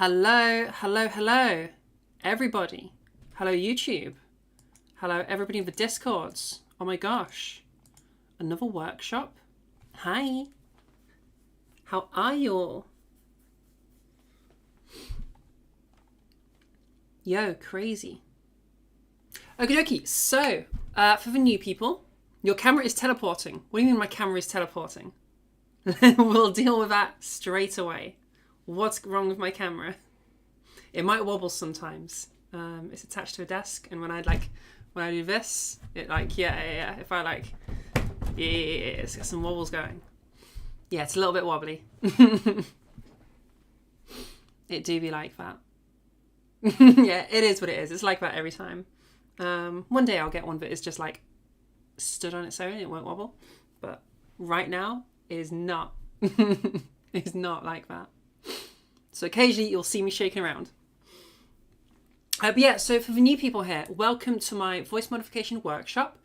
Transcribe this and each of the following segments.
Hello, hello, hello, everybody. Hello, YouTube. Hello, everybody in the Discords. Oh my gosh. Another workshop? Hi. How are you all? Yo, crazy. Okie dokie. So, for the new people, your camera is teleporting. What do you mean my camera is teleporting? We'll deal with that straight away. What's wrong with my camera? It might wobble sometimes. It's attached to a desk, and when I do this, it yeah. If I it's got some wobbles going. Yeah, it's a little bit wobbly. It do be like that. Yeah, it is what it is. It's like that every time. One day I'll get one that is just like stood on its own and it won't wobble. But right now it is not. It's not like that. So occasionally you'll see me shaking around. But yeah, so for the new people here, welcome to my voice modification workshop.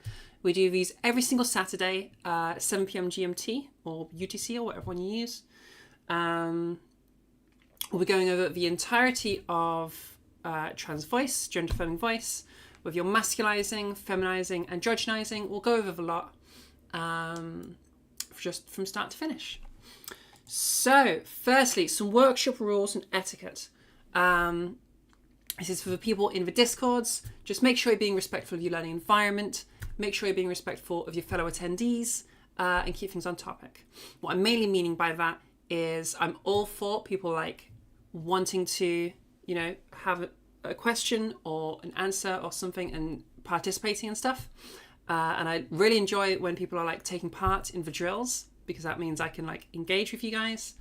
We do these every single Saturday, 7 p.m. GMT or UTC or whatever one you use. We'll be going over the entirety of trans voice, gender affirming voice, with your masculizing, feminizing, androgynizing. We'll go over the lot just from start to finish. So, firstly, some workshop rules and etiquette. This is for the people in the Discords. Just make sure you're being respectful of your learning environment. Make sure you're being respectful of your fellow attendees and keep things on topic. What I'm mainly meaning by that is I'm all for people wanting to, have a question or an answer or something and participating and stuff. And I really enjoy when people are taking part in the drills because that means I can engage with you guys.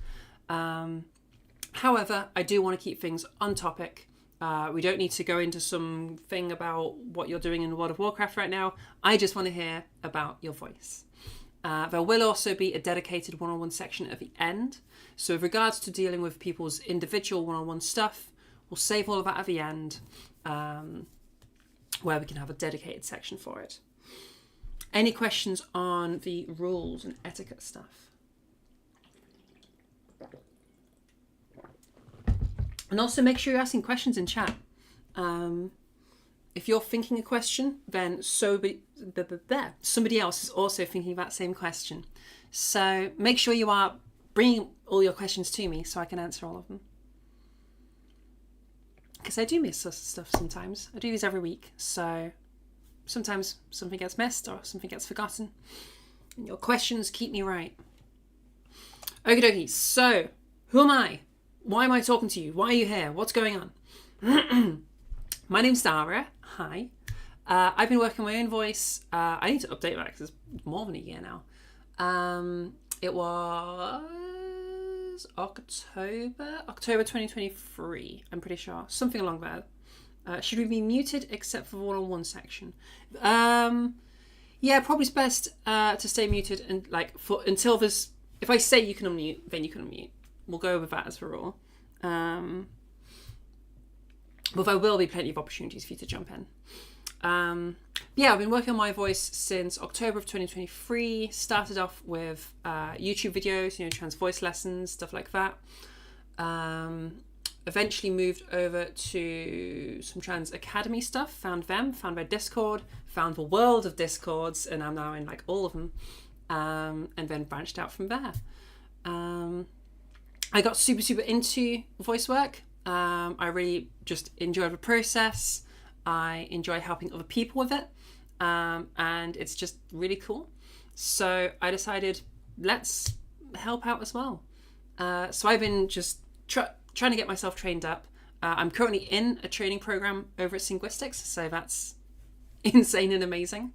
However, I do want to keep things on topic. We don't need to go into something about what you're doing in World of Warcraft right now. I just want to hear about your voice. There will also be a dedicated one-on-one section at the end. So with regards to dealing with people's individual one-on-one stuff, we'll save all of that at the end, where we can have a dedicated section for it. Any questions on the rules and etiquette stuff? And also make sure you're asking questions in chat. If you're thinking a question, then somebody else is also thinking that same question. So make sure you are bringing all your questions to me so I can answer all of them. Because I do miss stuff sometimes. I do these every week. So sometimes something gets missed or something gets forgotten. And your questions keep me right. Okie dokie. So, who am I? Why am I talking to you? Why are you here? What's going on? My name's Dara. Hi. I've been working on my own voice. I need to update that because it's more than a year now. It was October 2023, I'm pretty sure. Something along that. Should we be muted except for the one-on-one section? Yeah, probably it's best to stay muted and until there's. If I say you can unmute, then you can unmute. We'll go over that as a rule. But there will be plenty of opportunities for you to jump in. Yeah, I've been working on my voice since October of 2023. Started off with YouTube videos, trans voice lessons, stuff like that. Eventually moved over to some trans academy stuff. Found their Discord, found the world of Discords, and I'm now in all of them. And then branched out from there. I got super into voice work. I really just enjoy the process. I enjoy helping other people with it. And it's just really cool. So I decided, let's help out as well. So I've been just trying to get myself trained up. I'm currently in a training program over at Singuistics, so that's insane and amazing.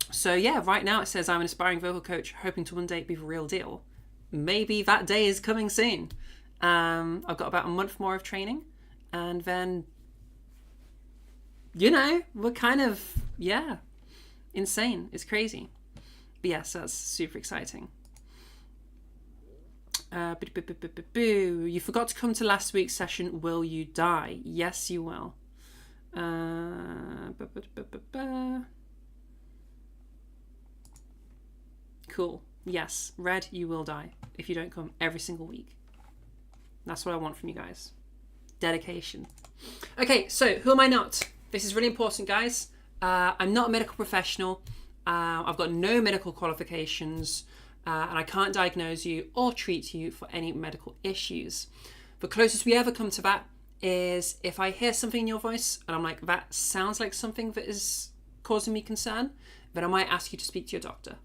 So yeah, right now it says I'm an aspiring vocal coach hoping to one day be the real deal. Maybe that day is coming soon. I've got about a month more of training and then, we're kind of, insane. It's crazy. But yes, that's super exciting. You forgot to come to last week's session. Will you die? Yes, you will. Cool. Yes, Red, you will die if you don't come every single week. That's what I want from you guys. Dedication. Okay, so who am I not? This is really important, guys. I'm not a medical professional. I've got no medical qualifications, and I can't diagnose you or treat you for any medical issues. The closest we ever come to that is if I hear something in your voice and I'm like, that sounds like something that is causing me concern, then I might ask you to speak to your doctor.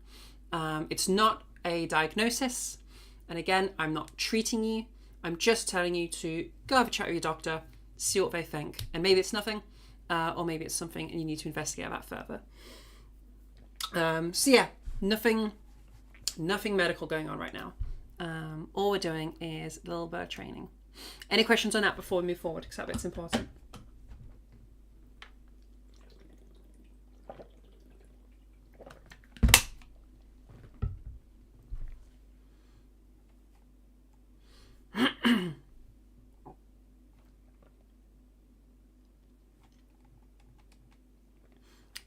It's not a diagnosis. And again, I'm not treating you. I'm just telling you to go have a chat with your doctor, see what they think. And maybe it's nothing, or maybe it's something and you need to investigate that further. So yeah, nothing medical going on right now. All we're doing is a little bit of training. Any questions on that before we move forward? Because that bit's important.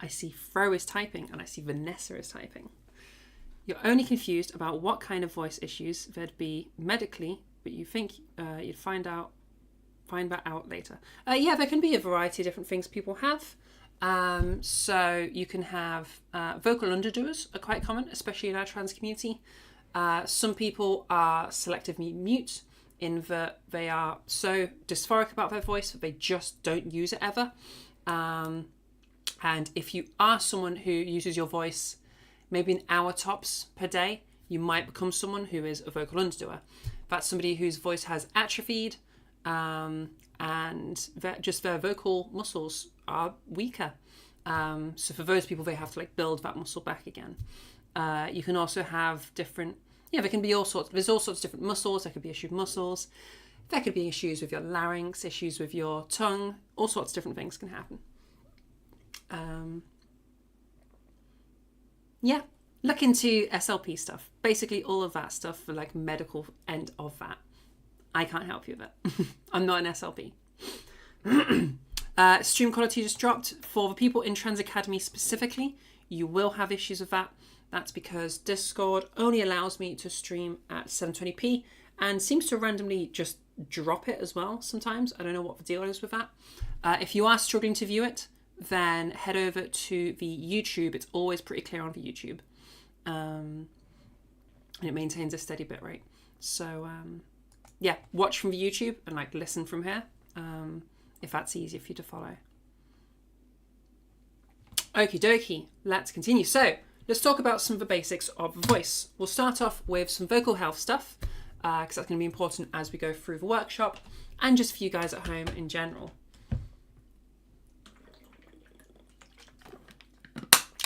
I see Fro is typing and I see Vanessa is typing. You're only confused about what kind of voice issues there'd be medically, but you think you'd find that out later. Yeah, there can be a variety of different things people have. So you can have vocal underdoers are quite common, especially in our trans community. Some people are selectively mute in that they are so dysphoric about their voice that they just don't use it ever. And if you are someone who uses your voice maybe an hour tops per day, you might become someone who is a vocal underdoer. That's somebody whose voice has atrophied and just their vocal muscles are weaker. So for those people, they have to build that muscle back again. You can also have different, there can be there's all sorts of different muscles. There could be issues with muscles. There could be issues with your larynx, issues with your tongue, all sorts of different things can happen. Look into SLP stuff. Basically all of that stuff for medical end of that. I can't help you with it. I'm not an SLP. Stream quality just dropped. For the people in Trans Academy specifically, you will have issues with that. That's because Discord only allows me to stream at 720p and seems to randomly just drop it as well sometimes. I don't know what the deal is with that. If you are struggling to view it, then head over to the YouTube. It's always pretty clear on the YouTube. And it maintains a steady bit rate. So watch from the YouTube and listen from here if that's easier for you to follow. Okie dokie, let's continue. So let's talk about some of the basics of voice. We'll start off with some vocal health stuff because that's going to be important as we go through the workshop and just for you guys at home in general.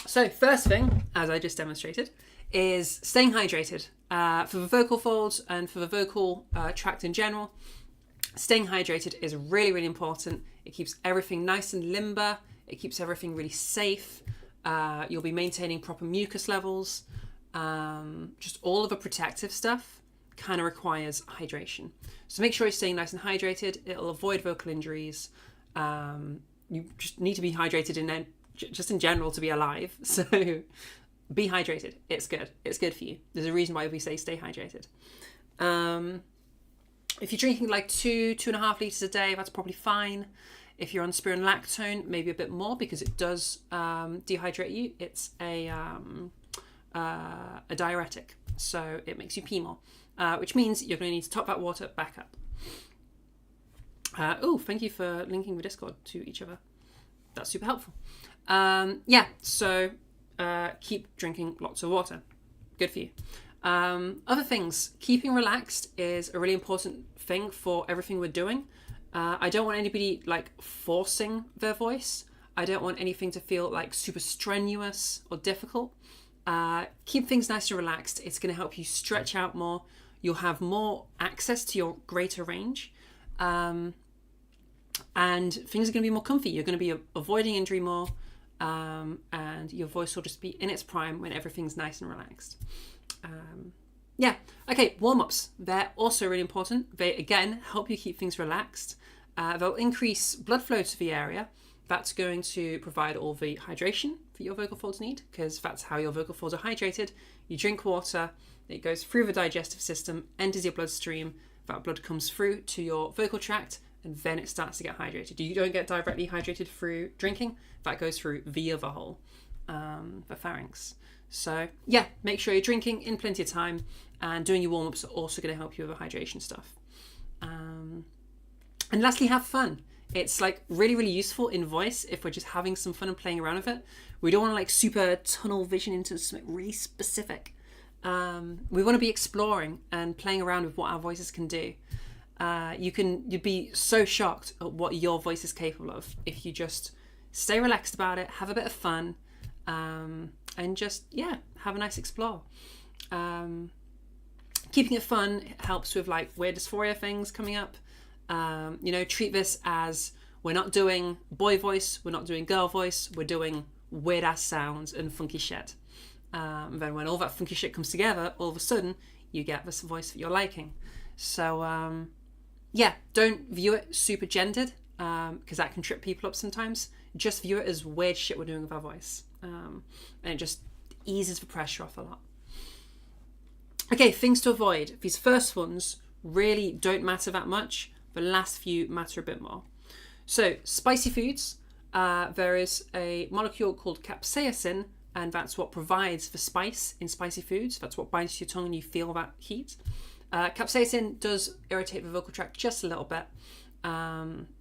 So first thing, as I just demonstrated, is staying hydrated. For the vocal folds and for the vocal tract in general, staying hydrated is really, really important. It keeps everything nice and limber. It keeps everything really safe. You'll be maintaining proper mucus levels. Just all of the protective stuff kind of requires hydration. So make sure you're staying nice and hydrated. It'll avoid vocal injuries. You just need to be hydrated just in general to be alive. So be hydrated. It's good. It's good for you. There's a reason why we say stay hydrated. If you're drinking 2.5 litres a day, that's probably fine. If you're on spironolactone, maybe a bit more because it does dehydrate you. It's a diuretic, so it makes you pee more, which means you're going to need to top that water back up. Thank you for linking the Discord to each other. That's super helpful. So keep drinking lots of water. Good for you. Other things, keeping relaxed is a really important thing for everything we're doing. I don't want anybody forcing their voice. I don't want anything to feel super strenuous or difficult. Keep things nice and relaxed. It's going to help you stretch out more. You'll have more access to your greater range. And things are going to be more comfy. You're going to be avoiding injury more. And your voice will just be in its prime when everything's nice and relaxed. Okay, warm-ups. They're also really important. They, again, help you keep things relaxed. They'll increase blood flow to the area. That's going to provide all the hydration that your vocal folds need, because that's how your vocal folds are hydrated. You drink water, it goes through the digestive system, enters your bloodstream, that blood comes through to your vocal tract, and then it starts to get hydrated. You don't get directly hydrated through drinking. That goes through via the hole, the pharynx. So yeah, make sure you're drinking in plenty of time, and doing your warm-ups are also going to help you with the hydration stuff. And lastly, have fun. It's like really, really useful in voice if we're just having some fun and playing around with it. We don't want to like super tunnel vision into something really specific. We want to be exploring and playing around with what our voices can do. You'd be so shocked at what your voice is capable of if you just stay relaxed about it, have a bit of fun, and just, yeah, have a nice explore. Keeping it fun helps with like weird dysphoria things coming up. Treat this as we're not doing boy voice, we're not doing girl voice, we're doing weird ass sounds and funky shit. And then when all that funky shit comes together, all of a sudden you get this voice that you're liking. So don't view it super gendered, because that can trip people up sometimes. Just view it as weird shit we're doing with our voice, and it just eases the pressure off a lot. Okay, things to avoid. These first ones really don't matter that much. The last few matter a bit more. So spicy foods, there is a molecule called capsaicin, and that's what provides the spice in spicy foods. That's what binds to your tongue and you feel that heat. Capsaicin does irritate the vocal tract just a little bit,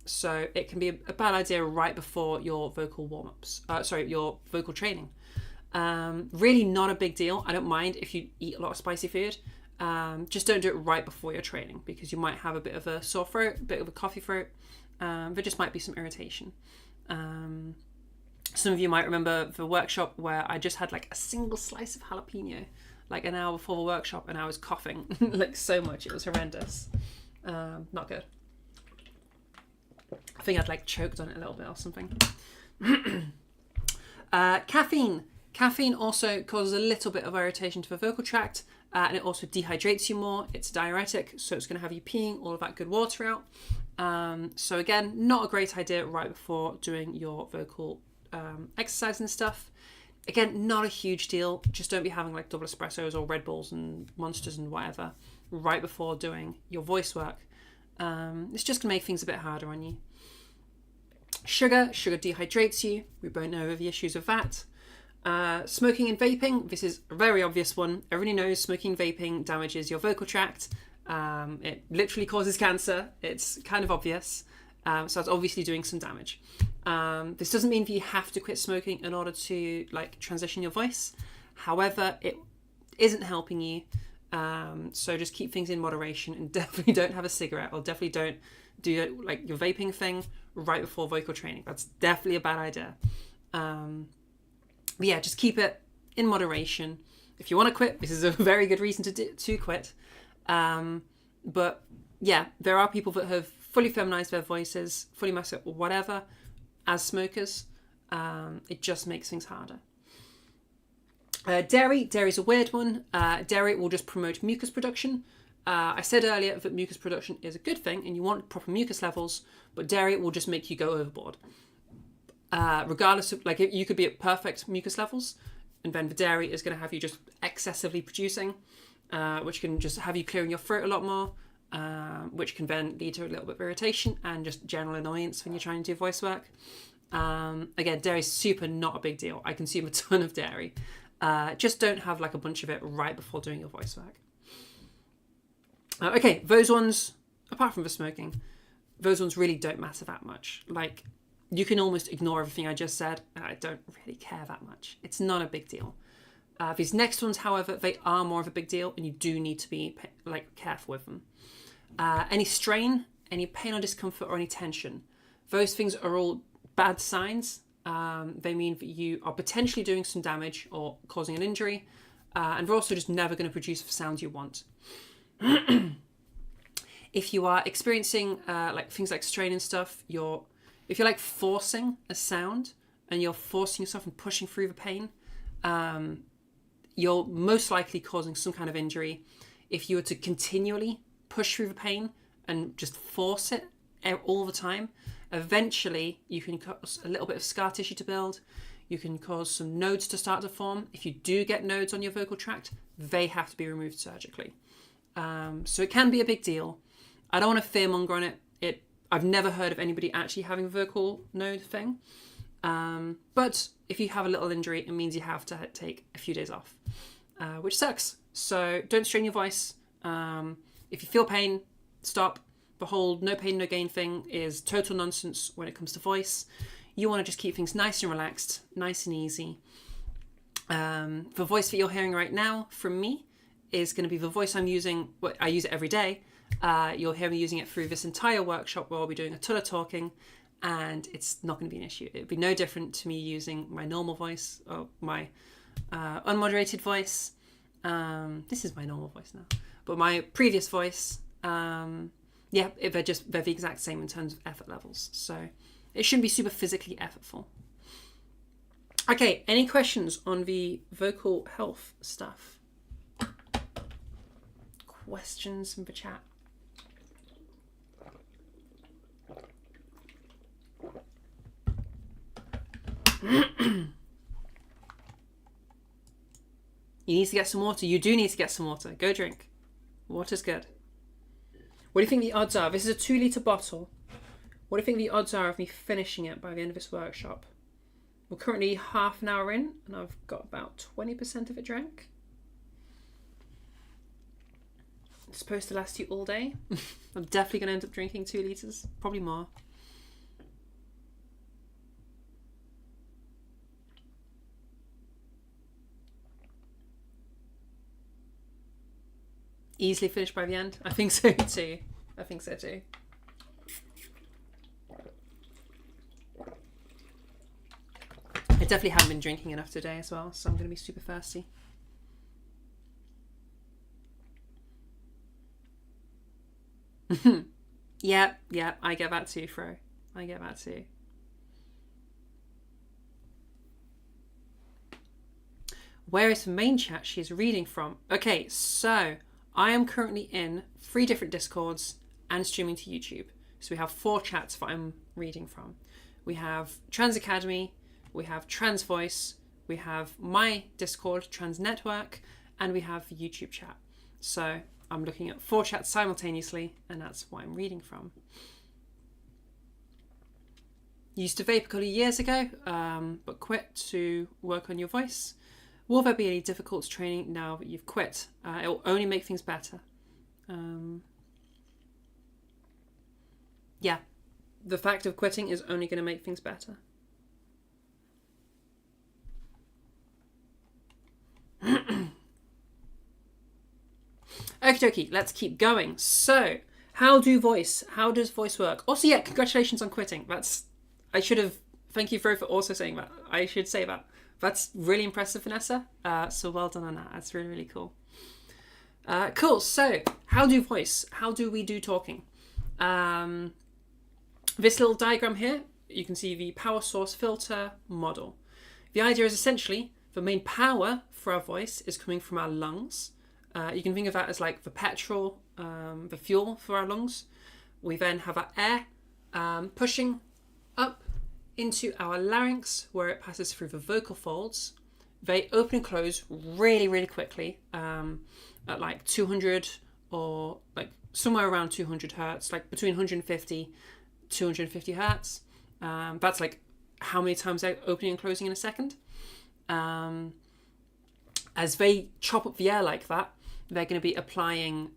so it can be a bad idea right before your vocal warm-ups. Your vocal training. Really not a big deal. I don't mind if you eat a lot of spicy food. Just don't do it right before your training, because you might have a bit of a sore throat, a bit of a coughy throat. There just might be some irritation. Some of you might remember the workshop where I just had like a single slice of jalapeno like an hour before the workshop, and I was coughing like so much. It was horrendous. Not good. I think I'd like choked on it a little bit or something. Caffeine. Caffeine also causes a little bit of irritation to the vocal tract, and it also dehydrates you more. It's a diuretic, so it's going to have you peeing all of that good water out. So again, not a great idea right before doing your vocal exercise and stuff. Again, not a huge deal. Just don't be having like double espressos or Red Bulls and Monsters and whatever right before doing your voice work. It's just going to make things a bit harder on you. Sugar dehydrates you. We both know the issues of that. Smoking and vaping. This is a very obvious one. Everybody knows smoking and vaping damages your vocal tract. It literally causes cancer. It's kind of obvious. So it's obviously doing some damage. This doesn't mean that you have to quit smoking in order to like transition your voice. However, it isn't helping you. So just keep things in moderation, and definitely don't have a cigarette, or definitely don't do like your vaping thing right before vocal training. That's definitely a bad idea. But yeah, just keep it in moderation. If you want to quit, this is a very good reason to quit. But yeah, there are people that have fully feminized their voices, fully masculine, or whatever, as smokers. It just makes things harder. Dairy's a weird one. Dairy will just promote mucus production. I said earlier that mucus production is a good thing and you want proper mucus levels, but dairy will just make you go overboard. Regardless of, like, you could be at perfect mucus levels, and then the dairy is going to have you just excessively producing, which can just have you clearing your throat a lot more, which can then lead to a little bit of irritation and just general annoyance when you're trying to do voice work. Again, dairy is super not a big deal. I consume a ton of dairy. Just don't have like a bunch of it right before doing your voice work. Okay, those ones, apart from the smoking, those ones really don't matter that much. Like, you can almost ignore everything I just said, and I don't really care that much. It's not a big deal. These next ones, however, they are more of a big deal, and you do need to be like careful with them. Any strain, any pain or discomfort, or any tension, those things are all bad signs. They mean that you are potentially doing some damage or causing an injury, and they're also just never going to produce the sound you want. If you are experiencing like things like strain and stuff, if you're like forcing a sound and you're forcing yourself and pushing through the pain, you're most likely causing some kind of injury. If you were to continually push through the pain and just force it all the time, eventually you can cause a little bit of scar tissue to build. You can cause some nodes to start to form. If you do get nodes on your vocal tract, they have to be removed surgically. So it can be a big deal. I don't want to fearmonger on it. I've never heard of anybody actually having a vocal node thing. But if you have a little injury, it means you have to take a few days off, which sucks. So don't strain your voice. If you feel pain, stop. The whole no pain, no gain thing is total nonsense when it comes to voice. You want to just keep things nice and relaxed, nice and easy. The voice that you're hearing right now from me is going to be the voice I'm using. Well, I use it every day. You'll hear me using it through this entire workshop where I'll be doing a ton of talking, and it's not going to be an issue. It'd be no different to me using my normal voice or my unmoderated voice. This is my normal voice now, but my previous voice, they're the exact same in terms of effort levels. So it shouldn't be super physically effortful. Okay, any questions on the vocal health stuff? Questions in the chat? You need to get some water. You do need to get some water. Go drink. Water's good. What do you think the odds are? This is a 2-litre bottle. What do you think the odds are of me finishing it by the end of this workshop? We're currently half an hour in, and I've got about 20% of it drank. It's supposed to last you all day. I'm definitely going to end up drinking 2 litres. Probably more. Easily finished by the end. I think so too. I definitely haven't been drinking enough today as well, so I'm going to be super thirsty. Yeah, I get that too, Fro. I get that too. Where is the main chat she's reading from? Okay, so I am currently in 3 different Discords and streaming to YouTube. So we have 4 chats that I'm reading from. We have Trans Academy, we have Trans Voice, we have my Discord, Trans Network, and we have the YouTube chat. So I'm looking at 4 chats simultaneously, and that's what I'm reading from. Used to vape a couple of years ago, but quit to work on your voice. Will there be any difficult training now that you've quit? It will only make things better. Yeah, the fact of quitting is only going to make things better. Okie dokie, let's keep going. So, how does voice work? Also, yeah, congratulations on quitting. Thank you for also saying that. I should say that. That's really impressive, Vanessa. So well done on that. That's really, really cool. Cool. So how do we do talking? This little diagram here, you can see the power source filter model. The idea is essentially the main power for our voice is coming from our lungs. You can think of that as like the petrol, the fuel for our lungs. We then have our air pushing up into our larynx, where it passes through the vocal folds. They open and close really, really quickly at like 200 or like somewhere around 200 hertz, like between 150, 250 hertz. That's like how many times they're opening and closing in a second. As they chop up the air like that, they're going to be applying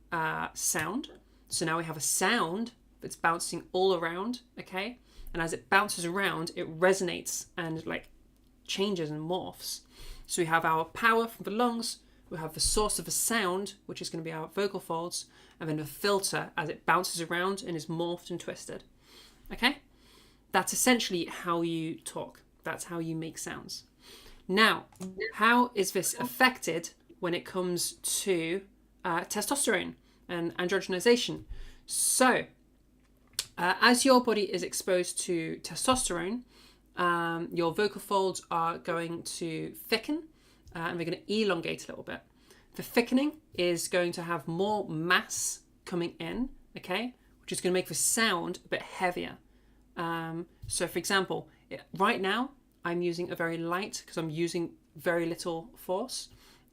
sound. So now we have a sound that's bouncing all around, okay? And as it bounces around, it resonates and like changes and morphs. So we have our power from the lungs, we have the source of the sound, which is going to be our vocal folds, and then the filter as it bounces around and is morphed and twisted. Okay? That's essentially how you talk. That's how you make sounds. Now, how is this affected when it comes to testosterone and androgenization? So, as your body is exposed to testosterone, your vocal folds are going to thicken and they're going to elongate a little bit. The thickening is going to have more mass coming in, okay, which is going to make the sound a bit heavier. So, for example, right now I'm using a very light because I'm using very little force.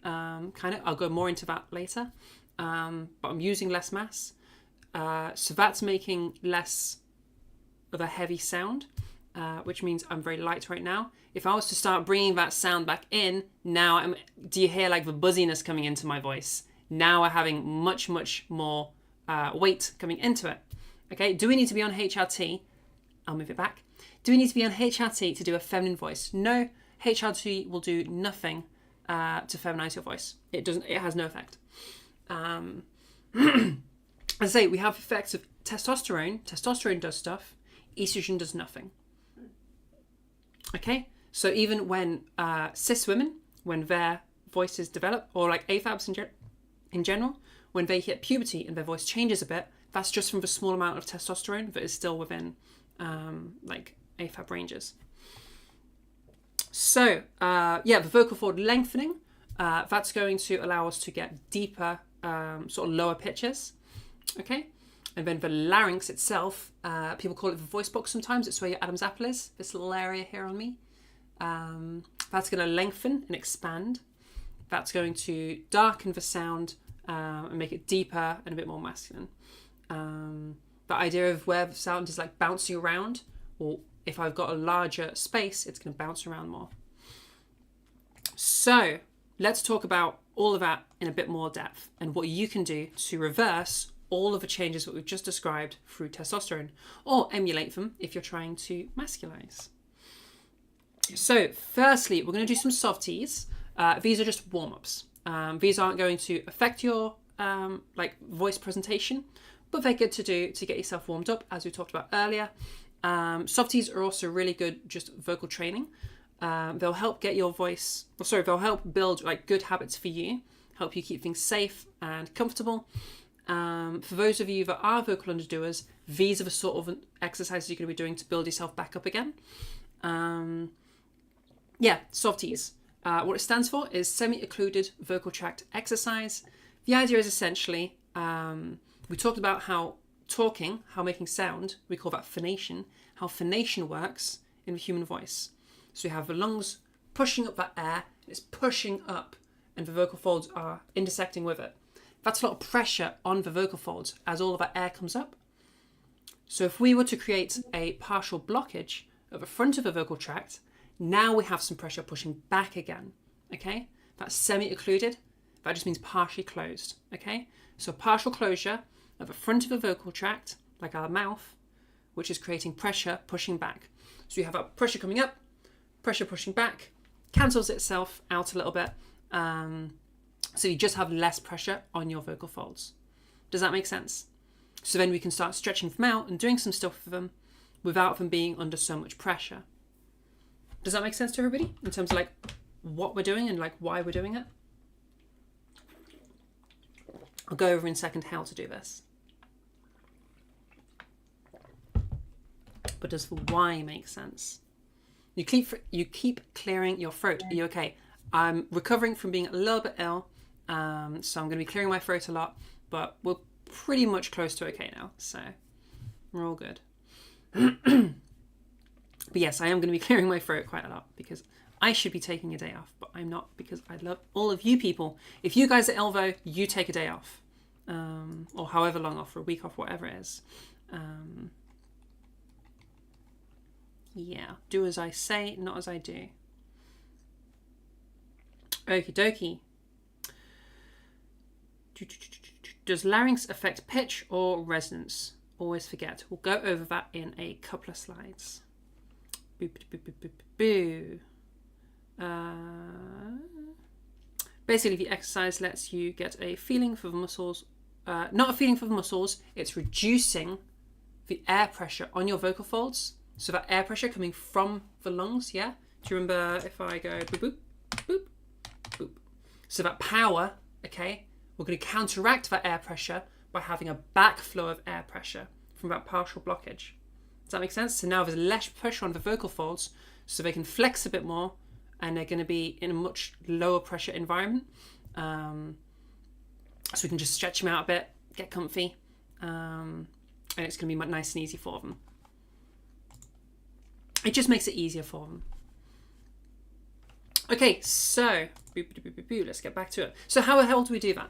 I'll go more into that later. But I'm using less mass. So that's making less of a heavy sound, which means I'm very light right now. If I was to start bringing that sound back in, now do you hear like the buzziness coming into my voice? Now we're having much, much more weight coming into it. Okay, do we need to be on HRT? I'll move it back. Do we need to be on HRT to do a feminine voice? No, HRT will do nothing to feminize your voice. It doesn't. It has no effect. As I say, we have effects of testosterone. Testosterone does stuff. Estrogen does nothing. Okay, so even when cis women, when their voices develop, or like AFABs in general, when they hit puberty and their voice changes a bit, that's just from the small amount of testosterone that is still within like AFAB ranges. So the vocal cord lengthening, that's going to allow us to get deeper, sort of lower pitches. Okay, and then the larynx itself, people call it the voice box sometimes. It's where your Adam's apple is, this little area here on me. That's going to lengthen and expand. That's going to darken the sound and make it deeper and a bit more masculine. The idea of where the sound is like bouncing around, or if I've got a larger space, it's going to bounce around more. So let's talk about all of that in a bit more depth and what you can do to reverse all of the changes that we've just described through testosterone, or emulate them if you're trying to masculize. So firstly, we're going to do some softies. These are just warm-ups. These aren't going to affect your like voice presentation, but they're good to do to get yourself warmed up, as we talked about earlier. Softies are also really good just vocal training. They'll help get your voice, they'll help build like good habits for you, help you keep things safe and comfortable. For those of you that are vocal underdoers, these are the sort of exercises you're going to be doing to build yourself back up again. Softies. What it stands for is semi-occluded vocal tract exercise. The idea is essentially, we talked about how making sound, we call that phonation, how phonation works in the human voice. So we have the lungs pushing up that air, it's pushing up, and the vocal folds are intersecting with it. That's a lot of pressure on the vocal folds as all of that air comes up. So if we were to create a partial blockage at the front of the vocal tract, now we have some pressure pushing back again, okay? That's semi-occluded. That just means partially closed, okay? So partial closure at the front of the vocal tract, like our mouth, which is creating pressure pushing back. So you have that pressure coming up, pressure pushing back, cancels itself out a little bit. So you just have less pressure on your vocal folds. Does that make sense? So then we can start stretching them out and doing some stuff for them without them being under so much pressure. Does that make sense to everybody in terms of like what we're doing and like why we're doing it? I'll go over in a second how to do this. But does the why make sense? You keep clearing your throat. Are you okay? I'm recovering from being a little bit ill, so I'm going to be clearing my throat a lot, but we're pretty much close to okay now, so we're all good. But yes, I am going to be clearing my throat quite a lot because I should be taking a day off, but I'm not because I love all of you people. If you guys are ill though, you take a day off, or however long off, or a week off, whatever it is. Yeah, do as I say, not as I do. Okie dokie. Does larynx affect pitch or resonance? Always forget. We'll go over that in a couple of slides. Basically, the exercise lets you get a feeling for the muscles. Not a feeling for the muscles. It's reducing the air pressure on your vocal folds. So that air pressure coming from the lungs, yeah? Do you remember if I go boop, boop, boop, boop? So that power, okay, we're going to counteract that air pressure by having a backflow of air pressure from that partial blockage. Does that make sense? So now there's less pressure on the vocal folds, so they can flex a bit more, and they're going to be in a much lower pressure environment. So we can just stretch them out a bit, get comfy, and it's going to be nice and easy for them. It just makes it easier for them. Okay, so let's get back to it. So how the hell do we do that?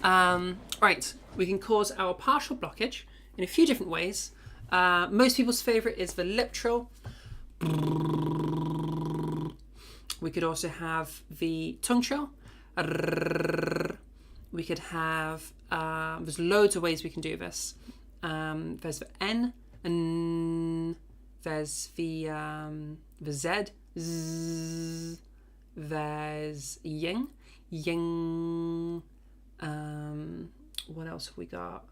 Right, we can cause our partial blockage in a few different ways. Most people's favourite is the lip trill. We could also have the tongue trill. We could have, there's loads of ways we can do this. There's the N, and there's the Z, Z, there's ying, ying. What else have we got?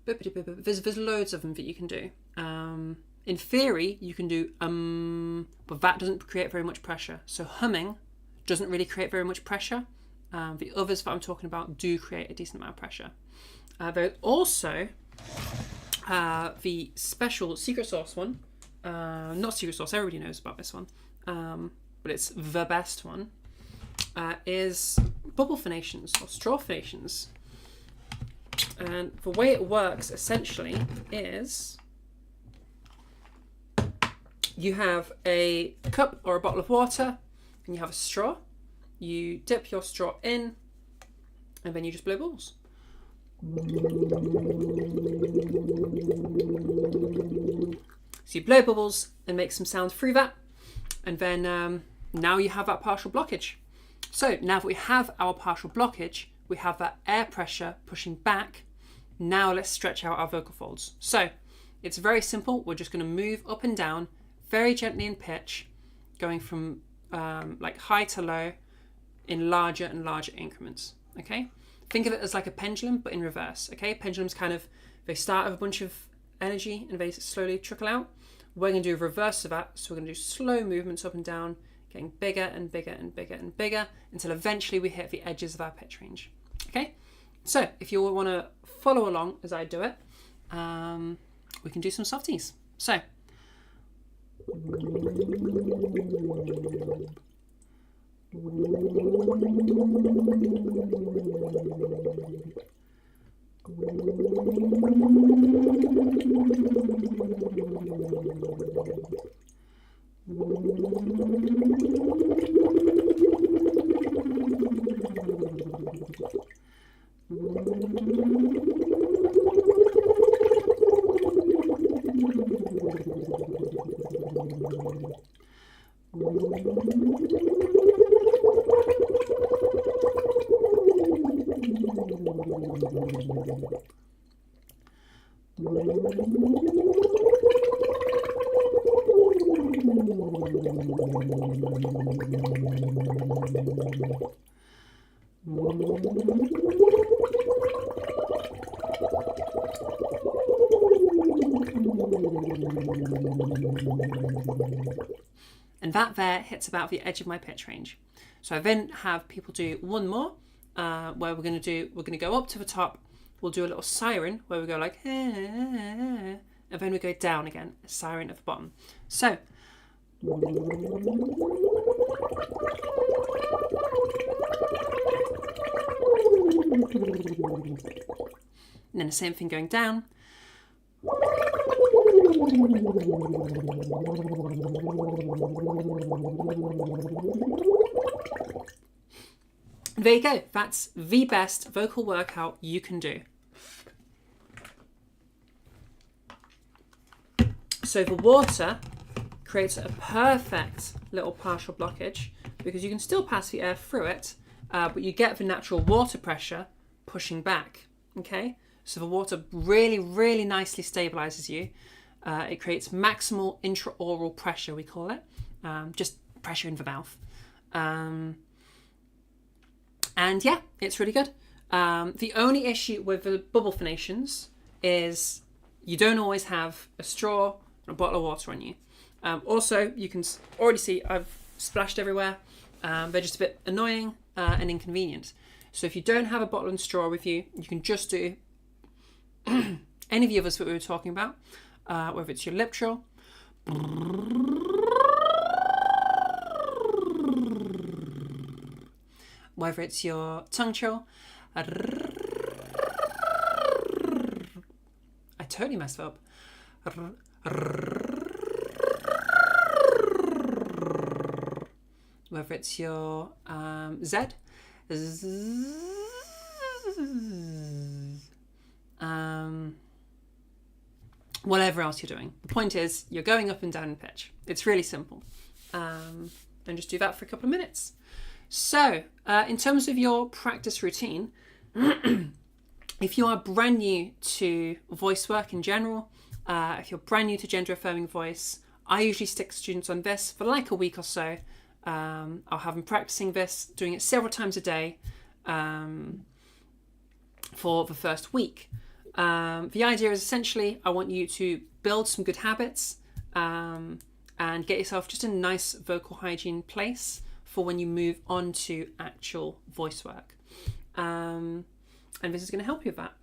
There's loads of them that you can do. In theory, you can do but that doesn't create very much pressure. So humming doesn't really create very much pressure. The others that I'm talking about do create a decent amount of pressure. There's also the special secret sauce one. Not secret sauce, everybody knows about this one. But it's the best one. Is bubble phonations or straw phonations. And the way it works essentially is you have a cup or a bottle of water and you have a straw. You dip your straw in and then you just blow bubbles. So you blow bubbles and make some sound through that, and then now you have that partial blockage. So now that we have our partial blockage, we have that air pressure pushing back. Now let's stretch out our vocal folds. So it's very simple. We're just going to move up and down very gently in pitch, going from like high to low in larger and larger increments. Okay, think of it as like a pendulum but in reverse. Okay, pendulums kind of, they start with a bunch of energy and they slowly trickle out. We're going to do a reverse of that. So we're going to do slow movements up and down, getting bigger and bigger and bigger and bigger until eventually we hit the edges of our pitch range. Okay, so if you want to follow along as I do it, we can do some softies. So and that there hits about the edge of my pitch range. So I then have people do one more, where we're going to go up to the top. We'll do a little siren where we go like, and then we go down again, a siren at the bottom. So and then the same thing going down. There you go. That's the best vocal workout you can do. So the water creates a perfect little partial blockage because you can still pass the air through it, but you get the natural water pressure pushing back. Okay, so the water really, really nicely stabilizes you. It creates maximal intraoral pressure, we call it, just pressure in the mouth. And yeah, it's really good. The only issue with the bubble phonations is you don't always have a straw and a bottle of water on you. Also, you can already see I've splashed everywhere. They're just a bit annoying and inconvenient. So if you don't have a bottle and straw with you, you can just do any of the others that we were talking about, whether it's your lip trill, whether it's your tongue trill. I totally messed up. Whether it's your Z, whatever else you're doing. The point is you're going up and down in pitch. It's really simple. And just do that for a couple of minutes. So in terms of your practice routine, if you are brand new to voice work in general, if you're brand new to gender affirming voice, I usually stick students on this for like a week or so. I'll have them practicing this, doing it several times a day for the first week. The idea is essentially I want you to build some good habits and get yourself just a nice vocal hygiene place for when you move on to actual voice work. And this is going to help you with that.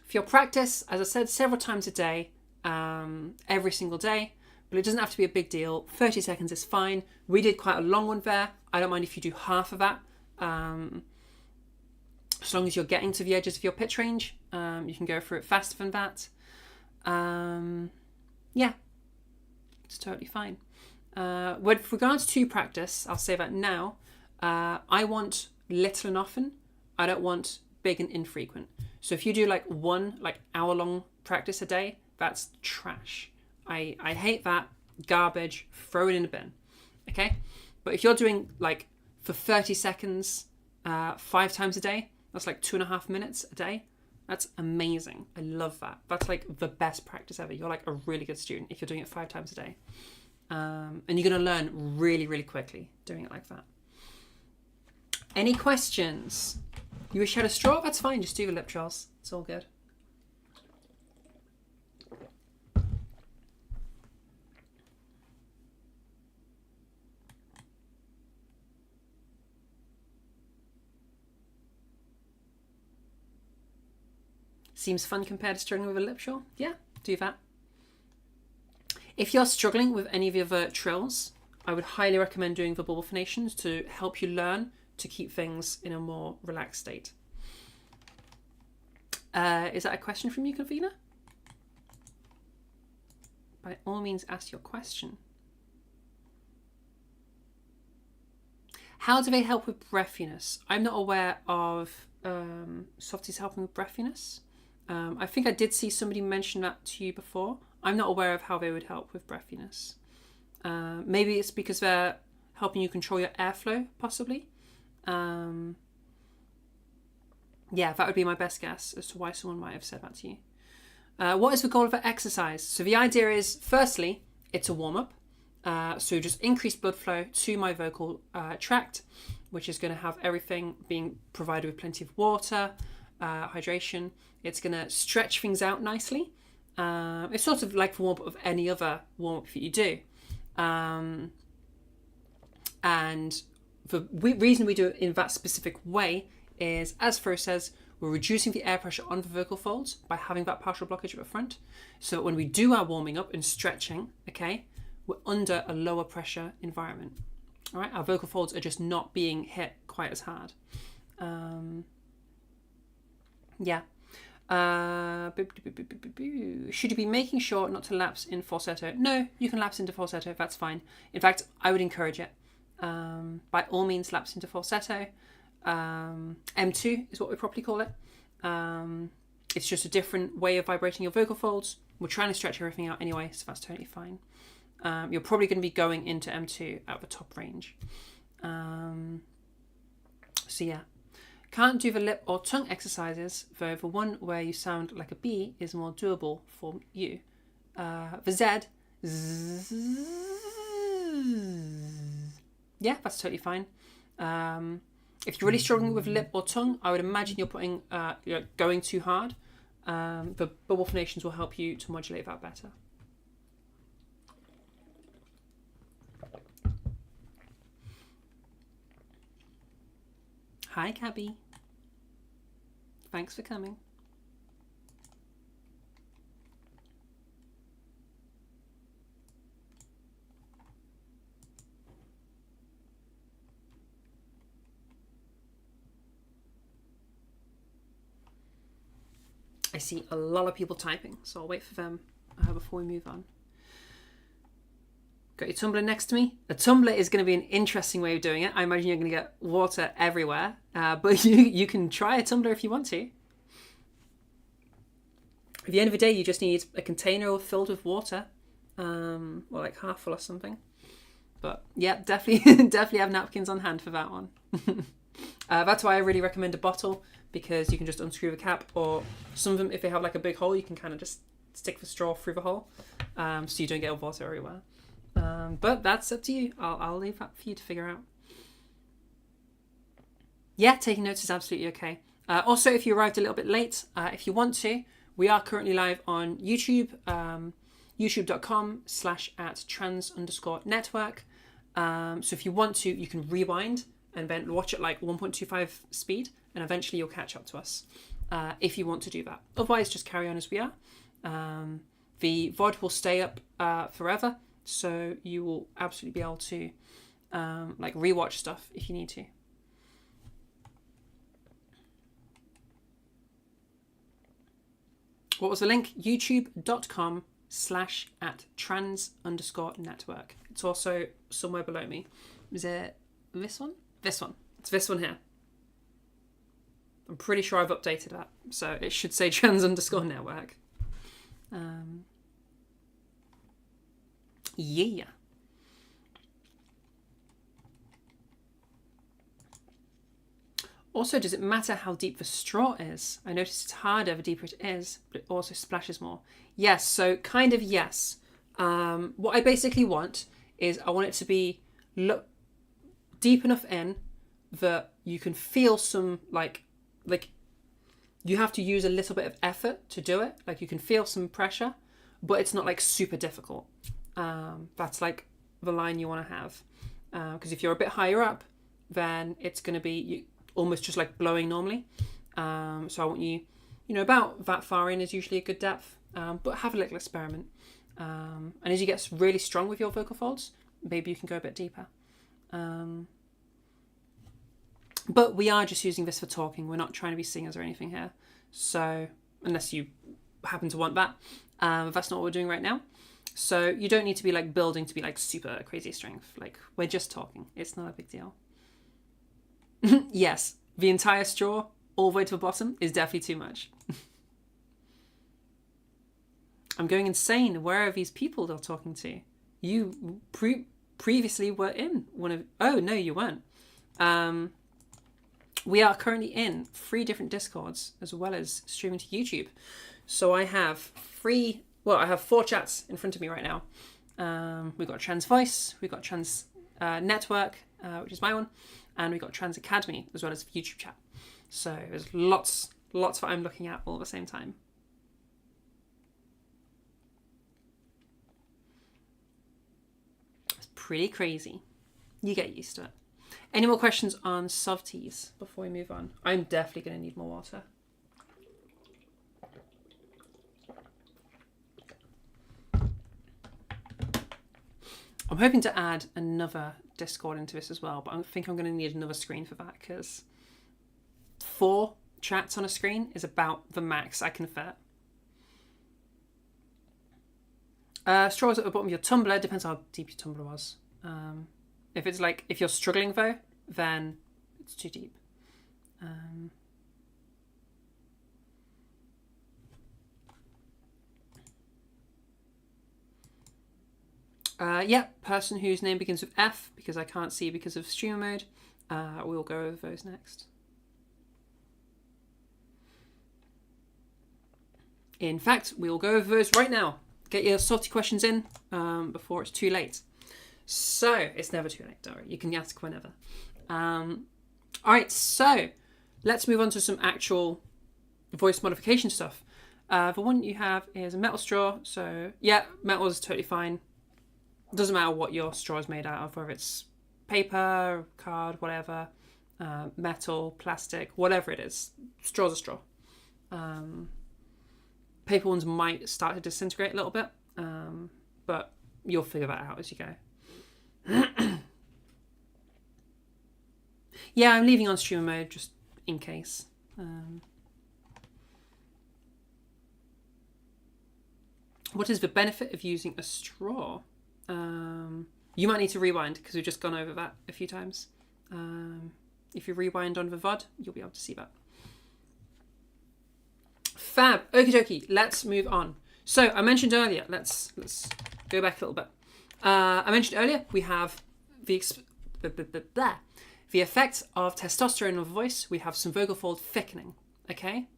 For your practice, as I said, several times a day, every single day, but it doesn't have to be a big deal. 30 seconds is fine. We did quite a long one there. I don't mind if you do half of that. As long as you're getting to the edges of your pitch range, you can go through it faster than that. Yeah, it's totally fine. With regards to practice, I'll say that now. I want little and often. I don't want big and infrequent. So if you do like one hour-long practice a day, that's trash. I hate that. Garbage. Throw it in a bin. Okay? But if you're doing like for 30 seconds, 5 times a day, that's like 2.5 minutes a day. That's amazing. I love that. That's like the best practice ever. You're like a really good student if you're doing it 5 times a day. And you're going to learn really, really quickly doing it like that. Any questions? You wish you had a straw? That's fine. Just do the lip trials. It's all good. Seems fun compared to struggling with a lip trill? Yeah, do that. If you're struggling with any of the other trills, I would highly recommend doing the bubble phonations to help you learn to keep things in a more relaxed state. Is that a question from you, Kavina? By all means, ask your question. How do they help with breathiness? I'm not aware of softies helping with breathiness. I think I did see somebody mention that to you before. I'm not aware of how they would help with breathiness. Maybe it's because they're helping you control your airflow, possibly. Yeah, that would be my best guess as to why someone might have said that to you. What is the goal of the exercise? So the idea is, firstly, it's a warm-up. So just increase blood flow to my vocal tract, which is going to have everything being provided with plenty of water, hydration. It's going to stretch things out nicely. It's sort of like the warm-up of any other warm-up that you do. And the reason we do it in that specific way is, as Fro says, we're reducing the air pressure on the vocal folds by having that partial blockage at the front. So that when we do our warming up and stretching, okay, we're under a lower pressure environment. All right, our vocal folds are just not being hit quite as hard. Yeah. Should you be making sure not to lapse in falsetto? No, you can lapse into falsetto. That's fine. In fact, I would encourage it. By all means, lapse into falsetto. M2 is what we properly call it. It's just a different way of vibrating your vocal folds. We're trying to stretch everything out anyway, so that's totally fine. You're probably going to be going into M2 at the top range. So yeah. Can't do the lip or tongue exercises, though the one where you sound like a B is more doable for you. The Z. Yeah, that's totally fine. If you're really struggling with lip or tongue, I would imagine you're going too hard. The bubble phonations will help you to modulate that better. Hi, Cabby. Thanks for coming. I see a lot of people typing, so I'll wait for them before we move on. Got your tumbler next to me. A tumbler is going to be an interesting way of doing it. I imagine you're going to get water everywhere, but you can try a tumbler if you want to. At the end of the day, you just need a container filled with water, or like half full or something. But yeah, definitely, definitely have napkins on hand for that one. That's why I really recommend a bottle, because you can just unscrew the cap, or some of them, if they have like a big hole, you can kind of just stick the straw through the hole, so you don't get water everywhere. But that's up to you. I'll leave that for you to figure out. Yeah, taking notes is absolutely okay. Also, if you arrived a little bit late, if you want to, we are currently live on YouTube, youtube.com/@trans_network. So if you want to, you can rewind and then watch at like 1.25 speed, and eventually you'll catch up to us if you want to do that. Otherwise, just carry on as we are. The VOD will stay up forever, so you will absolutely be able to like rewatch stuff if you need to. What was the link? youtube.com/@trans_network. It's also somewhere below me. Is it this one? This one. It's this one here. I'm pretty sure I've updated that. So it should say trans_network. Yeah. Also, does it matter how deep the straw is? I notice it's harder the deeper it is, but it also splashes more. Yes, so kind of yes. What I basically want is I want it to be deep enough in that you can feel some like you have to use a little bit of effort to do it. Like you can feel some pressure, but it's not like super difficult. That's like the line you want to have. Because if you're a bit higher up, then it's going to be almost just like blowing normally. So I want you about that far in is usually a good depth, but have a little experiment. And as you get really strong with your vocal folds, maybe you can go a bit deeper. But we are just using this for talking. We're not trying to be singers or anything here. So unless you happen to want that, that's not what we're doing right now. So you don't need to be like building to be like super crazy strength. Like we're just talking. It's not a big deal. Yes, the entire straw all the way to the bottom is definitely too much. I'm going insane. Where are these people they're talking to? You previously were in one of... Oh, no, you weren't. We are currently in 3 different Discords as well as streaming to YouTube. So I have 4 chats in front of me right now. We've got Trans Voice, we've got Trans Network, which is my one, and we've got Trans Academy as well as YouTube chat. So there's lots that I'm looking at all at the same time. It's pretty crazy. You get used to it. Any more questions on Softies before we move on? I'm definitely going to need more water. I'm hoping to add another Discord into this as well, but I think I'm going to need another screen for that because 4 chats on a screen is about the max I can fit. Straws at the bottom of your tumbler, depends how deep your tumbler was. If you're struggling though, then it's too deep. Person whose name begins with F, because I can't see because of streamer mode. We'll go over those next. In fact, we'll go over those right now. Get your salty questions in before it's too late. So, it's never too late, don't worry. You can ask whenever. Alright, so let's move on to some actual voice modification stuff. The one you have is a metal straw. So, yeah, metal is totally fine. Doesn't matter what your straw is made out of, whether it's paper, card, whatever, metal, plastic, whatever it is. Straw's a straw. Paper ones might start to disintegrate a little bit, but you'll figure that out as you go. Yeah, I'm leaving on streamer mode just in case. What is the benefit of using a straw? You might need to rewind because we've just gone over that a few times. If you rewind on the VOD, you'll be able to see that. Fab. Okie dokie. Let's move on. So I mentioned earlier, let's go back a little bit. I mentioned earlier we have the effect of testosterone on the voice. We have some vocal fold thickening. Okay.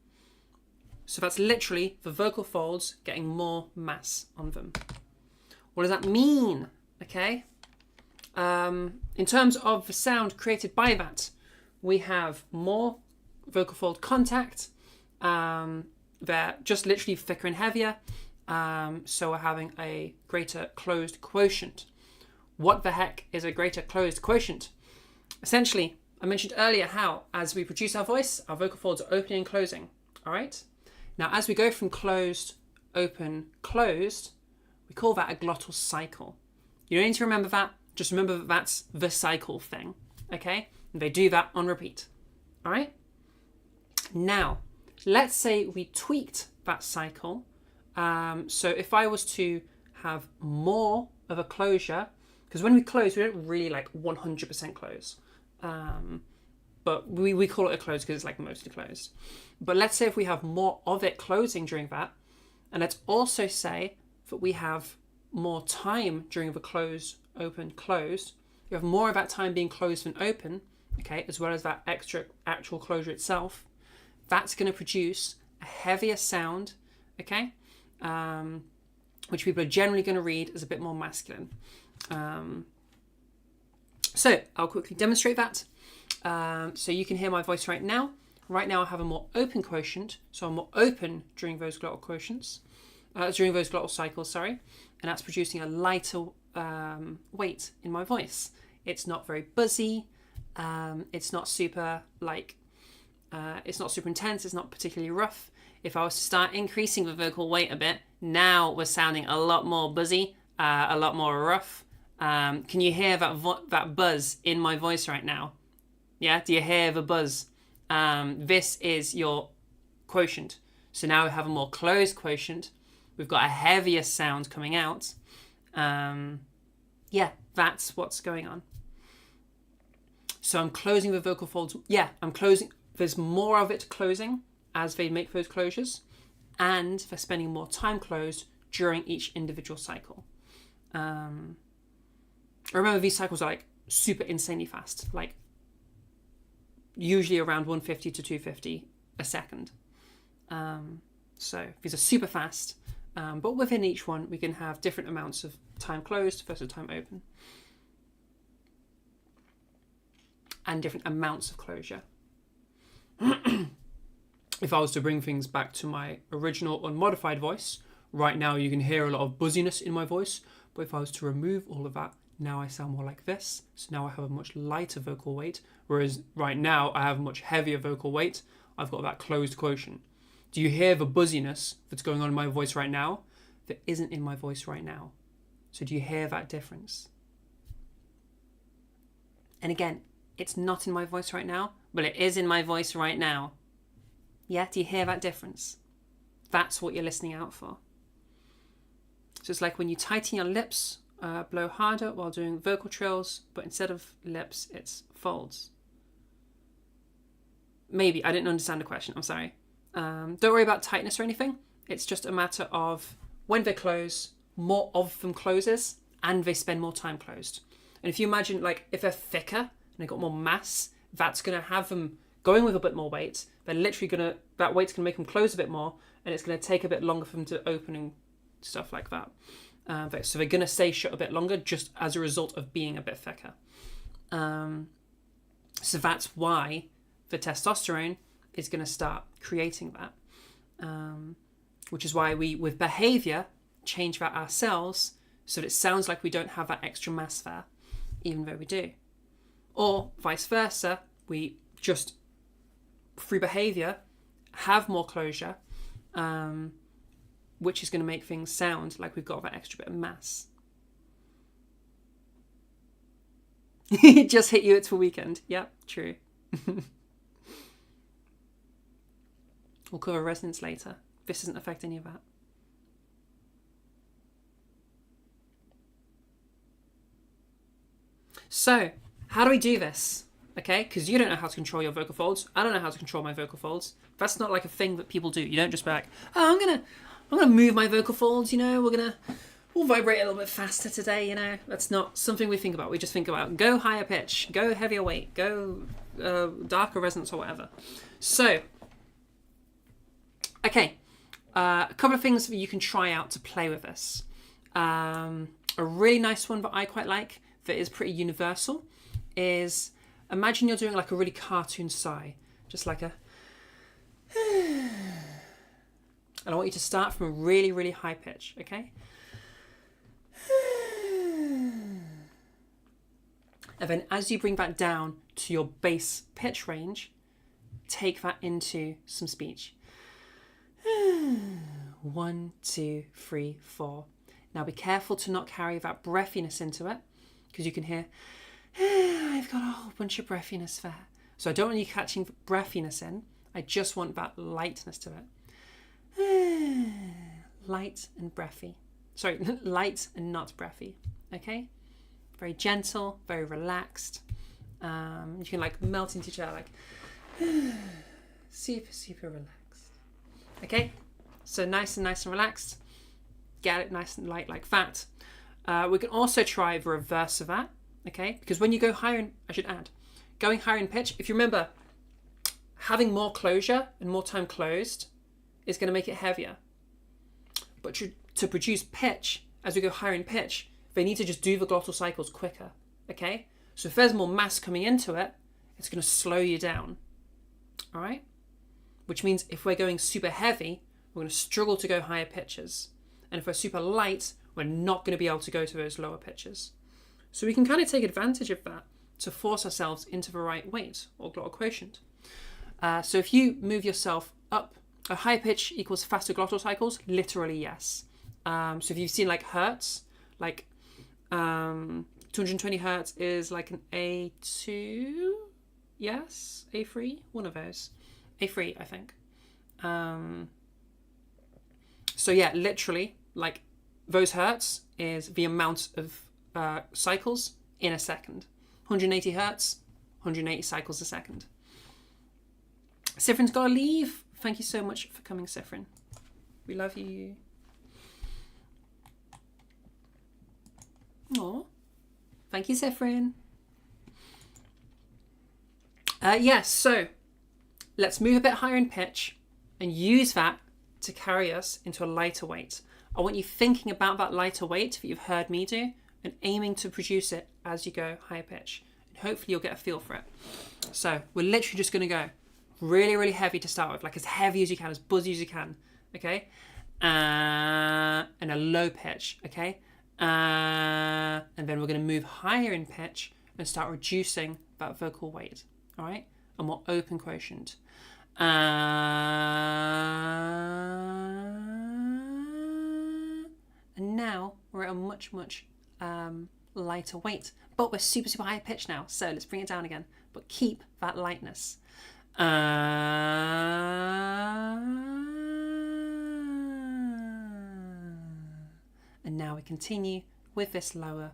So that's literally the vocal folds getting more mass on them. What does that mean? Okay. In terms of the sound created by that, we have more vocal fold contact. They're just literally thicker and heavier. So we're having a greater closed quotient. What the heck is a greater closed quotient? Essentially, I mentioned earlier how as we produce our voice, our vocal folds are opening and closing. All right. Now, as we go from closed, open, closed, we call that a glottal cycle. You don't need to remember that. Just remember that that's the cycle thing. Okay. And they do that on repeat. All right. Now, let's say we tweaked that cycle. So if I was to have more of a closure, because when we close, we don't really like 100% close. But we call it a close because it's like mostly closed. But let's say if we have more of it closing during that, and let's also say that we have more time during the close, open, closed. You have more of that time being closed than open, okay, as well as that extra actual closure itself. That's going to produce a heavier sound, okay, which people are generally going to read as a bit more masculine. So I'll quickly demonstrate that. So you can hear my voice right now. Right now I have a more open quotient, so I'm more open during those glottal quotients, during those glottal cycles, sorry, and that's producing a lighter weight in my voice. It's not very buzzy. It's not super it's not super intense. It's not particularly rough. If I was to start increasing the vocal weight a bit, now we're sounding a lot more buzzy, a lot more rough. Can you hear that buzz in my voice right now? Yeah, do you hear the buzz? This is your quotient. So now we have a more closed quotient. We've got a heavier sound coming out. Yeah, that's what's going on. So I'm closing the vocal folds. Yeah, I'm closing. There's more of it closing as they make those closures, and they're spending more time closed during each individual cycle. Remember, these cycles are like super insanely fast, like usually around 150 to 250 a second. So these are super fast, but within each one, we can have different amounts of time closed versus time open, and different amounts of closure. If I was to bring things back to my original unmodified voice, right now you can hear a lot of buzziness in my voice, but if I was to remove all of that, now I sound more like this. So now I have a much lighter vocal weight, whereas right now I have a much heavier vocal weight. I've got that closed quotient. Do you hear the buzziness that's going on in my voice right now that isn't in my voice right now? So do you hear that difference? And again, it's not in my voice right now, but it is in my voice right now. Yeah, do you hear that difference? That's what you're listening out for. So it's like when you tighten your lips, blow harder while doing vocal trills, but instead of lips, it's folds. Maybe, I didn't understand the question, I'm sorry. Don't worry about tightness or anything. It's just a matter of when they close, more of them closes, and they spend more time closed. And if you imagine, like, if they're thicker and they've got more mass, that's going to have them going with a bit more weight. They're literally that weight's going to make them close a bit more, and it's going to take a bit longer for them to open and stuff like that. So they're going to stay shut a bit longer just as a result of being a bit thicker. So that's why the testosterone is going to start creating that. Which is why we, with behavior, change that ourselves so that it sounds like we don't have that extra mass there, even though we do. Or vice versa, we just, through behavior, have more closure, which is going to make things sound like we've got that extra bit of mass. It just hit you, it's for weekend. Yep, true. We'll cover resonance later. This doesn't affect any of that. So, how do we do this? okay? Because you don't know how to control your vocal folds. I don't know how to control my vocal folds. That's not like a thing that people do. You don't just be like, oh, I'm gonna move my vocal folds. You know, we'll vibrate a little bit faster today. You know, that's not something we think about. We just think about go higher pitch, go heavier weight, go darker resonance or whatever. So, okay, a couple of things that you can try out to play with this. A really nice one that I quite like that is pretty universal is imagine you're doing like a really cartoon sigh, just like a and I want you to start from a really, really high pitch, okay? And then as you bring that down to your bass pitch range, take that into some speech. 1, 2, 3, 4. Now be careful to not carry that breathiness into it, because you can hear, I've got a whole bunch of breathiness there. So I don't want you catching breathiness in. I just want that lightness to it. Light and breathy. Sorry, light and not breathy. Okay? Very gentle, very relaxed. You can like melt into each other, like super, super relaxed. Okay? So nice and relaxed. Get it nice and light like that. We can also try the reverse of that. Okay? Because when you go higher in, I should add, going higher in pitch, if you remember, having more closure and more time closed is going to make it heavier. But to produce pitch, as we go higher in pitch, they need to just do the glottal cycles quicker, okay? So if there's more mass coming into it, it's going to slow you down, all right? Which means if we're going super heavy, we're going to struggle to go higher pitches. And if we're super light, we're not going to be able to go to those lower pitches. So we can kind of take advantage of that to force ourselves into the right weight or glottal quotient. So if you move yourself up, a high pitch equals faster glottal cycles, literally yes. So if you've seen like hertz, like 220 hertz is like an A2, yes, A3, one of those. A3, I think. So yeah, literally, like those hertz is the amount of cycles in a second. 180 hertz, 180 cycles a second. Sifrin's gotta leave. Thank you so much for coming, Sifrin. We love you. Aw. Thank you, Sifrin. Yes, so let's move a bit higher in pitch and use that to carry us into a lighter weight. I want you thinking about that lighter weight that you've heard me do and aiming to produce it as you go higher pitch. And hopefully you'll get a feel for it. So we're literally just going to go really, really heavy to start with, like as heavy as you can, as buzzy as you can, okay? And a low pitch, okay? And then we're going to move higher in pitch and start reducing that vocal weight, all right? A more open quotient. And now we're at a much, much lighter weight, but we're super, super high pitch now. So let's bring it down again, but keep that lightness. And now we continue with this lower,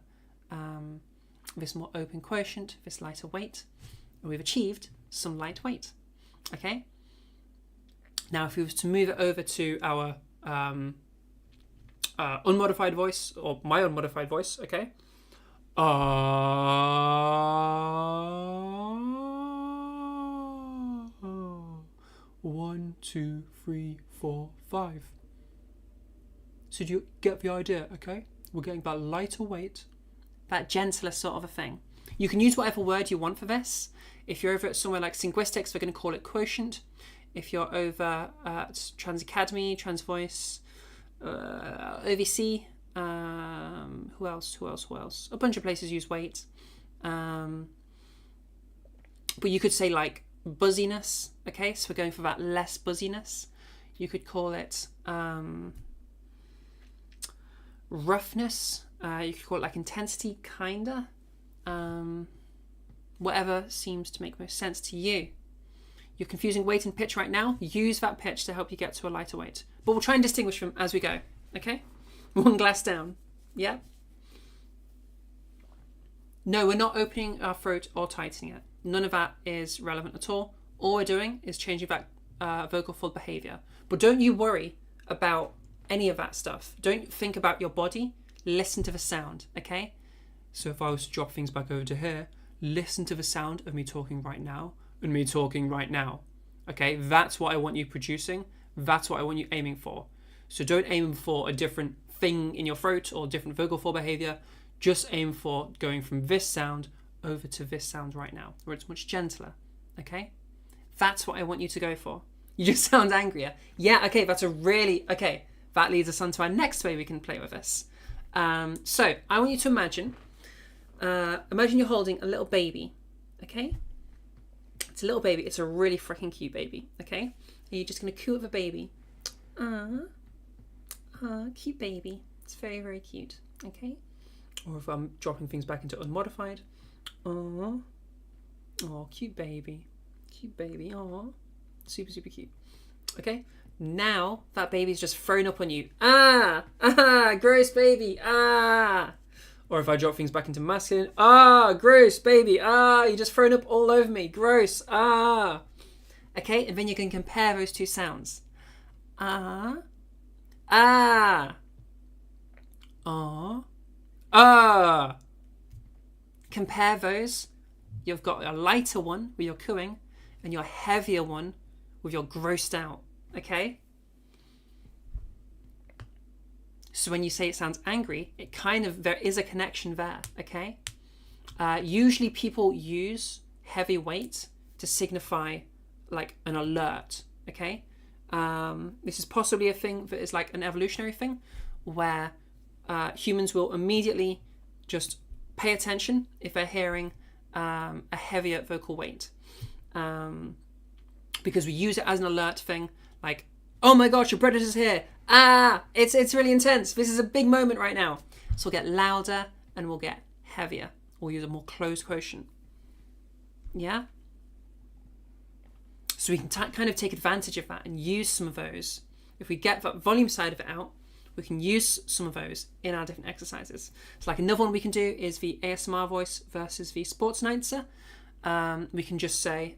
this more open quotient, this lighter weight, and we've achieved some light weight. Okay. Now, if we was to move it over to our unmodified voice, or my unmodified voice, okay. 1, 2, 3, 4, 5. So do you get the idea, okay? We're getting that lighter weight, that gentler sort of a thing. You can use whatever word you want for this. If you're over at somewhere like Synguistics, they're going to call it quotient. If you're over at Trans Academy, Trans Voice, OVC, who else? A bunch of places use weight. But you could say like buzziness, okay? So we're going for that less buzziness. You could call it roughness. You could call it like intensity, kinda. Whatever seems to make most sense to you. You're confusing weight and pitch right now. Use that pitch to help you get to a lighter weight. But we'll try and distinguish them as we go, okay? One glass down, yeah? No, we're not opening our throat or tightening it. none of that is relevant at all. All we're doing is changing that vocal fold behavior. But don't you worry about any of that stuff. Don't think about your body. Listen to the sound, okay? So if I was to drop things back over to here, listen to the sound of me talking right now and me talking right now. Okay, that's what I want you producing. That's what I want you aiming for. So don't aim for a different thing in your throat or different vocal fold behavior. Just aim for going from this sound over to this sound right now, where it's much gentler. Okay? That's what I want you to go for. You just sound angrier. Yeah, okay, okay. That leads us on to our next way we can play with this. So I want you to imagine you're holding a little baby, okay? It's a little baby. It's a really freaking cute baby, okay? And you're just going to coo at the baby. Cute baby. It's very, very cute, okay? Or if I'm dropping things back into unmodified. Oh, cute baby. Cute baby. Oh, super, super cute. Okay? Now that baby's just thrown up on you. Gross baby. Or if I drop things back into masculine. Gross baby. You're just thrown up all over me. Gross. Okay, and then you can compare those two sounds. Compare those. You've got a lighter one where you're cooing and your heavier one with your grossed out. Okay? So when you say it sounds angry, there is a connection there. Okay? Usually people use heavy weight to signify like an alert. Okay? This is possibly a thing that is like an evolutionary thing where humans will immediately just pay attention if they're hearing a heavier vocal weight. Because we use it as an alert thing, like, oh my gosh, your predator's here. It's really intense. This is a big moment right now. So we'll get louder and we'll get heavier. We'll use a more closed quotient. Yeah? So we can kind of take advantage of that and use some of those. If we get that volume side of it out, we can use some of those in our different exercises. So like another one we can do is the ASMR voice versus the sports announcer. We can just say,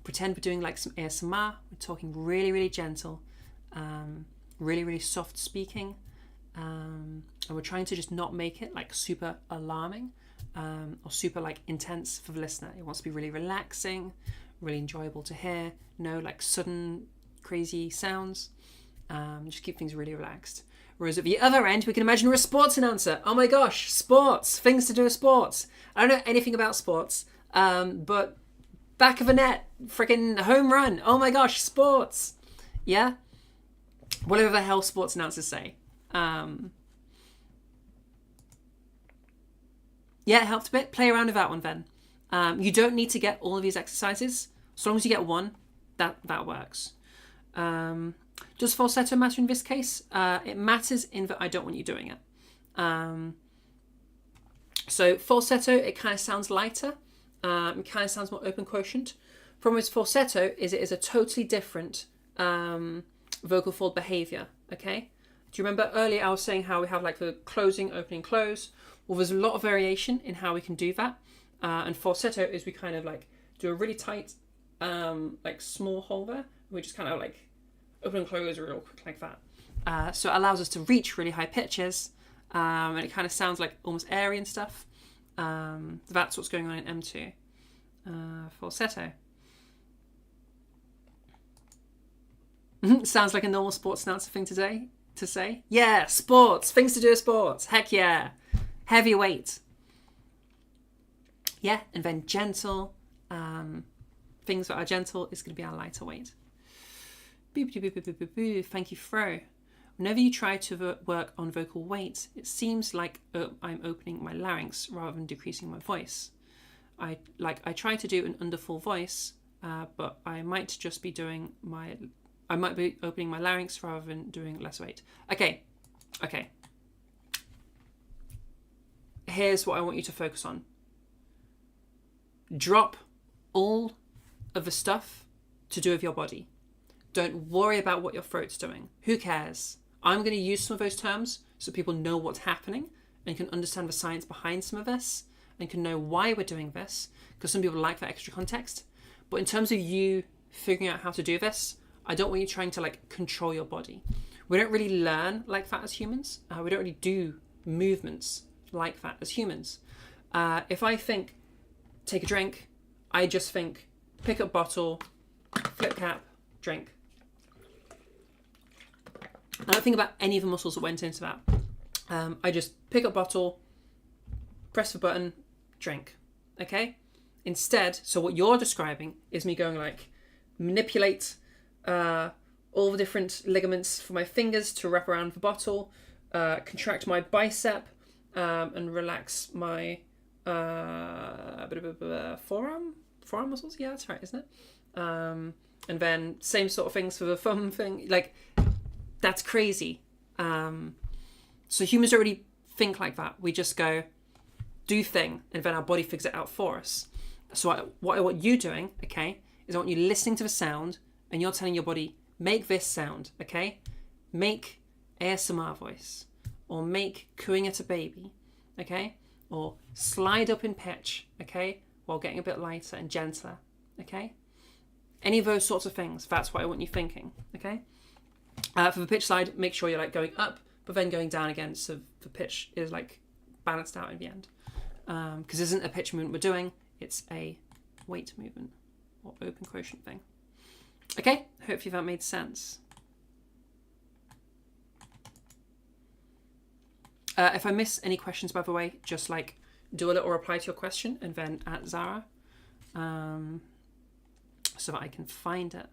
pretend we're doing like some ASMR. We're talking really, really gentle, really, really soft speaking. And we're trying to just not make it like super alarming or super like intense for the listener. It wants to be really relaxing, really enjoyable to hear. No like sudden crazy sounds. Just keep things really relaxed. Whereas at the other end, we can imagine we're a sports announcer. Oh my gosh, sports, things to do with sports. I don't know anything about sports, but back of a net, freaking home run. Oh my gosh, sports. Yeah? Whatever the hell sports announcers say. Yeah, it helped a bit. Play around with that one then. You don't need to get all of these exercises. As long as you get one, that works. Does falsetto matter in this case? It matters in that I don't want you doing it. So falsetto, it kind of sounds lighter. It kind of sounds more open quotient. Problem with falsetto is it is a totally different vocal fold behavior. Okay? Do you remember earlier I was saying how we have like the closing, opening, close? Well, there's a lot of variation in how we can do that. And falsetto is we kind of like do a really tight, like small hole there. We just kind of like open and close real quick like that. So it allows us to reach really high pitches. And it kind of sounds like almost airy and stuff. That's what's going on in M2. Falsetto. Sounds like a normal sports announcer thing to say. Yeah, sports. Things to do with sports. Heck yeah. Heavy weight. Yeah, and then gentle. Things that are gentle is going to be our lighter weight. Thank you, Fro. Whenever you try to work on vocal weight, it seems like I'm opening my larynx rather than decreasing my voice. I try to do an under full voice, but I might just be I might be opening my larynx rather than doing less weight. Okay. Here's what I want you to focus on. Drop all of the stuff to do with your body. Don't worry about what your throat's doing. Who cares? I'm going to use some of those terms so people know what's happening and can understand the science behind some of this. and can know why we're doing this, because some people like that extra context. But in terms of you figuring out how to do this, I don't want you trying to like control your body. We don't really learn like that as humans. We don't really do movements like that as humans. If I think, take a drink, I just think, pick up bottle, flip cap, drink. I don't think about any of the muscles that went into that. I just pick up bottle, press the button, drink. Okay? Instead, so what you're describing is me going like, manipulate all the different ligaments for my fingers to wrap around the bottle, contract my bicep, and relax my forearm muscles. Yeah, that's right, isn't it? And then same sort of things for the thumb thing. Like, that's crazy. So humans don't really think like that. We just go, do thing, and then our body figures it out for us. So what I want you doing, okay, is I want you listening to the sound, and you're telling your body, make this sound, okay? Make ASMR voice, or make cooing at a baby, okay? Or slide up in pitch, okay? While getting a bit lighter and gentler, okay? Any of those sorts of things, that's what I want you thinking, okay? For the pitch slide, make sure you're like going up, but then going down again, so the pitch is like balanced out in the end. Because this isn't a pitch movement we're doing, it's a weight movement or open quotient thing. Okay, hopefully that made sense. If I miss any questions, by the way, just like do a little reply to your question and then at Zara, so that I can find it.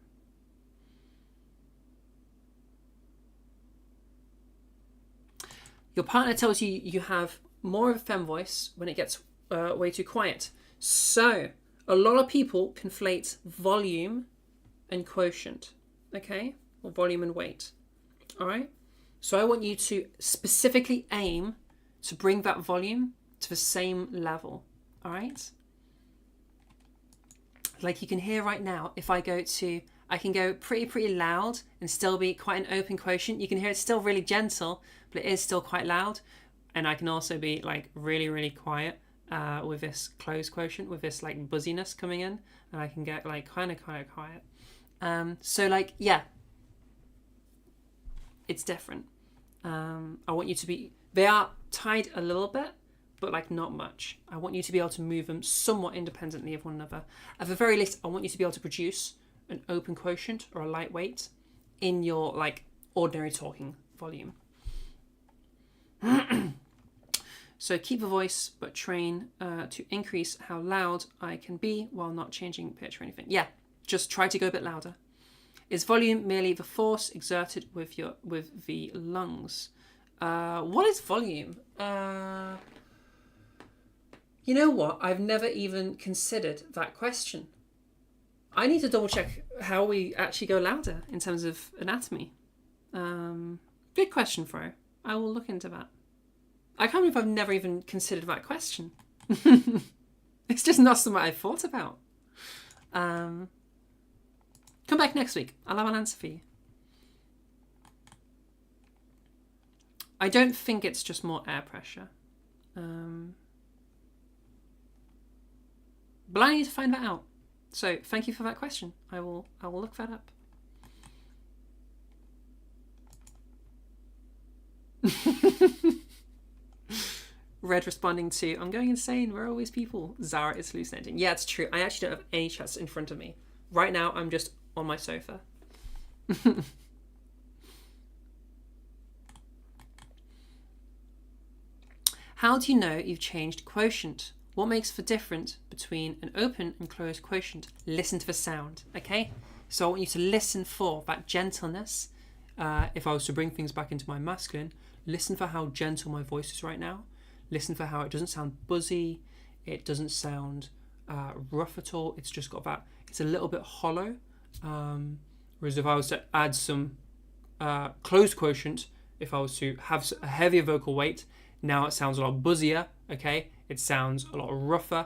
Your partner tells you you have more of a femme voice when it gets way too quiet. So a lot of people conflate volume and quotient, okay? Or volume and weight, all right? So I want you to specifically aim to bring that volume to the same level, all right? Like you can hear right now, if I can go pretty loud and still be quite an open quotient. You can hear it's still really gentle, but it is still quite loud. And I can also be like really quiet with this closed quotient, with this like buzziness coming in, and I can get like kind of quiet. So like, yeah, it's different. I want you to be, they are tied a little bit, but like not much. I want you to be able to move them somewhat independently of one another. At the very least, I want you to be able to produce an open quotient or a lightweight in your like ordinary talking volume. So keep the voice, but train to increase how loud I can be while not changing pitch or anything. Yeah, just try to go a bit louder. Is volume merely the force exerted with the lungs? What is volume? You know what? I've never even considered that question. I need to double check how we actually go louder in terms of anatomy. Good question, Fro. I will look into that. I can't believe I've never even considered that question. It's just not something I've thought about. Come back next week. I'll have an answer for you. I don't think it's just more air pressure. But I need to find that out. So thank you for that question. I will look that up. Red responding to, I'm going insane. Where are all these people? Zara is hallucinating. Yeah, it's true. I actually don't have any chats in front of me. Right now, I'm just on my sofa. How do you know you've changed quotient? What makes the difference between an open and closed quotient? Listen to the sound, okay? So I want you to listen for that gentleness. If I was to bring things back into my masculine, listen for how gentle my voice is right now. Listen for how it doesn't sound buzzy. It doesn't sound rough at all. It's just got that, it's a little bit hollow. Whereas if I was to add some closed quotient, if I was to have a heavier vocal weight, now it sounds a lot buzzier, okay? It sounds a lot rougher.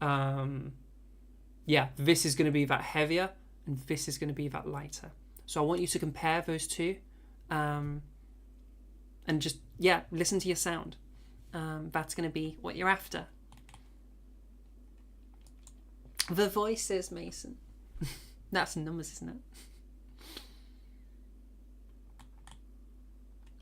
Yeah, this is going to be that heavier, and this is going to be that lighter. So I want you to compare those two, and just, yeah, listen to your sound. That's going to be what you're after. The voices, Mason. That's numbers, isn't it?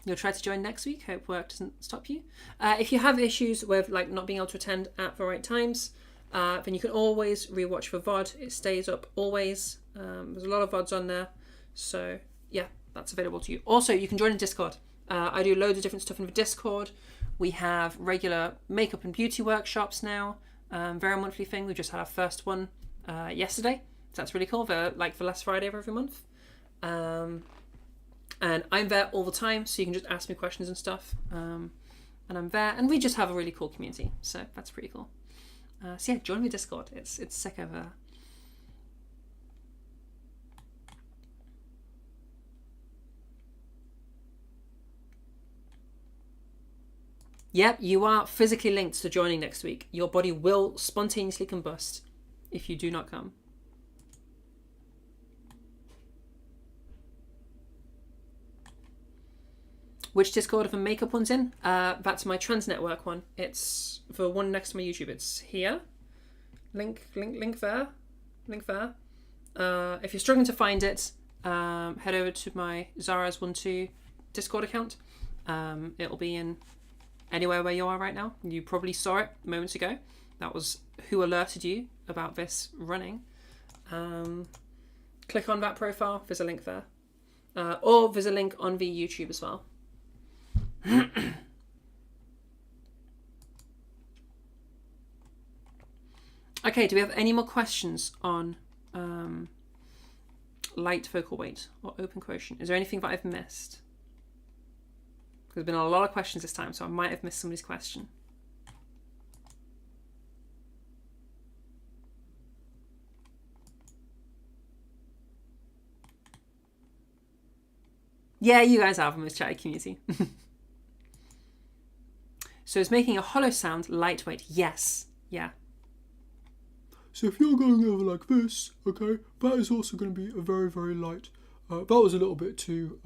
You'll try to join next week. Hope work doesn't stop you. If you have issues with like not being able to attend at the right times, then you can always rewatch the VOD. It stays up always. There's a lot of VODs on there. So yeah, that's available to you. Also, you can join in Discord. I do loads of different stuff in the Discord. We have regular makeup and beauty workshops now. Very monthly thing. We just had our first one yesterday. So that's really cool. The last Friday of every month. And I'm there all the time, so you can just ask me questions and stuff. And I'm there, and we just have a really cool community, so that's pretty cool. So yeah, join me Discord. It's sick over there. Yep, you are physically linked to joining next week. Your body will spontaneously combust if you do not come. Which Discord are the makeup ones in? That's my Trans Network one. It's the one next to my YouTube. It's here. Link there. Link there. If you're struggling to find it, head over to my Zara's12 Discord account. It'll be in anywhere where you are right now. You probably saw it moments ago. That was who alerted you about this running. Click on that profile. There's a link there. Or there's a link on the YouTube as well. Okay, do we have any more questions on light focal weight or open quotient? Is there anything that I've missed? There's been a lot of questions this time, so I might have missed somebody's question. Yeah, you guys are the most chatty community. So it's making a hollow sound lightweight. Yes. Yeah. So if you're going over like this, okay, that is also going to be a very, very light. That was a little bit too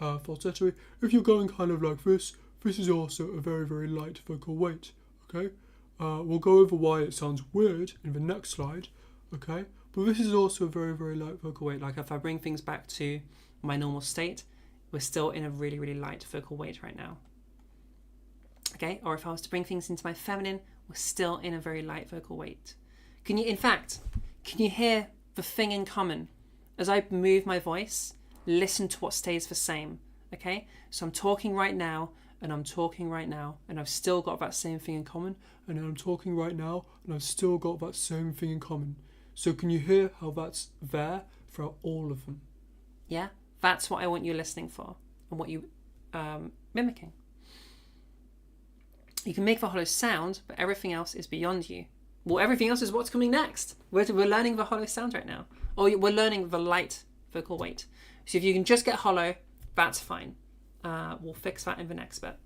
falsetto. If you're going kind of like this is also a very, very light vocal weight, okay? We'll go over why it sounds weird in the next slide, okay? But this is also a very, very light vocal weight. Like if I bring things back to my normal state, we're still in a really, really light vocal weight right now. Okay, or if I was to bring things into my feminine, we're still in a very light vocal weight. Can you hear the thing in common? As I move my voice, listen to what stays the same, okay? So I'm talking right now, and I'm talking right now, and I've still got that same thing in common, and then I'm talking right now, and I've still got that same thing in common. So can you hear how that's there throughout all of them? Yeah, that's what I want you listening for, and what you mimicking. You can make the hollow sound, but everything else is beyond you. Well, everything else is what's coming next. We're learning the hollow sound right now. Or we're learning the light vocal weight. So if you can just get hollow, that's fine. We'll fix that in the next bit.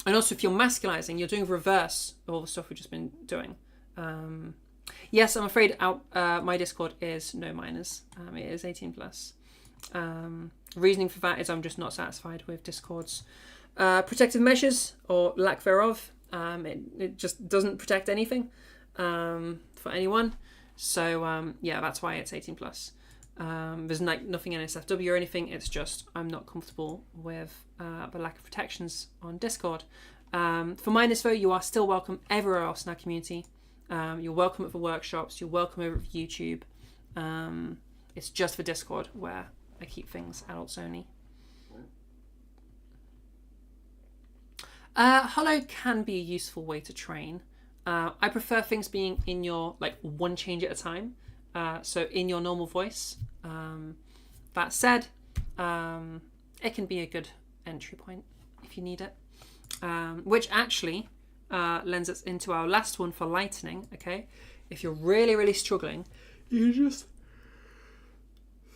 And also if you're masculizing, you're doing reverse of all the stuff we've just been doing. Yes, I'm afraid my Discord is no minors. It is 18 plus. Reasoning for that is I'm just not satisfied with Discord's protective measures or lack thereof. It just doesn't protect anything for anyone. So yeah, that's why it's 18 plus. There's nothing NSFW or anything. It's just I'm not comfortable with the lack of protections on Discord. For minors though, you are still welcome everywhere else in our community. You're welcome at the workshops. You're welcome over at YouTube. It's just for Discord where I keep things adults only. Hollow can be a useful way to train. I prefer things being in your one change at a time. So in your normal voice. That said, it can be a good entry point if you need it. Which actually lends us into our last one for lightening. Okay, if you're really, really struggling, you just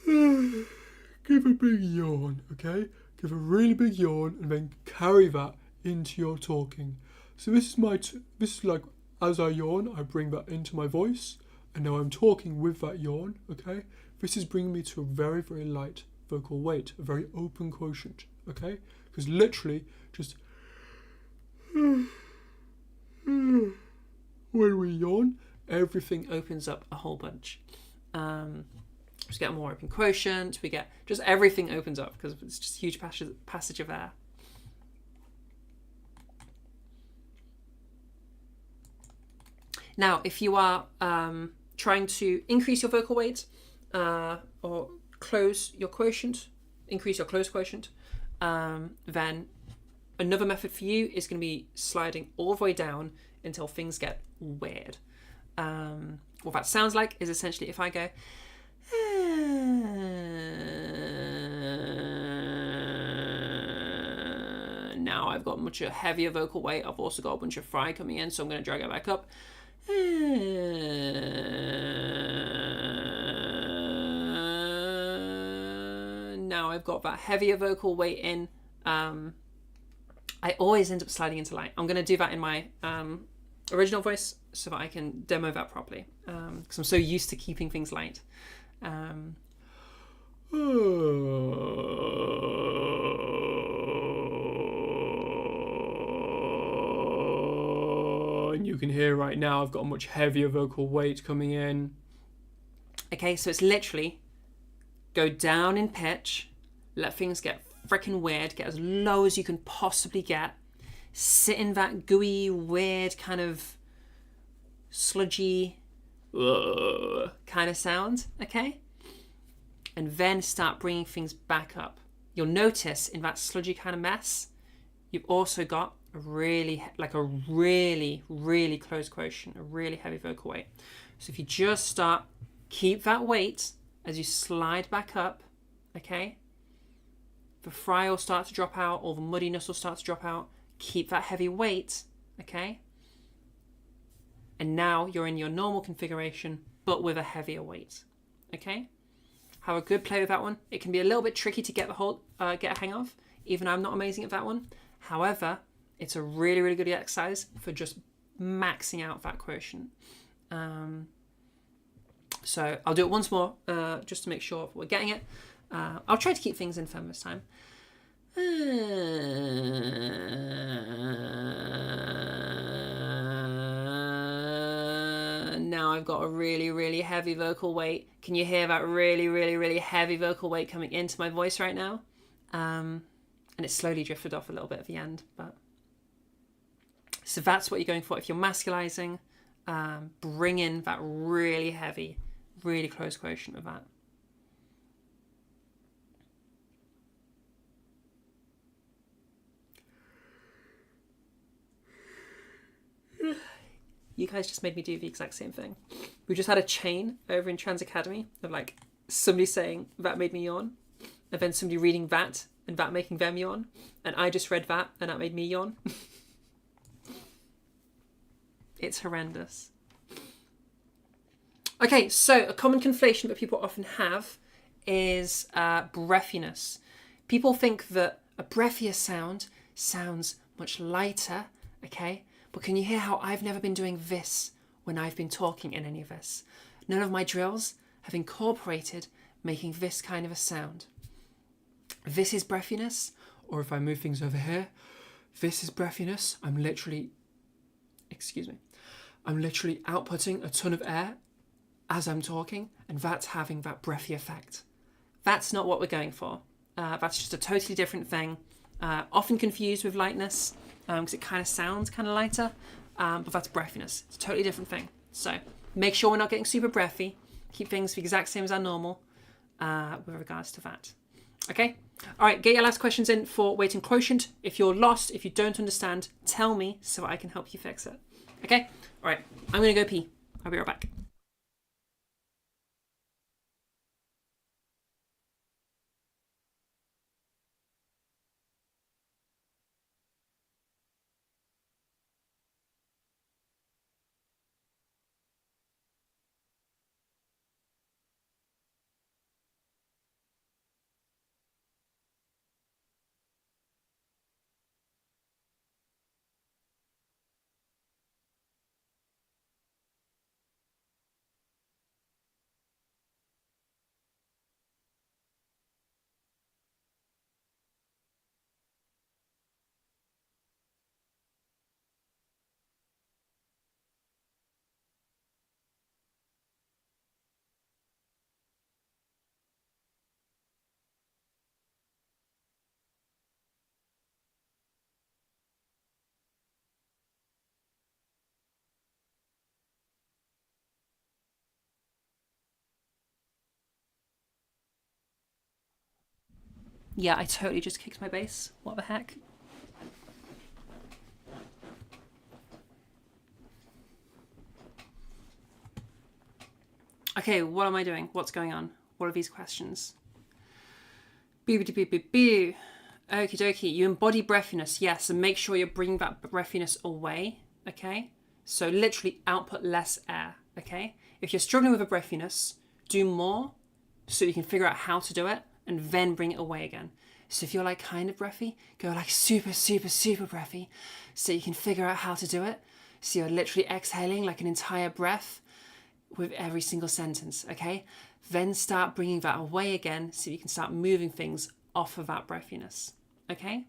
give a big yawn. Okay, give a really big yawn and then carry that into your talking. So this is like as I yawn, I bring that into my voice, and now I'm talking with that yawn. Okay, this is bringing me to a very, very light vocal weight, a very open quotient. Okay, because literally just when we yawn, everything opens up a whole bunch. We get a more open quotient. We get just everything opens up because it's just a huge passage of air. Now, if you are trying to increase your vocal weight or close your quotient, increase your close quotient, then another method for you is going to be sliding all the way down until things get weird. What that sounds like is essentially if I go, now I've got much heavier vocal weight. I've also got a bunch of fry coming in, so I'm going to drag it back up. Now I've got that heavier vocal weight in. I always end up sliding into light. I'm going to do that in my original voice so that I can demo that properly, because I'm so used to keeping things light. And you can hear right now I've got a much heavier vocal weight coming in. Okay, so it's literally go down in pitch, let things get freaking weird, get as low as you can possibly get, sit in that gooey, weird kind of sludgy kind of sound, okay? And then start bringing things back up. You'll notice in that sludgy kind of mess, you've also got a really close quotient, a really heavy vocal weight. So if you just start, keep that weight as you slide back up, okay? The fry will start to drop out, or the muddiness will start to drop out. Keep that heavy weight, okay? And now you're in your normal configuration, but with a heavier weight, okay? Have a good play with that one. It can be a little bit tricky to get get a hang of. Even I'm not amazing at that one. However, it's a really, really good exercise for just maxing out that quotient. So I'll do it once more, just to make sure we're getting it. I'll try to keep things in firm this time. Now I've got a really, really heavy vocal weight. Can you hear that really, really, really heavy vocal weight coming into my voice right now? And it slowly drifted off a little bit at the end. So that's what you're going for. If you're masculizing, bring in that really heavy, really close quotient of that. You guys just made me do the exact same thing. We just had a chain over in Trans Academy of like somebody saying that made me yawn, and then somebody reading that and that making them yawn, and I just read that and that made me yawn. It's horrendous. Okay, so a common conflation that people often have is breathiness. People think that a breathier sound sounds much lighter, okay? But can you hear how I've never been doing this when I've been talking in any of this? None of my drills have incorporated making this kind of a sound. This is breathiness, or if I move things over here, this is breathiness. I'm literally outputting a ton of air as I'm talking, and that's having that breathy effect. That's not what we're going for. That's just a totally different thing. Often confused with lightness, because it kind of sounds kind of lighter, but that's breathiness. It's a totally different thing. So make sure we're not getting super breathy. Keep things the exact same as our normal with regards to that. Okay? All right, get your last questions in for weight and quotient. If you're lost, if you don't understand, tell me so I can help you fix it. Okay? All right, I'm going to go pee. I'll be right back. Yeah, I totally just kicked my bass. What the heck? Okay, what am I doing? What's going on? What are these questions? Boo. Okie dokie. You embody breathiness, yes, and make sure you're bringing that breathiness away, okay? So literally output less air, okay? If you're struggling with a breathiness, do more so you can figure out how to do it and then bring it away again. So if you're like kind of breathy, go like super breathy so you can figure out how to do it. So you're literally exhaling like an entire breath with every single sentence, okay? Then start bringing that away again so you can start moving things off of that breathiness, okay?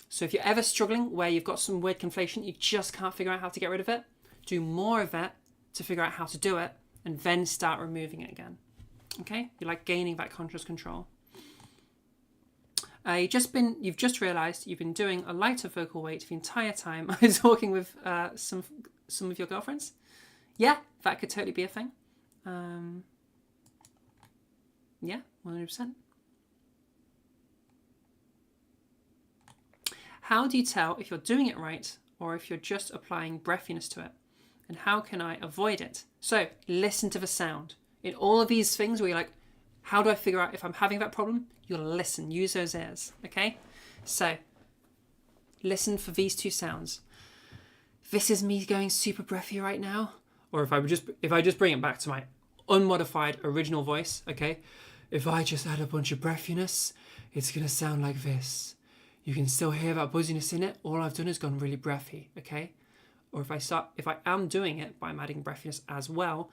So if you're ever struggling where you've got some weird conflation, you just can't figure out how to get rid of it, do more of it to figure out how to do it and then start removing it again, okay? You're like gaining that conscious control. You've just realised you've been doing a lighter vocal weight the entire time. I was talking with some of your girlfriends. Yeah, that could totally be a thing. Yeah, 100%. How do you tell if you're doing it right or if you're just applying breathiness to it? And how can I avoid it? So listen to the sound. In all of these things where you're like, how do I figure out if I'm having that problem? You'll listen, use those ears, okay? So listen for these two sounds. This is me going super breathy right now. Or if I just bring it back to my unmodified original voice, okay? If I just add a bunch of breathiness, it's gonna sound like this. You can still hear that buzziness in it. All I've done is gone really breathy, okay? Or if I am doing it, but I'm adding breathiness as well,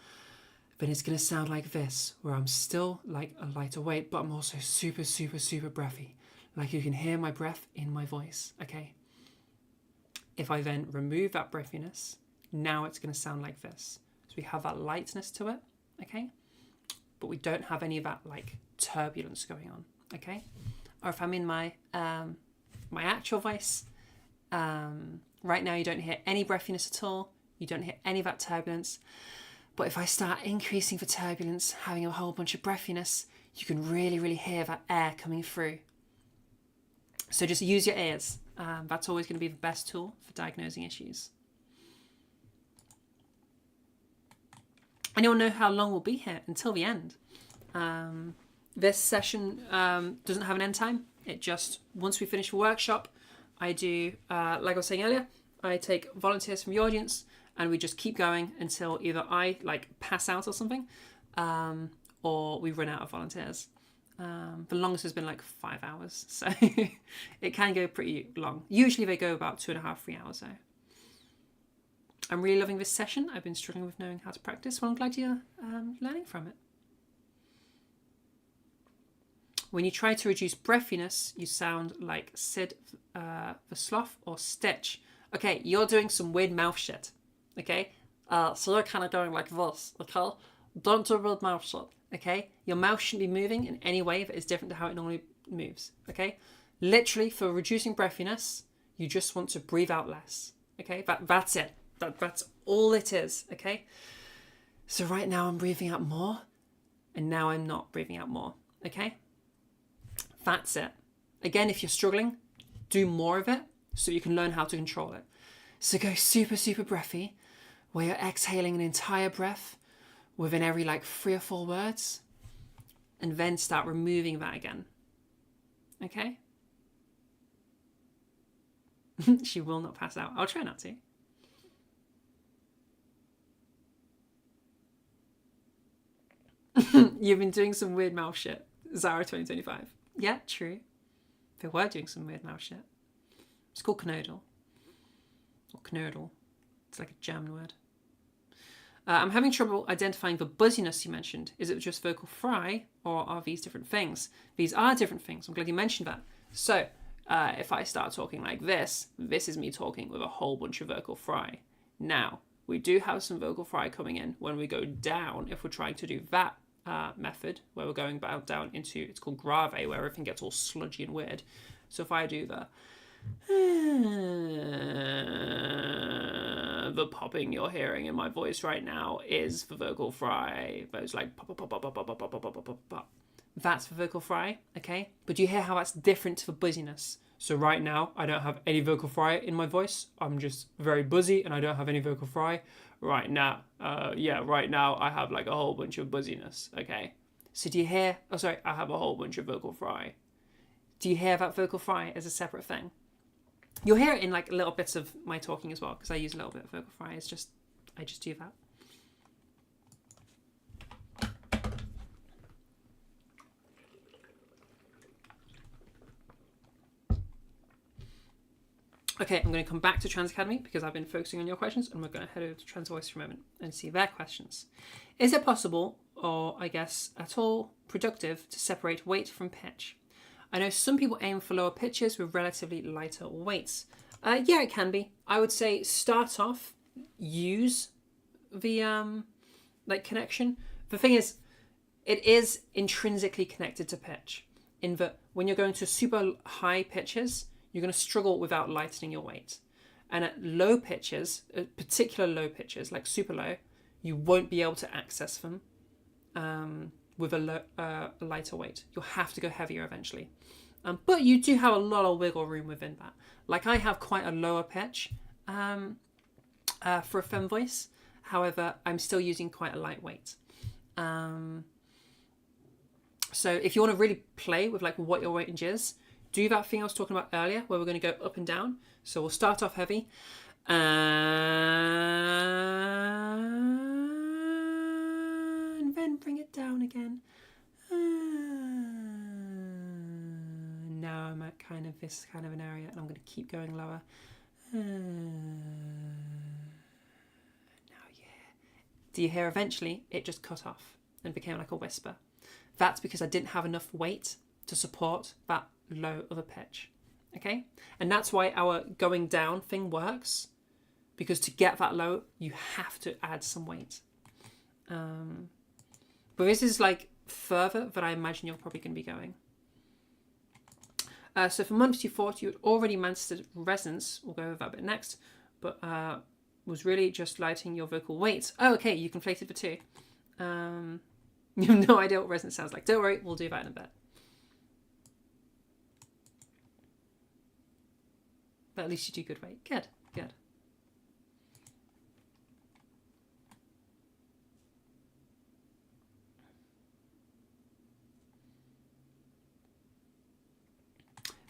then it's gonna sound like this, where I'm still like a lighter weight, but I'm also super breathy. Like you can hear my breath in my voice, okay? If I then remove that breathiness, now it's gonna sound like this. So we have that lightness to it, okay? But we don't have any of that like turbulence going on, okay? Or if I'm in my my actual voice, right now you don't hear any breathiness at all. You don't hear any of that turbulence. But if I start increasing the turbulence, having a whole bunch of breathiness, you can really hear that air coming through. So just use your ears. That's always going to be the best tool for diagnosing issues. Anyone know how long we'll be here until the end? This session doesn't have an end time. It just, once we finish the workshop, I do, like I was saying earlier, I take volunteers from the audience and we just keep going until either I like pass out or something, or we run out of volunteers. The longest has been like 5 hours, so it can go pretty long. Usually they go about 2.5, 3 hours though. I'm really loving this session. I've been struggling with knowing how to practice, well I'm glad you're learning from it. When you try to reduce breathiness, you sound like Sid the Sloth or Stitch. Okay, you're doing some weird mouth shit. Okay? So you're kind of going like this, okay? Don't do weird mouth shit, okay? Your mouth shouldn't be moving in any way that is different to how it normally moves, okay? Literally, for reducing breathiness, you just want to breathe out less, okay? That's it. That's all it is, okay? So right now I'm breathing out more, and now I'm not breathing out more, okay? That's it. Again, if you're struggling, do more of it so you can learn how to control it. So go super breathy, where you're exhaling an entire breath within every like 3 or 4 words, and then start removing that again. Okay? She will not pass out. I'll try not to. You've been doing some weird mouth shit. Zara 2025. Yeah, true. They were doing some weird mouth shit. It's called knödel. Or knödel. It's like a German word. I'm having trouble identifying the buzziness you mentioned. Is it just vocal fry, or are these different things? These are different things. I'm glad you mentioned that. So, if I start talking like this is me talking with a whole bunch of vocal fry. Now, we do have some vocal fry coming in when we go down, if we're trying to do that method, where we're going down into, it's called grave, where everything gets all sludgy and weird. So if I do the popping you're hearing in my voice right now is the vocal fry. Those like pop, pop, pop, pop, pop, pop, pop, pop, pop, pop, pop. That's for vocal fry, okay? But do you hear how that's different for buzziness? So right now, I don't have any vocal fry in my voice. I'm just very buzzy and I don't have any vocal fry right now. Right now I have like a whole bunch of buzziness, okay? So do you hear, I have a whole bunch of vocal fry. Do you hear that vocal fry as a separate thing? You'll hear it in like little bits of my talking as well, because I use a little bit of vocal fry. I just do that. Okay, I'm going to come back to Trans Academy because I've been focusing on your questions, and we're going to head over to Trans Voice for a moment and see their questions. Is it possible, or I guess at all productive, to separate weight from pitch? I know some people aim for lower pitches with relatively lighter weights. Yeah, it can be. I would say start off, use the connection. The thing is, it is intrinsically connected to pitch, in that when you're going to super high pitches, you're going to struggle without lightening your weight. And at low pitches, particular low pitches, like super low, you won't be able to access them with a lighter weight. You'll have to go heavier eventually. But you do have a lot of wiggle room within that. Like I have quite a lower pitch for a femme voice. However, I'm still using quite a light weight. So if you want to really play with like what your range is, do that thing I was talking about earlier where we're going to go up and down. So we'll start off heavy. And then bring it down again. Now I'm at kind of this kind of an area and I'm going to keep going lower. Now, yeah. Do you hear eventually it just cut off and became like a whisper? That's because I didn't have enough weight to support that low of a pitch. Okay? And that's why our going down thing works, because to get that low, you have to add some weight. But this is like further than I imagine you're probably going to be going. So for months you thought you had already mastered resonance, we'll go over that bit next, but was really just lighting your vocal weight. Oh, okay, you conflated the two. You have no idea what resonance sounds like. Don't worry, we'll do that in a bit. But at least you do good weight. Good, good.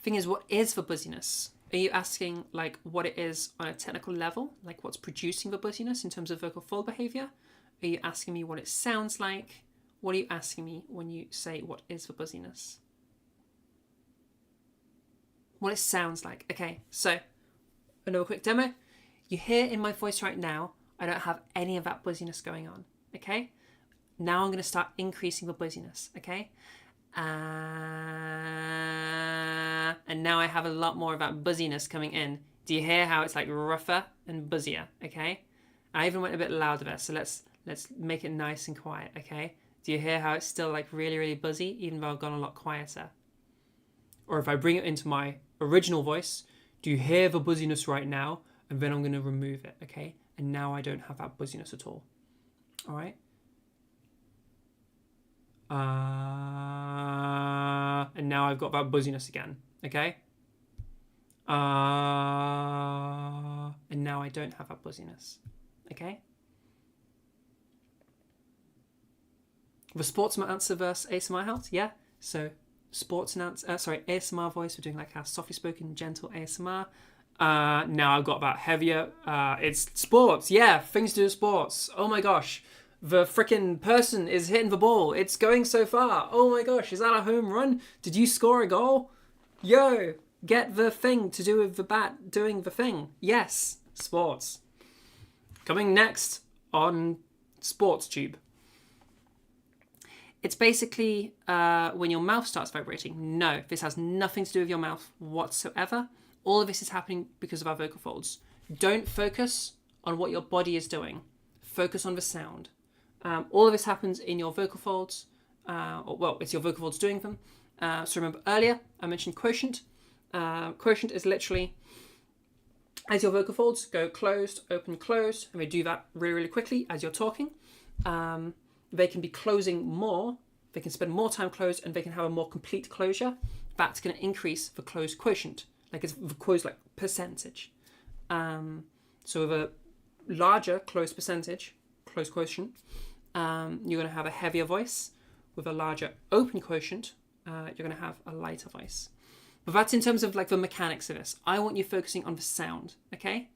Thing is, what is the buzziness? Are you asking like what it is on a technical level? Like what's producing the buzziness in terms of vocal fold behavior? Are you asking me what it sounds like? What are you asking me when you say what is the buzziness? What it sounds like. Okay, so another quick demo. You hear in my voice right now, I don't have any of that buzziness going on. Okay? Now I'm going to start increasing the buzziness. Okay? And now I have a lot more of that buzziness coming in. Do you hear how it's like rougher and buzzier? Okay? I even went a bit louder there, so let's make it nice and quiet. Okay? Do you hear how it's still like really, really buzzy, even though I've gone a lot quieter? Or if I bring it into my original voice, do you hear the buzziness right now? And then I'm going to remove it, okay? And now I don't have that buzziness at all. All right? And now I've got that buzziness again, okay? And now I don't have that buzziness, okay? The sports answer versus ASMR health, yeah? So ASMR voice, we're doing like our softly spoken, gentle ASMR. Now I've got that heavier, it's sports, yeah, things to do with sports. Oh my gosh, the freaking person is hitting the ball. It's going so far. Oh my gosh, is that a home run? Did you score a goal? Yo, get the thing to do with the bat doing the thing. Yes, sports. Coming next on Sports Tube. It's basically when your mouth starts vibrating. No, this has nothing to do with your mouth whatsoever. All of this is happening because of our vocal folds. Don't focus on what your body is doing. Focus on the sound. All of this happens in your vocal folds. It's your vocal folds doing them. So remember earlier, I mentioned quotient. Quotient is literally as your vocal folds go closed, open, closed, and they do that really, really quickly as you're talking. They can be closing more they can spend more time closed, and they can have a more complete closure. That's going to increase the closed quotient, like it's the closed like percentage. So with a larger closed percentage, closed quotient, you're going to have a heavier voice. With a larger open quotient, you're going to have a lighter voice. But that's in terms of like the mechanics of this. I want you focusing on the sound, okay?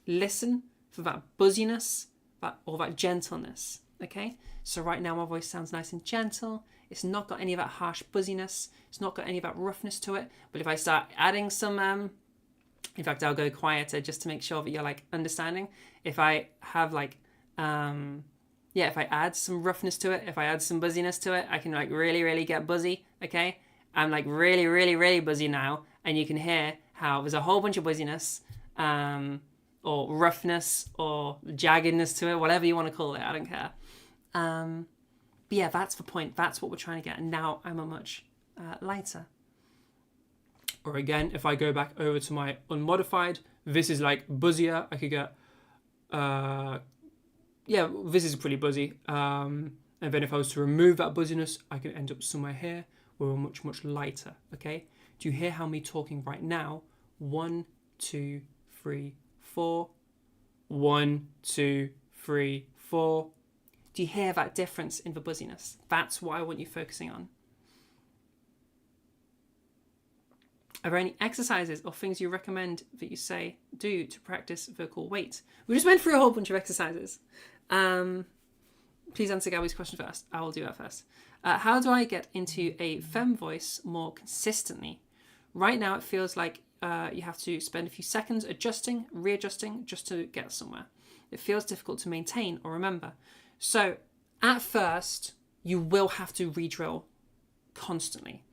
Listen for that buzziness, or that gentleness, okay? So right now my voice sounds nice and gentle. It's not got any of that harsh buzziness. It's not got any of that roughness to it. But if I start adding some, in fact, I'll go quieter just to make sure that you're like understanding. If I have like, if I add some roughness to it, if I add some buzziness to it, I can like really, really get buzzy, okay? I'm like really, really, really buzzy now. And you can hear how there's a whole bunch of buzziness, or roughness, or jaggedness to it, whatever you want to call it, I don't care. But yeah, that's the point. That's what we're trying to get. And now I'm a much lighter. Or again, if I go back over to my unmodified, this is like buzzier. I could get, this is pretty buzzy. And then if I was to remove that buzziness, I could end up somewhere here where we're much, much lighter, okay? Do you hear how me talking right now? 1, 2, 3, 4. 1, 2, 3, 4. Do you hear that difference in the buzziness? That's what I want you focusing on. Are there any exercises or things you recommend that you say do to practice vocal weight? We just went through a whole bunch of exercises. Please answer Gabby's question first. I will do that first. How do I get into a femme voice more consistently? Right now it feels like you have to spend a few seconds adjusting, readjusting just to get somewhere. It feels difficult to maintain or remember. So at first, you will have to re-drill constantly.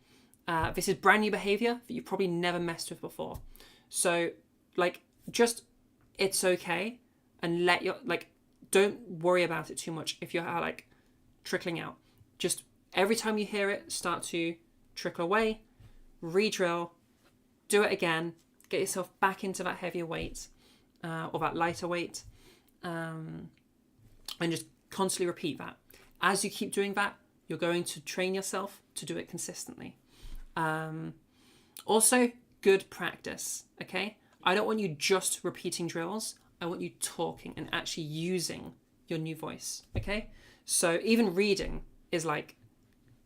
This is brand new behavior that you've probably never messed with before. So it's okay, and don't worry about it too much if you're like trickling out. Just every time you hear it, start to trickle away, re-drill, do it again, get yourself back into that heavier weight, or that lighter weight, and just constantly repeat that. As you keep doing that, you're going to train yourself to do it consistently. Also, good practice, okay? I don't want you just repeating drills. I want you talking and actually using your new voice, okay? So even reading is like,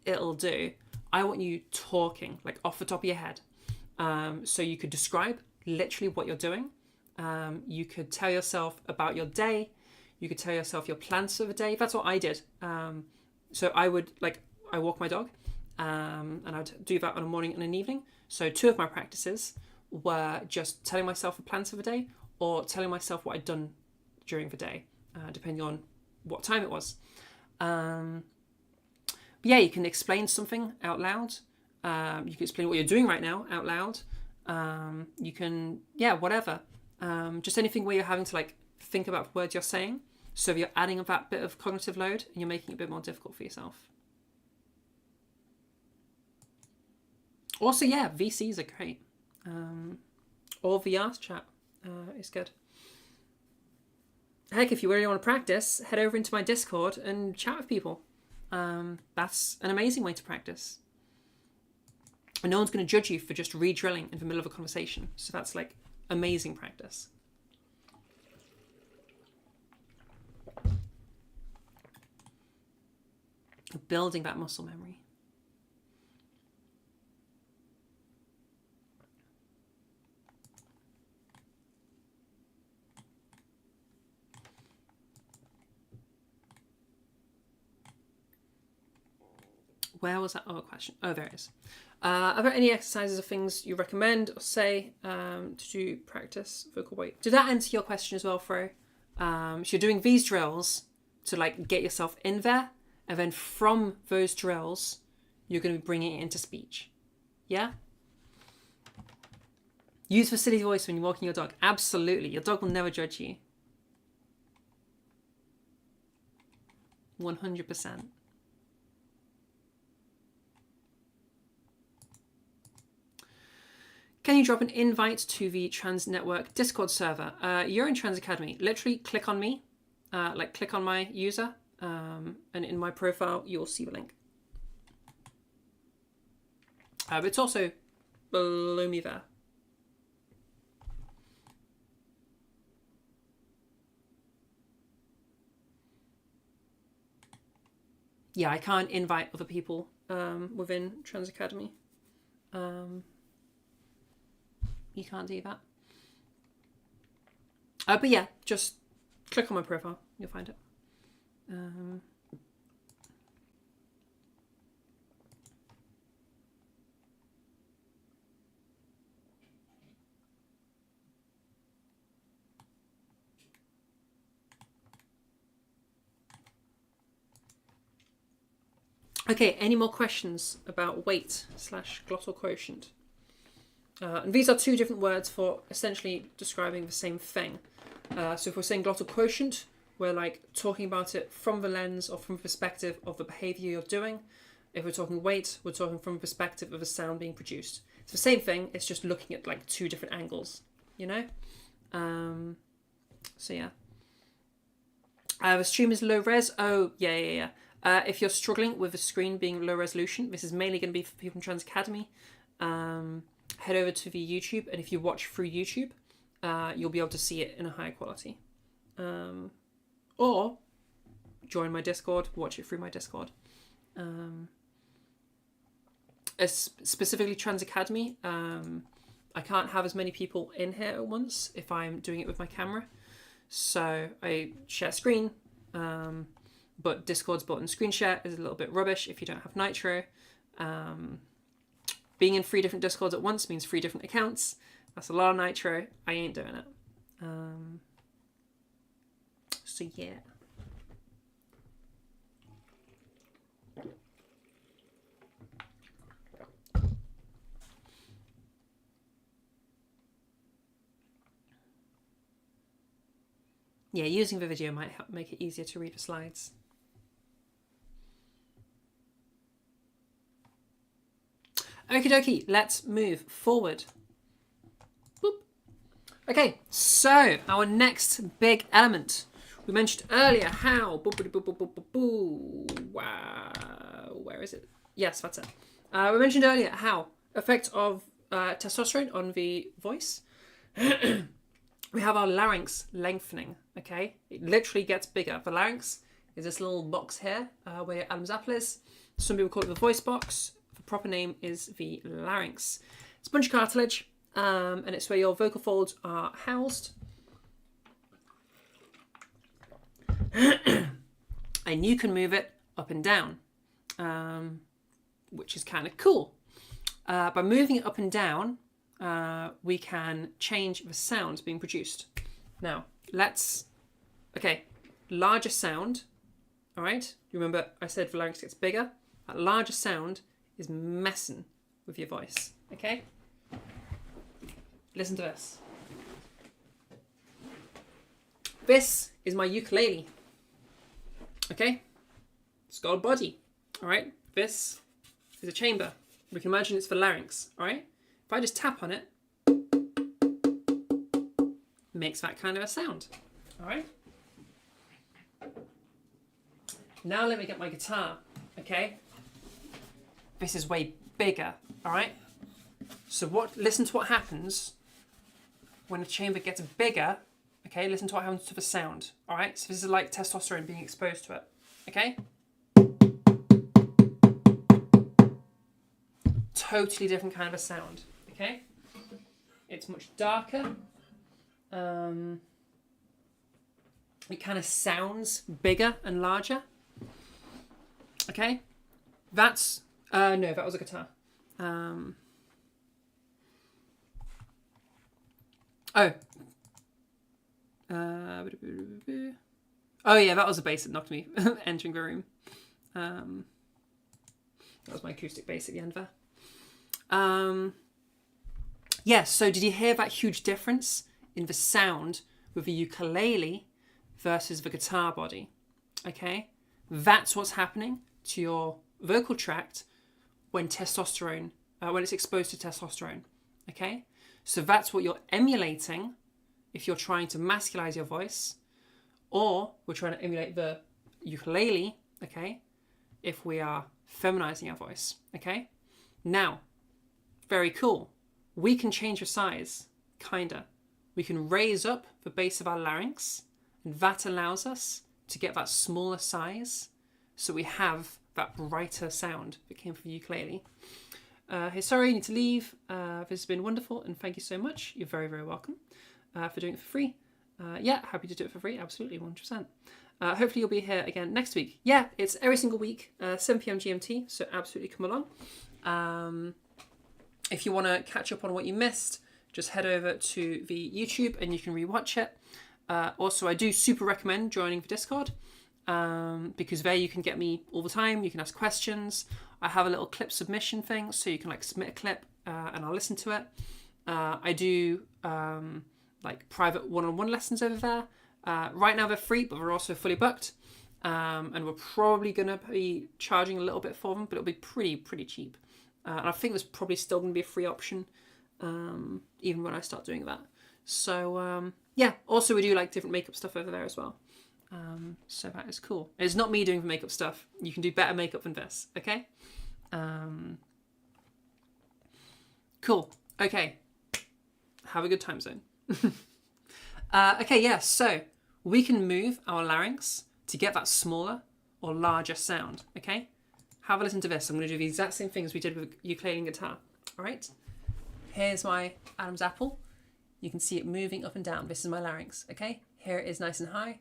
it'll do. I want you talking, like off the top of your head. So you could describe literally what you're doing. You could tell yourself about your day. You could tell yourself your plans for the day. That's what I did. So I walk my dog, and I'd do that on a morning and an evening. So 2 of my practices were just telling myself the plans for the day, or telling myself what I'd done during the day, depending on what time it was. But yeah, you can explain something out loud. You can explain what you're doing right now out loud. You can, whatever. Just anything where you're having to like think about the words you're saying. So if you're adding that bit of cognitive load and you're making it a bit more difficult for yourself. Also, VCs are great. Or VR chat is good. Heck, if you really want to practice, head over into my Discord and chat with people. That's an amazing way to practice. And no one's going to judge you for just re-drilling in the middle of a conversation. So that's like amazing practice. Building that muscle memory. Where was that other question? Oh, there it is. Are there any exercises or things you recommend or say to do practice vocal weight? Did that answer your question as well, Fro? So you're doing these drills to like get yourself in there, and then from those drills, you're going to be bringing it into speech. Yeah? Use the silly voice when you're walking your dog. Absolutely. Your dog will never judge you. 100%. Can you drop an invite to the Trans Network Discord server? You're in Trans Academy. Literally click on me, click on my user, and in my profile, you'll see the link. But it's also below me there. Yeah, I can't invite other people within Trans Academy. You can't do that. But yeah, just click on my profile. You'll find it. Okay, any more questions about weight / glottal quotient? And these are two different words for essentially describing the same thing. So if we're saying glottal quotient, we're like talking about it from the lens or from the perspective of the behavior you're doing. If we're talking weight, we're talking from the perspective of the sound being produced. It's the same thing, it's just looking at like two different angles, you know? So yeah. The stream is low res. Oh, yeah. If you're struggling with the screen being low resolution, this is mainly going to be for people from Trans Academy. Head over to the YouTube, and if you watch through YouTube, you'll be able to see it in a higher quality. Or join my Discord, watch it through my Discord. Specifically Trans Academy, I can't have as many people in here at once if I'm doing it with my camera. So I share screen, but Discord's built-in screen share is a little bit rubbish if you don't have Nitro. Being in 3 different Discords at once means 3 different accounts. That's a lot of Nitro. I ain't doing it. So yeah. Yeah, using the video might help make it easier to read the slides. Okie dokie, let's move forward. Boop. Okay, so our next big element. We mentioned earlier how... Wow, where is it? Yes, that's it. We mentioned earlier how effect of testosterone on the voice. We have our larynx lengthening, okay? It literally gets bigger. The larynx is this little box here where your Adam's apple is. Some people call it the voice box. The proper name is the larynx. It's a bunch of cartilage, and it's where your vocal folds are housed. And you can move it up and down, which is kind of cool. By moving it up and down, we can change the sound being produced. Now, larger sound, all right? You remember I said the larynx gets bigger? That larger sound is messing with your voice, okay? Listen to this. This is my ukulele, okay? It's got a body, all right? This is a chamber. We can imagine it's the larynx, all right? If I just tap on it, makes that kind of a sound, all right? Now let me get my guitar, okay? This is way bigger, all right? So listen to what happens when a chamber gets bigger, okay? Listen to what happens to the sound, all right? So this is like testosterone being exposed to it, okay? Totally different kind of a sound, okay? It's much darker. It kind of sounds bigger and larger, okay? That's... no, that was a guitar. Oh yeah, that was a bass that knocked me entering the room. That was my acoustic bass at the end there. Yes, so did you hear that huge difference in the sound with the ukulele versus the guitar body? Okay, that's what's happening to your vocal tract when testosterone, when it's exposed to testosterone. Okay, so that's what you're emulating if you're trying to masculize your voice, or we're trying to emulate the ukulele. Okay, if we are feminizing our voice. Okay, now Very cool. We can change the size, kinda. We can raise up the base of our larynx, and that allows us to get that smaller size, so we have that brighter sound that came from the ukulele. Hey, sorry, I need to leave. This has been wonderful, and thank you so much. You're very, very welcome for doing it for free. Yeah, happy to do it for free, absolutely, 100%. Hopefully you'll be here again next week. Yeah, it's every single week, 7 p.m. GMT, so absolutely come along. If you want to catch up on what you missed, just head over to the YouTube and you can rewatch it. Also, I do super recommend joining the Discord, because there you can get me all the time. You can ask questions. I have a little clip submission thing, so you can like submit a clip and I'll listen to it. I do like private one-on-one lessons over there. Right now they're free, but we're also fully booked. And we're probably going to be charging a little bit for them, but it'll be pretty cheap. And I think there's probably still going to be a free option, even when I start doing that. So, yeah, also we do like different makeup stuff over there as well. So that is cool. It's not me doing the makeup stuff. You can do better makeup than this, okay? Cool. Okay. Have a good time zone. Okay, yeah, so we can move our larynx to get that smaller or larger sound, okay? Have a listen to this. I'm going to do the exact same thing as we did with ukulele and guitar, all right? Here's my Adam's apple. You can see it moving up and down. This is my larynx, okay? Here it is nice and high.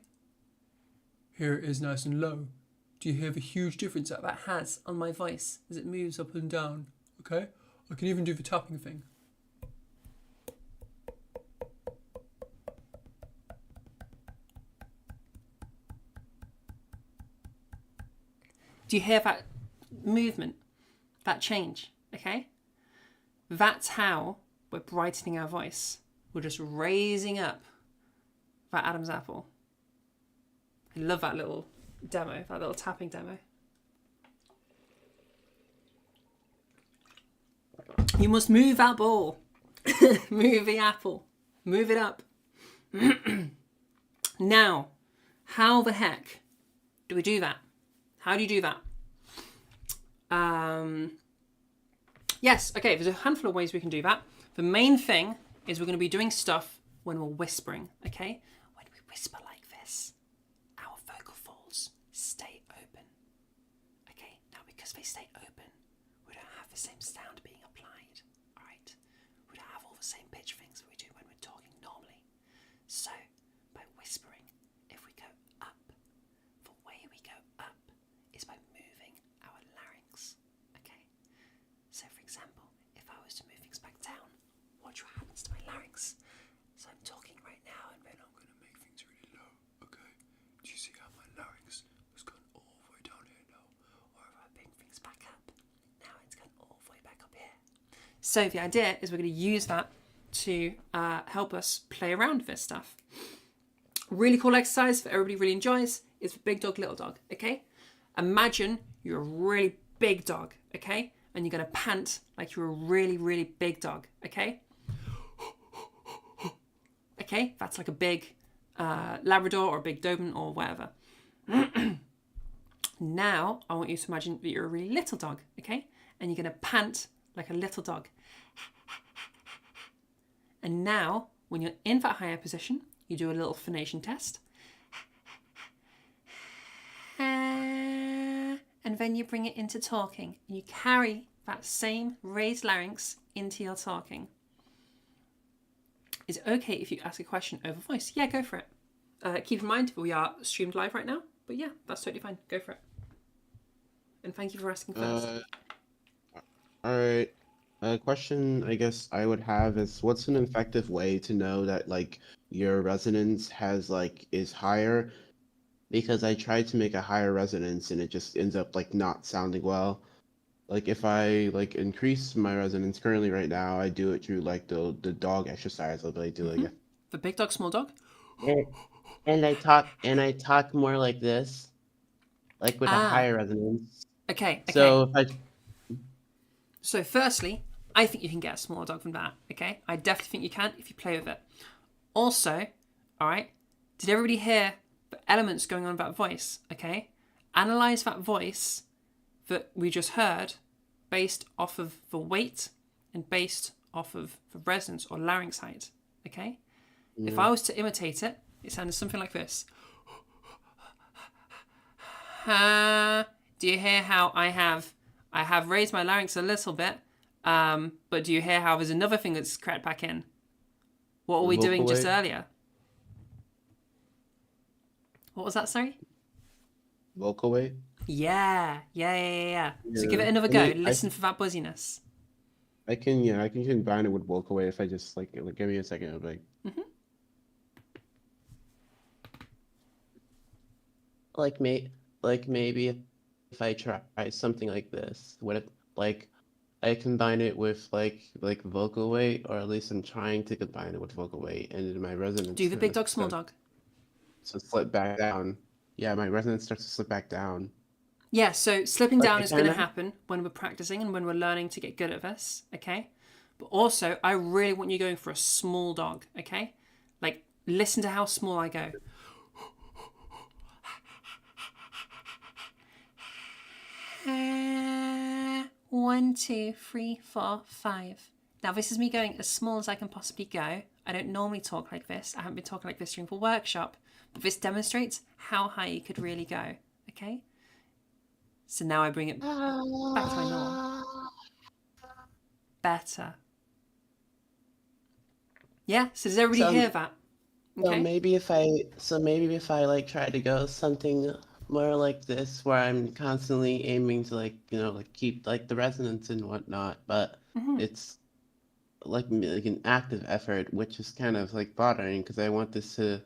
Here it is nice and low. Do you hear the huge difference That has on my voice as it moves up and down? Okay? I can even do the tapping thing. Do you hear that movement, that change, okay? That's how we're brightening our voice. We're just raising up that Adam's apple. I love that little demo, that little tapping demo. You must move that ball. Move the apple. Move it up. Now, how the heck do we do that? How do you do that? Yes, okay, there's a handful of ways we can do that. The main thing is we're going to be doing stuff when we're whispering, okay? When we whisper like this, our vocal folds stay open. Okay, now because they stay open, we don't have the same sound being applied, all right? We don't have all the same pitch things that we do when we're talking normally. So, by whispering, if we go up, the way we go up is by moving our larynx, okay? So for example, if I was to move things back down, watch what happens to my larynx. So I'm talking right now and then I'm going to make things really low, okay? Do you see how my larynx has gone all the way down here now? Or if I bring things back up, now it's gone all the way back up here. So the idea is we're going to use that to help us play around with this stuff. Really cool exercise that everybody really enjoys is for big dog, little dog, okay? Imagine you're a really big dog, okay? And you're going to pant like you're a really, really big dog, okay? Okay, that's like a big Labrador or a big Doberman or whatever. Now, I want you to imagine that you're a really little dog, okay? And you're going to pant like a little dog. And now, when you're in that higher position, you do a little phonation test. And then you bring it into talking. You carry that same raised larynx into your talking. Is it okay if you ask a question over voice? Yeah, go for it. Keep in mind, we are streamed live right now. But yeah, that's totally fine. Go for it. And thank you for asking first. Alright. A question I guess I would have is what's an effective way to know that like your resonance is higher? Because I tried to make a higher resonance and it just ends up like not sounding well. Like if I like increase my resonance currently right now, I do it through like the dog exercise. I'll like do like The big dog, small dog? and I talk more like this, like with a higher resonance. Okay. So if So firstly, I think you can get a smaller dog from that, okay? I definitely think you can if you play with it. Also, all right, did everybody hear the elements going on about voice, okay? Analyze that voice that we just heard based off of the weight and based off of the resonance or larynx height. Okay? Mm-hmm. If I was to imitate it, it sounded something like this. Do you hear how I have raised my larynx a little bit, but do you hear how there's another thing that's crept back in? What were we Vocal doing just weight? earlier? What was that, sorry? Vocal weight. Yeah. So give it Yeah. another I go. mean, Listen for that buzziness. I can combine it with vocal weight if I just like give me a second of like. Like maybe if I try something like this, would it like I combine it with like vocal weight, or at least I'm trying to combine it with vocal weight, and then my resonance Do the big dog, small dog. to slip back down. Yeah, my resonance starts to slip back down. Yeah, so slipping Like down I is going to kinda- happen when we're practicing and when we're learning to get good at this, okay? But also, I really want you going for a small dog, okay? Like, listen to how small I go. 1, 2, 3, 4, 5. Now, this is me going as small as I can possibly go. I don't normally talk like this. I haven't been talking like this during the workshop. But this demonstrates how high you could really go, okay? So now I bring it back to my norm. Better. Yeah, so does everybody hear that? So Okay. maybe if I like try to go something more like this, where I'm constantly aiming to like keep like the resonance and whatnot, but it's like an active effort, which is kind of like bothering because I want this to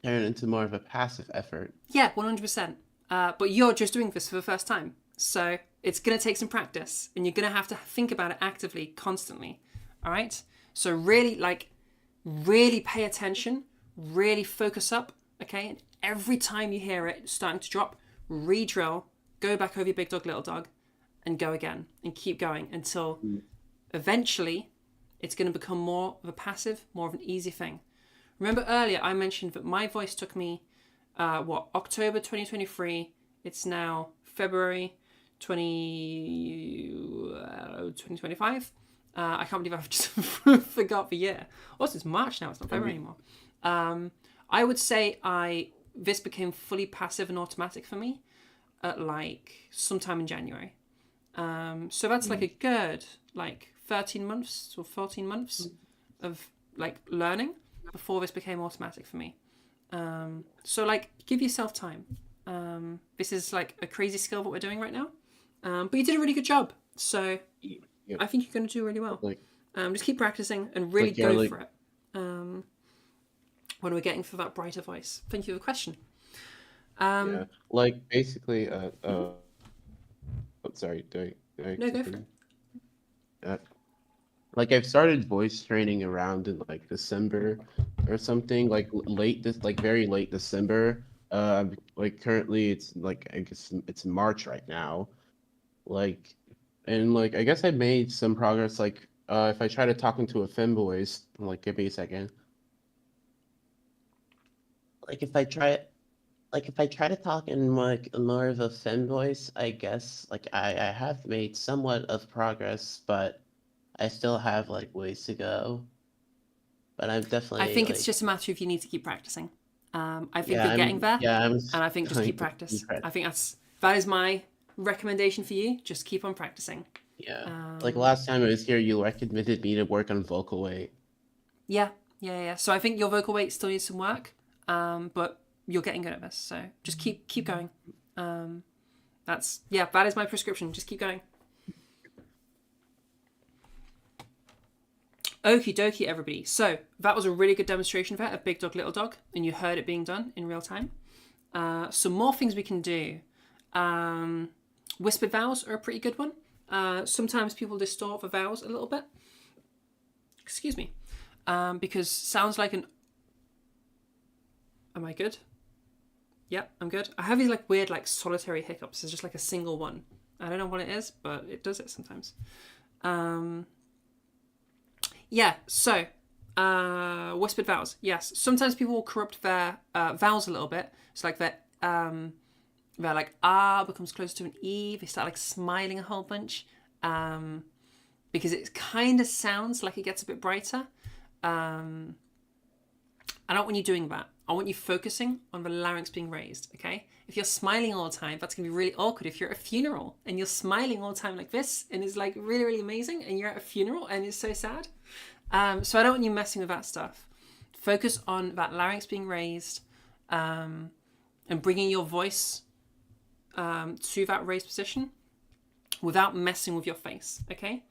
turn into more of a passive effort. Yeah, 100%. But you're just doing this for the first time. So it's going to take some practice and you're going to have to think about it actively, constantly. All right? So really pay attention, really focus up, okay? And every time you hear it starting to drop, re-drill, go back over your big dog, little dog, and go again and keep going until eventually it's going to become more of a passive, more of an easy thing. Remember earlier I mentioned that my voice took me, October 2023. It's now February 2025. I can't believe I've just forgot the year. Also, it's March now. It's not February anymore. I would say this became fully passive and automatic for me at like sometime in January. So that's like a good 13 months or 14 months of like learning before this became automatic for me. So like give yourself time. This is like a crazy skill what we're doing right now. But you did a really good job. So Yeah. I think you're going to do really well. Like Just keep practicing and really Like, yeah, go like- for it. When we're getting for that brighter voice. Thank you for the question. yeah, like basically sorry, do I No, go for it. Like I've started voice training around in like December or something, like very late December. Like currently it's like I guess it's March right now. Like and like I guess I made some progress like if I try to talk into a femvoice, like give me a second. Like if I try to talk in like more of a fem voice, I guess like I have made somewhat of progress, but I still have like ways to go. But I'm definitely I think it's like, just a matter of you need to keep practicing. I think yeah, you're I'm- getting there. Yeah, I'm And I think just trying keep to practice. keep I think that is my recommendation for you. Just keep on practicing. Yeah. Like last time I was here, you recommended me to work on vocal weight. Yeah. So I think your vocal weight still needs some work, but you're getting good at this. So just keep going. That is my prescription. Just keep going. Okie dokie, everybody. So that was a really good demonstration of Big Dog, Little Dog, and you heard it being done in real time. Some more things we can do. Whispered vowels are a pretty good one. Sometimes people distort the vowels a little bit. Excuse me. Because sounds like an... Am I good? Yeah, I'm good. I have these like weird like solitary hiccups. It's just like a single one. I don't know what it is, but it does it sometimes. So whispered vowels. Yes, sometimes people will corrupt their vowels a little bit. It's like they're like becomes closer to an e. They start like smiling a whole bunch because it kind of sounds like it gets a bit brighter. I don't want you doing that. I want you focusing on the larynx being raised, okay? If you're smiling all the time, that's going to be really awkward. If you're at a funeral and you're smiling all the time like this and it's like really, really amazing, and you're at a funeral and it's so sad. So I don't want you messing with that stuff. Focus on that larynx being raised, and bringing your voice to that raised position without messing with your face, okay?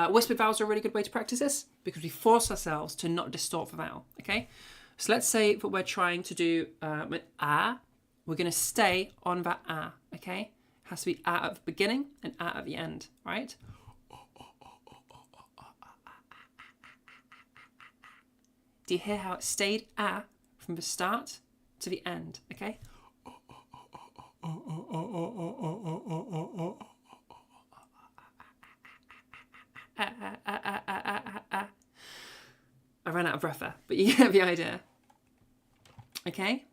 Whispered vowels are a really good way to practice this because we force ourselves to not distort the vowel, okay? So let's say that we're trying to do an ah. We're going to stay on that ah, okay? It has to be ah at the beginning and ah at the end, right? Do you hear how it stayed ah from the start to the end, okay? I ran out of breath there, but you get the idea. Okay?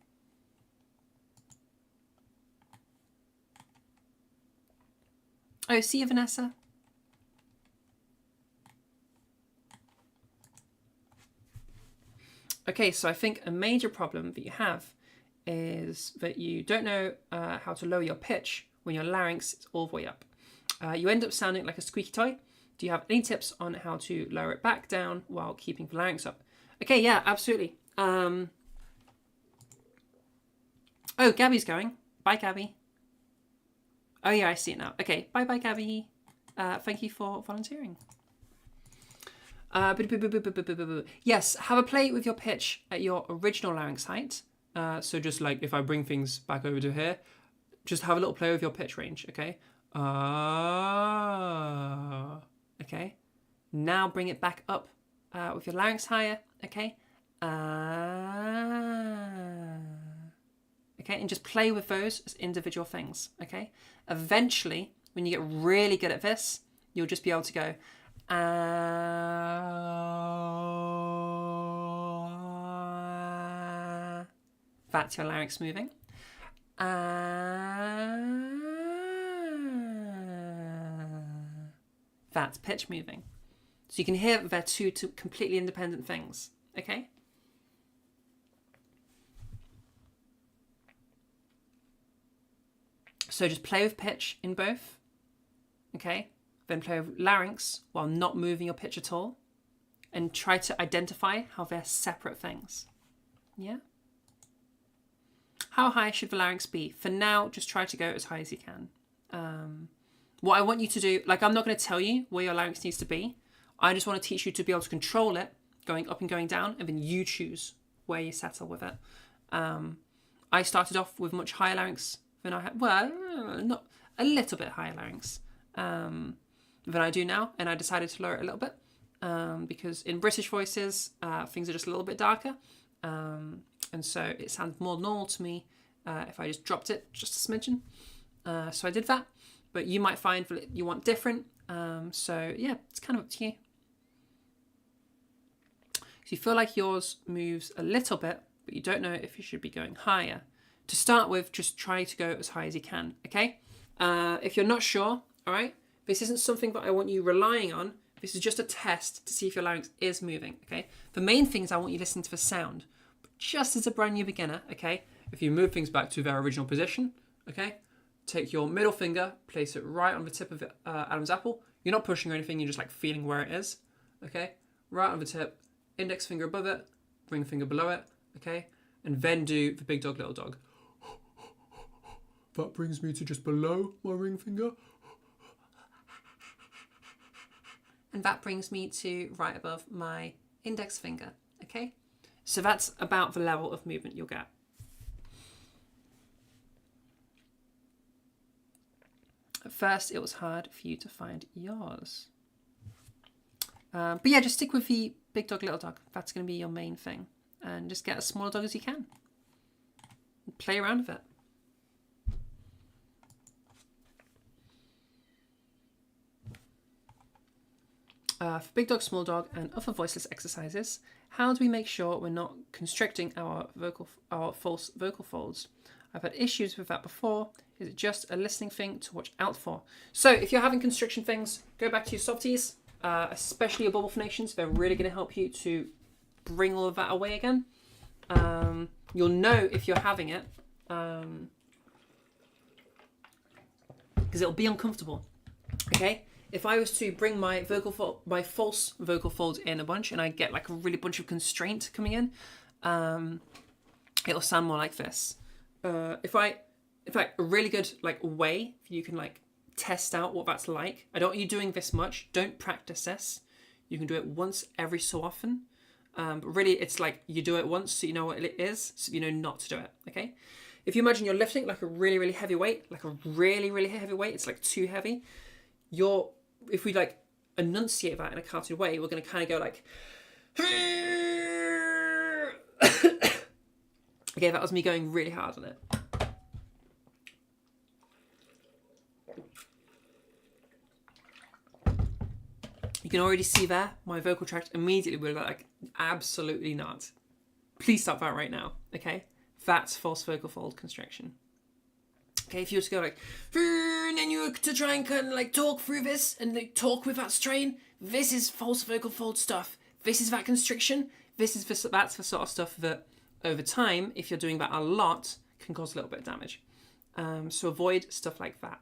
Oh, see you, Vanessa. Okay, so I think a major problem that you have is that you don't know how to lower your pitch when your larynx is all the way up. You end up sounding like a squeaky toy. Do you have any tips on how to lower it back down while keeping the larynx up? Okay, yeah, absolutely. Oh, Gabby's going. Bye, Gabby. Oh, yeah, I see it now. Okay, bye-bye, Gabby. Thank you for volunteering. Yes, have a play with your pitch at your original larynx height. So just like if I bring things back over to here, just have a little play with your pitch range, okay? Okay. Now bring it back up with your larynx higher, okay? Okay, and just play with those as individual things, okay? Eventually, when you get really good at this, you'll just be able to go, that's your larynx moving. That's pitch moving. So you can hear they're two completely independent things, okay? So just play with pitch in both, okay? Then play with larynx while not moving your pitch at all, and try to identify how they're separate things, yeah? How high should the larynx be? For now, just try to go as high as you can. What I want you to do, like I'm not going to tell you where your larynx needs to be. I just want to teach you to be able to control it, going up and going down, and then you choose where you settle with it. I started off with much higher larynx than I had, well, not a little bit higher larynx than I do now, and I decided to lower it a little bit because in British voices, things are just a little bit darker, and so it sounds more normal to me if I just dropped it just a smidgen. So I did that, but you might find that you want different. So yeah, it's kind of up to you. So you feel like yours moves a little bit, but you don't know if you should be going higher. To start with, just try to go as high as you can, okay? If you're not sure, all right, this isn't something that I want you relying on. This is just a test to see if your larynx is moving, okay? The main thing is I want you to listen to the sound. But just as a brand new beginner, okay, if you move things back to their original position, okay, take your middle finger, place it right on the tip of Adam's apple. You're not pushing or anything, you're just like feeling where it is, okay? Right on the tip, index finger above it, ring finger below it, okay? And then do the big dog, little dog. That brings me to just below my ring finger. And that brings me to right above my index finger, okay? So that's about the level of movement you'll get. At first, it was hard for you to find yours. But yeah, just stick with the big dog, little dog. That's going to be your main thing. And just get as small a dog as you can. Play around with it. For big dog, small dog, and other voiceless exercises, how do we make sure we're not constricting our false vocal folds? I've had issues with that before. Is it just a listening thing to watch out for? So if you're having constriction things, go back to your softies. especially your bubble phonations. They're really going to help you to bring all of that away again. You'll know if you're having it because it'll be uncomfortable. Okay, if I was to bring my false vocal folds in a bunch, and I get like a really bunch of constraint coming in, it'll sound more like this. If a really good like way you can like test out what that's like. I don't want you doing this much. Don't practice this. You can do it once every so often. But really, it's like you do it once so you know what it is, so you know not to do it. Okay. If you imagine you're lifting like a really, really heavy weight, it's like too heavy. If we like enunciate that in a cartoon way, we're going to kind of go like. Okay, that was me going really hard on it. You can already see there, my vocal tract immediately will like, absolutely not. Please stop that right now, okay? That's false vocal fold constriction. Okay, if you were to go like, and then you were to try and kind of like talk through this and like talk with that strain, this is false vocal fold stuff. This is that constriction. That's the sort of stuff that over time, if you're doing that a lot, can cause a little bit of damage. So avoid stuff like that.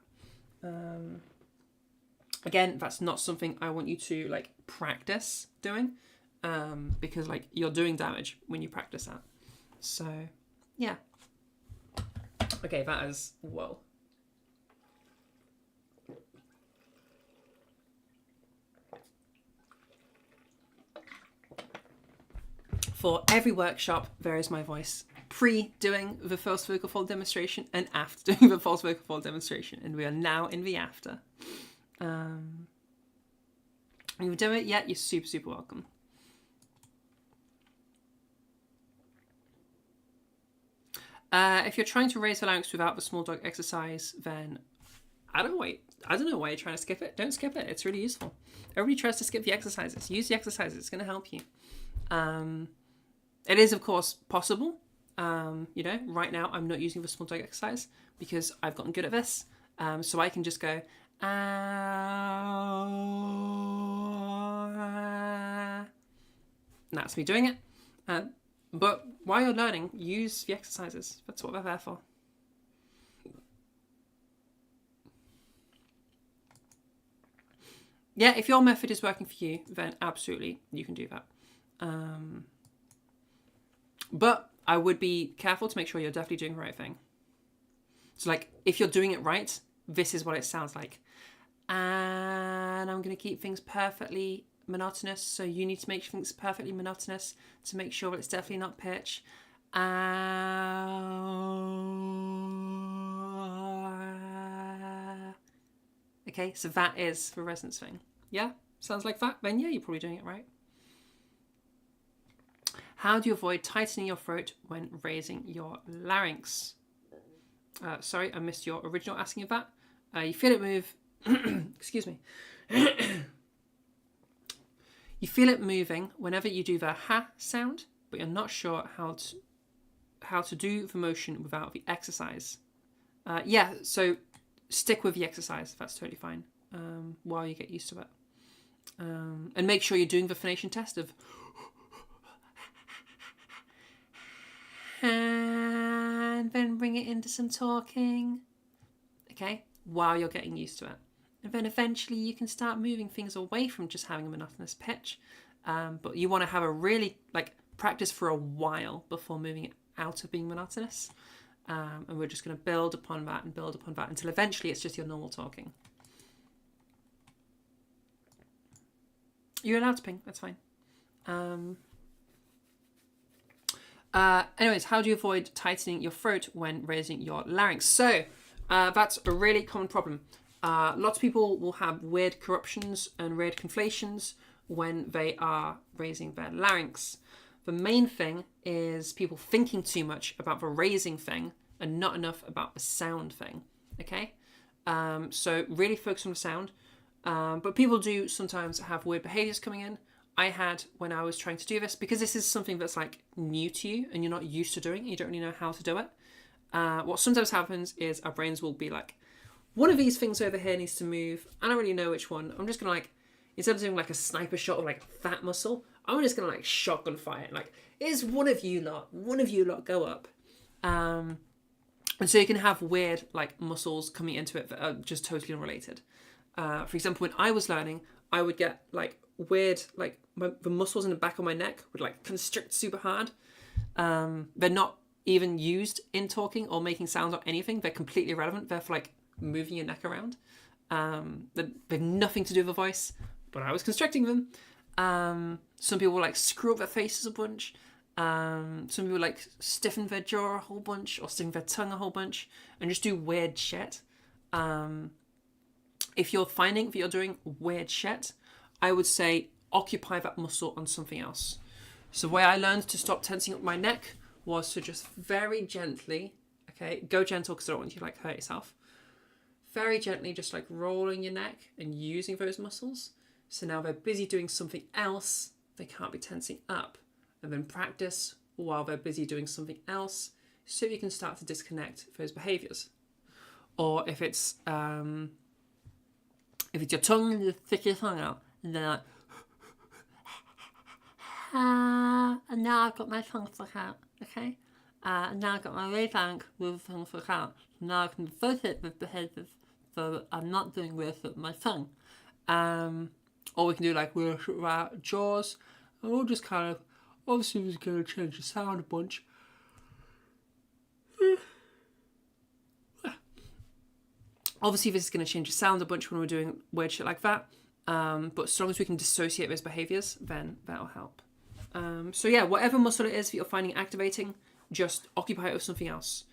Again, that's not something I want you to like practice doing, because like you're doing damage when you practice that. So yeah. Okay, that is whoa. For every workshop, there is my voice pre-doing the false vocal fold demonstration and after doing the false vocal fold demonstration, and we are now in the after. You've done it yet? You're super, super welcome. If you're trying to raise the larynx without the small dog exercise, then I don't know why you're trying to skip it. Don't skip it. It's really useful. Everybody tries to skip the exercises. Use the exercises. It's going to help you. It is, of course, possible. Right now I'm not using the small dog exercise because I've gotten good at this. So I can just go, that's me doing it. But while you're learning, use the exercises. That's what they're there for. Yeah, if your method is working for you, then absolutely you can do that. But I would be careful to make sure you're definitely doing the right thing. So like, if you're doing it right, this is what it sounds like. And I'm going to keep things perfectly monotonous. So you need to make things perfectly monotonous to make sure that it's definitely not pitch. Okay, so that is the resonance thing. Yeah, sounds like that. Then yeah, you're probably doing it right. How do you avoid tightening your throat when raising your larynx? Sorry, I missed your original asking of that. You feel it move. Excuse me. You feel it moving whenever you do the ha sound, but you're not sure how to do the motion without the exercise. Yeah, so stick with the exercise. That's totally fine while you get used to it. And make sure you're doing the phonation test of and then bring it into some talking. Okay, while you're getting used to it. And then eventually you can start moving things away from just having a monotonous pitch. But you want to have a really, practice for a while before moving it out of being monotonous. And we're just going to build upon that and build upon that until eventually it's just your normal talking. You're allowed to ping, that's fine. Anyways, how do you avoid tightening your throat when raising your larynx? So, that's a really common problem. Lots of people will have weird corruptions and weird conflations when they are raising their larynx. The main thing is people thinking too much about the raising thing and not enough about the sound thing. Okay? So really focus on the sound. But people do sometimes have weird behaviors coming in. I had when I was trying to do this, because this is something that's new to you and you're not used to doing it, you don't really know how to do it. What sometimes happens is our brains will be like, one of these things over here needs to move. I don't really know which one. I'm just going to instead of doing like a sniper shot of like that muscle, I'm just gonna like shotgun fire it. Like, is one of you lot go up. And so you can have weird like muscles coming into it that are just totally unrelated. For example, when I was learning, I would get like weird, like the muscles in the back of my neck would like constrict super hard. They're not even used in talking or making sounds or anything. They're completely irrelevant. They're for like moving your neck around. They have nothing to do with the voice, but I was constricting them. Some people like screw up their faces a bunch. Some people like stiffen their jaw a whole bunch or stiffen their tongue a whole bunch and just do weird shit. If you're finding that you're doing weird shit, I would say occupy that muscle on something else. So the way I learned to stop tensing up my neck was to just very gently, okay, go gentle because I don't want you to like hurt yourself. Very gently just like rolling your neck and using those muscles. So now they're busy doing something else, they can't be tensing up. And then practice while they're busy doing something else so you can start to disconnect those behaviors. Or if it's your tongue and you stick your tongue out and then like, and now I've got my tongue stuck out, okay? And now I've got my larynx with the tongue stuck out. Now I can associate with behaviors so that I'm not doing this with my tongue. Or we can do like with our jaws, and we'll just kind of, obviously we're going to change the sound a bunch. Obviously this is going to change the sound a bunch when we're doing weird shit like that. But as long as we can dissociate those behaviors, then that'll help. So yeah, whatever muscle it is that you're finding activating, just occupy it with something else.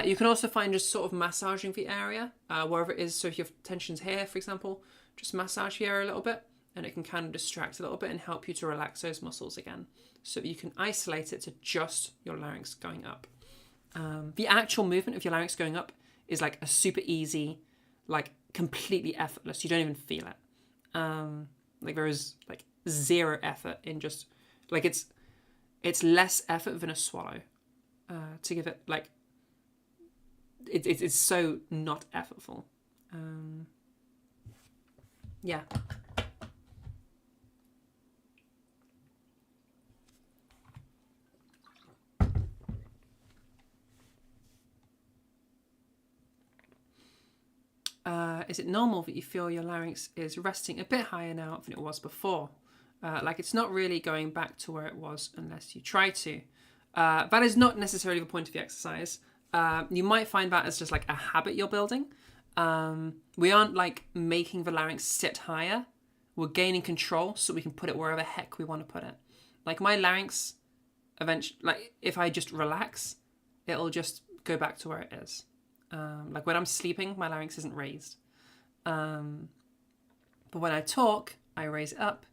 You can also find just sort of massaging the area, wherever it is. So if you have tensions here, for example, just massage the area a little bit and it can kind of distract a little bit and help you to relax those muscles again. So that you can isolate it to just your larynx going up. The actual movement of your larynx going up is like a super easy, like completely effortless. You don't even feel it. Like there is like zero effort in just, like it's less effort than a swallow. To give it like, it's so not effortful. Yeah. Is it normal that you feel your larynx is resting a bit higher now than it was before? Like it's not really going back to where it was unless you try to. That is not necessarily the point of the exercise. You might find that as just like a habit you're building. We aren't like making the larynx sit higher. We're gaining control so we can put it wherever the heck we want to put it. Like my larynx, eventually, like if I just relax, it'll just go back to where it is. Like when I'm sleeping, my larynx isn't raised. But when I talk, I raise it up.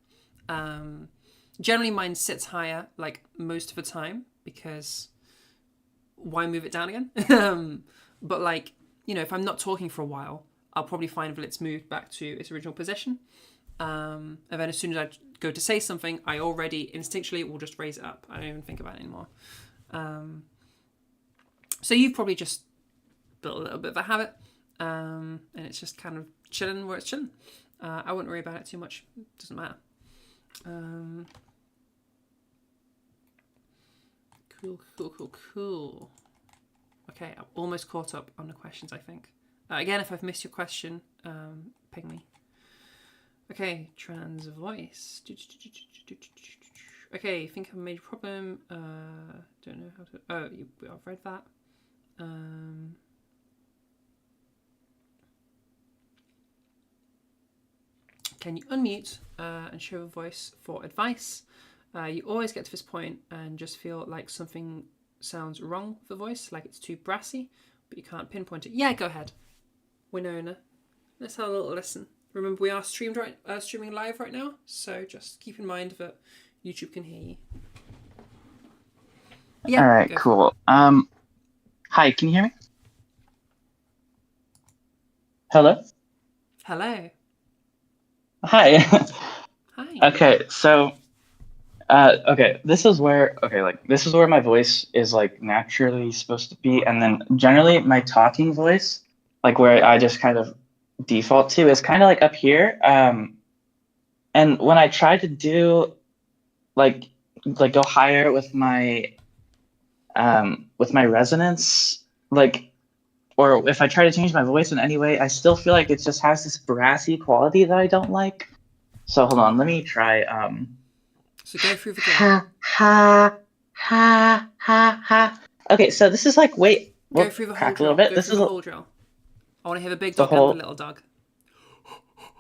Generally mine sits higher like most of the time because why move it down again? But like, you know, if I'm not talking for a while, I'll probably find that it's moved back to its original position. And then as soon as I go to say something, I already instinctually will just raise it up. I don't even think about it anymore. So you've probably just built a little bit of a habit, and it's just kind of chilling where it's chilling. I wouldn't worry about it too much. It doesn't matter. Cool. Okay, I'm almost caught up on the questions, I think. Again, if I've missed your question, ping me. Okay, trans voice. Okay, I think I've made a problem. Don't know how to... Oh, I've read that. Can you unmute and show a voice for advice? You always get to this point and just feel like something sounds wrong with the voice, like it's too brassy, but you can't pinpoint it. Yeah, go ahead. Winona. Let's have a little listen. Remember, we are streaming live right now, so just keep in mind that YouTube can hear you. Yeah. All right, cool. Hi, can you hear me? Hello? Hello. Hi. Hi. Okay, so this is where my voice is like naturally supposed to be, and then generally my talking voice, like where I just kind of default to, is kind of like up here. And And when I try to do like go higher with my resonance, like, or if I try to change my voice in any way, I still feel like it just has this brassy quality that I don't like. So hold on, let me try So go through the drill. ha ha ha ha ha. Okay, so this is like Go we'll through the whole crack a drill. little bit. Go This through is the whole drill. I want to hear the big the dog and whole- the little dog.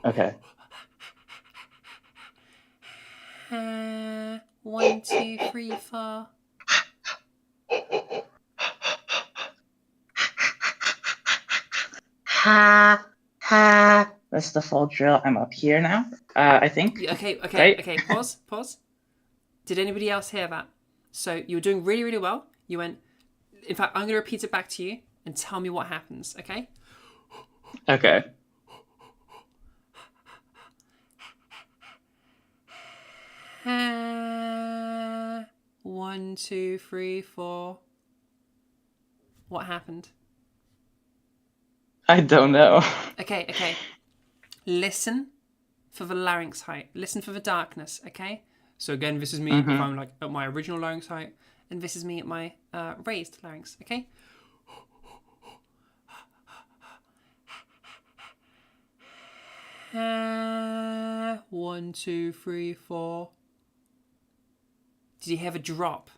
okay. 1, 2, 3, 4. Ha ha. That's the full drill. I'm up here now. I think. Yeah, okay. Right? Okay. Pause. Did anybody else hear that? So you were doing really, really well. You went. In fact, I'm going to repeat it back to you and tell me what happens. Okay. Okay. Ha. 1, 2, 3, 4. What happened? I don't know. Okay. Listen for the larynx height. Listen for the darkness, okay? So again, this is me if I'm like at my original larynx height, and this is me at my raised larynx, okay? One, 2, 3, 4. Did you have a drop?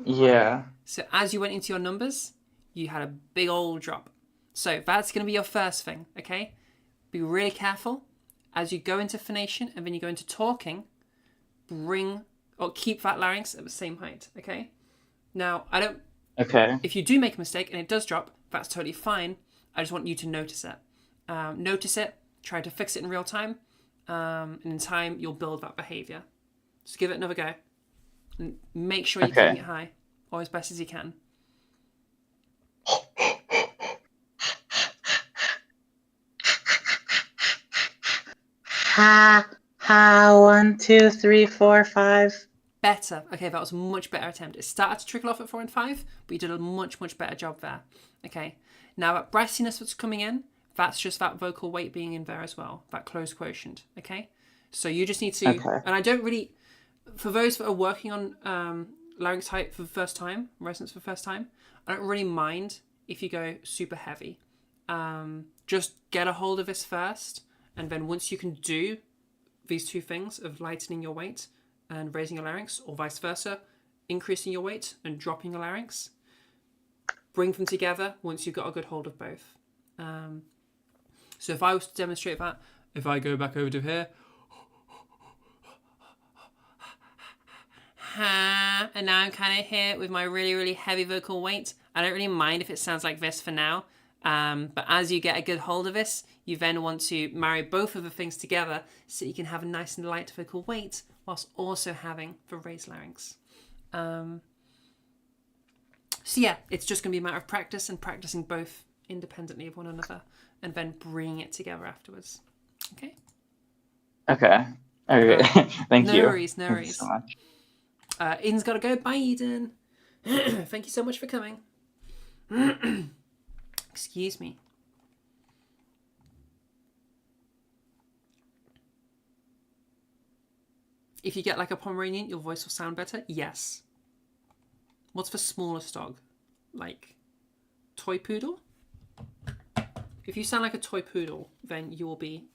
Yeah. So as you went into your numbers, you had a big old drop. So that's going to be your first thing, okay? Be really careful as you go into phonation and then you go into talking. Keep that larynx at the same height, okay? Now, Okay. if you do make a mistake and it does drop, that's totally fine. I just want you to notice it. Notice it, try to fix it in real time, and in time you'll build that behavior. Just give it another go. And make sure you're keeping it high, or as best as you can. Ha ha. 1, 2, 3, 4, 5. Better. Okay, that was a much better attempt. It started to trickle off at 4 and 5, but you did a much, much better job there. Okay. Now that brassiness that's coming in, that's just that vocal weight being in there as well, that closed quotient. Okay. So you just need to, and I don't really, for those that are working on larynx height for the first time, resonance for the first time, I don't really mind if you go super heavy. Just get a hold of this first, and then once you can do these two things of lightening your weight and raising your larynx, or vice versa, increasing your weight and dropping your larynx, bring them together once you've got a good hold of both. So if I was to demonstrate that, if I go back over to here, and now I'm kind of here with my really, really heavy vocal weight. I don't really mind if it sounds like this for now. But as you get a good hold of this, you then want to marry both of the things together so you can have a nice and light vocal weight whilst also having the raised larynx. So yeah, it's just going to be a matter of practice and practicing both independently of one another and then bringing it together afterwards. Okay? Okay. Thank you. No worries. Thank you so much. Eden's got to go. Bye, Eden. Thank you so much for coming. Excuse me. If you get like a Pomeranian, your voice will sound better? Yes. What's the smallest dog? Like toy poodle? If you sound like a toy poodle, then you will be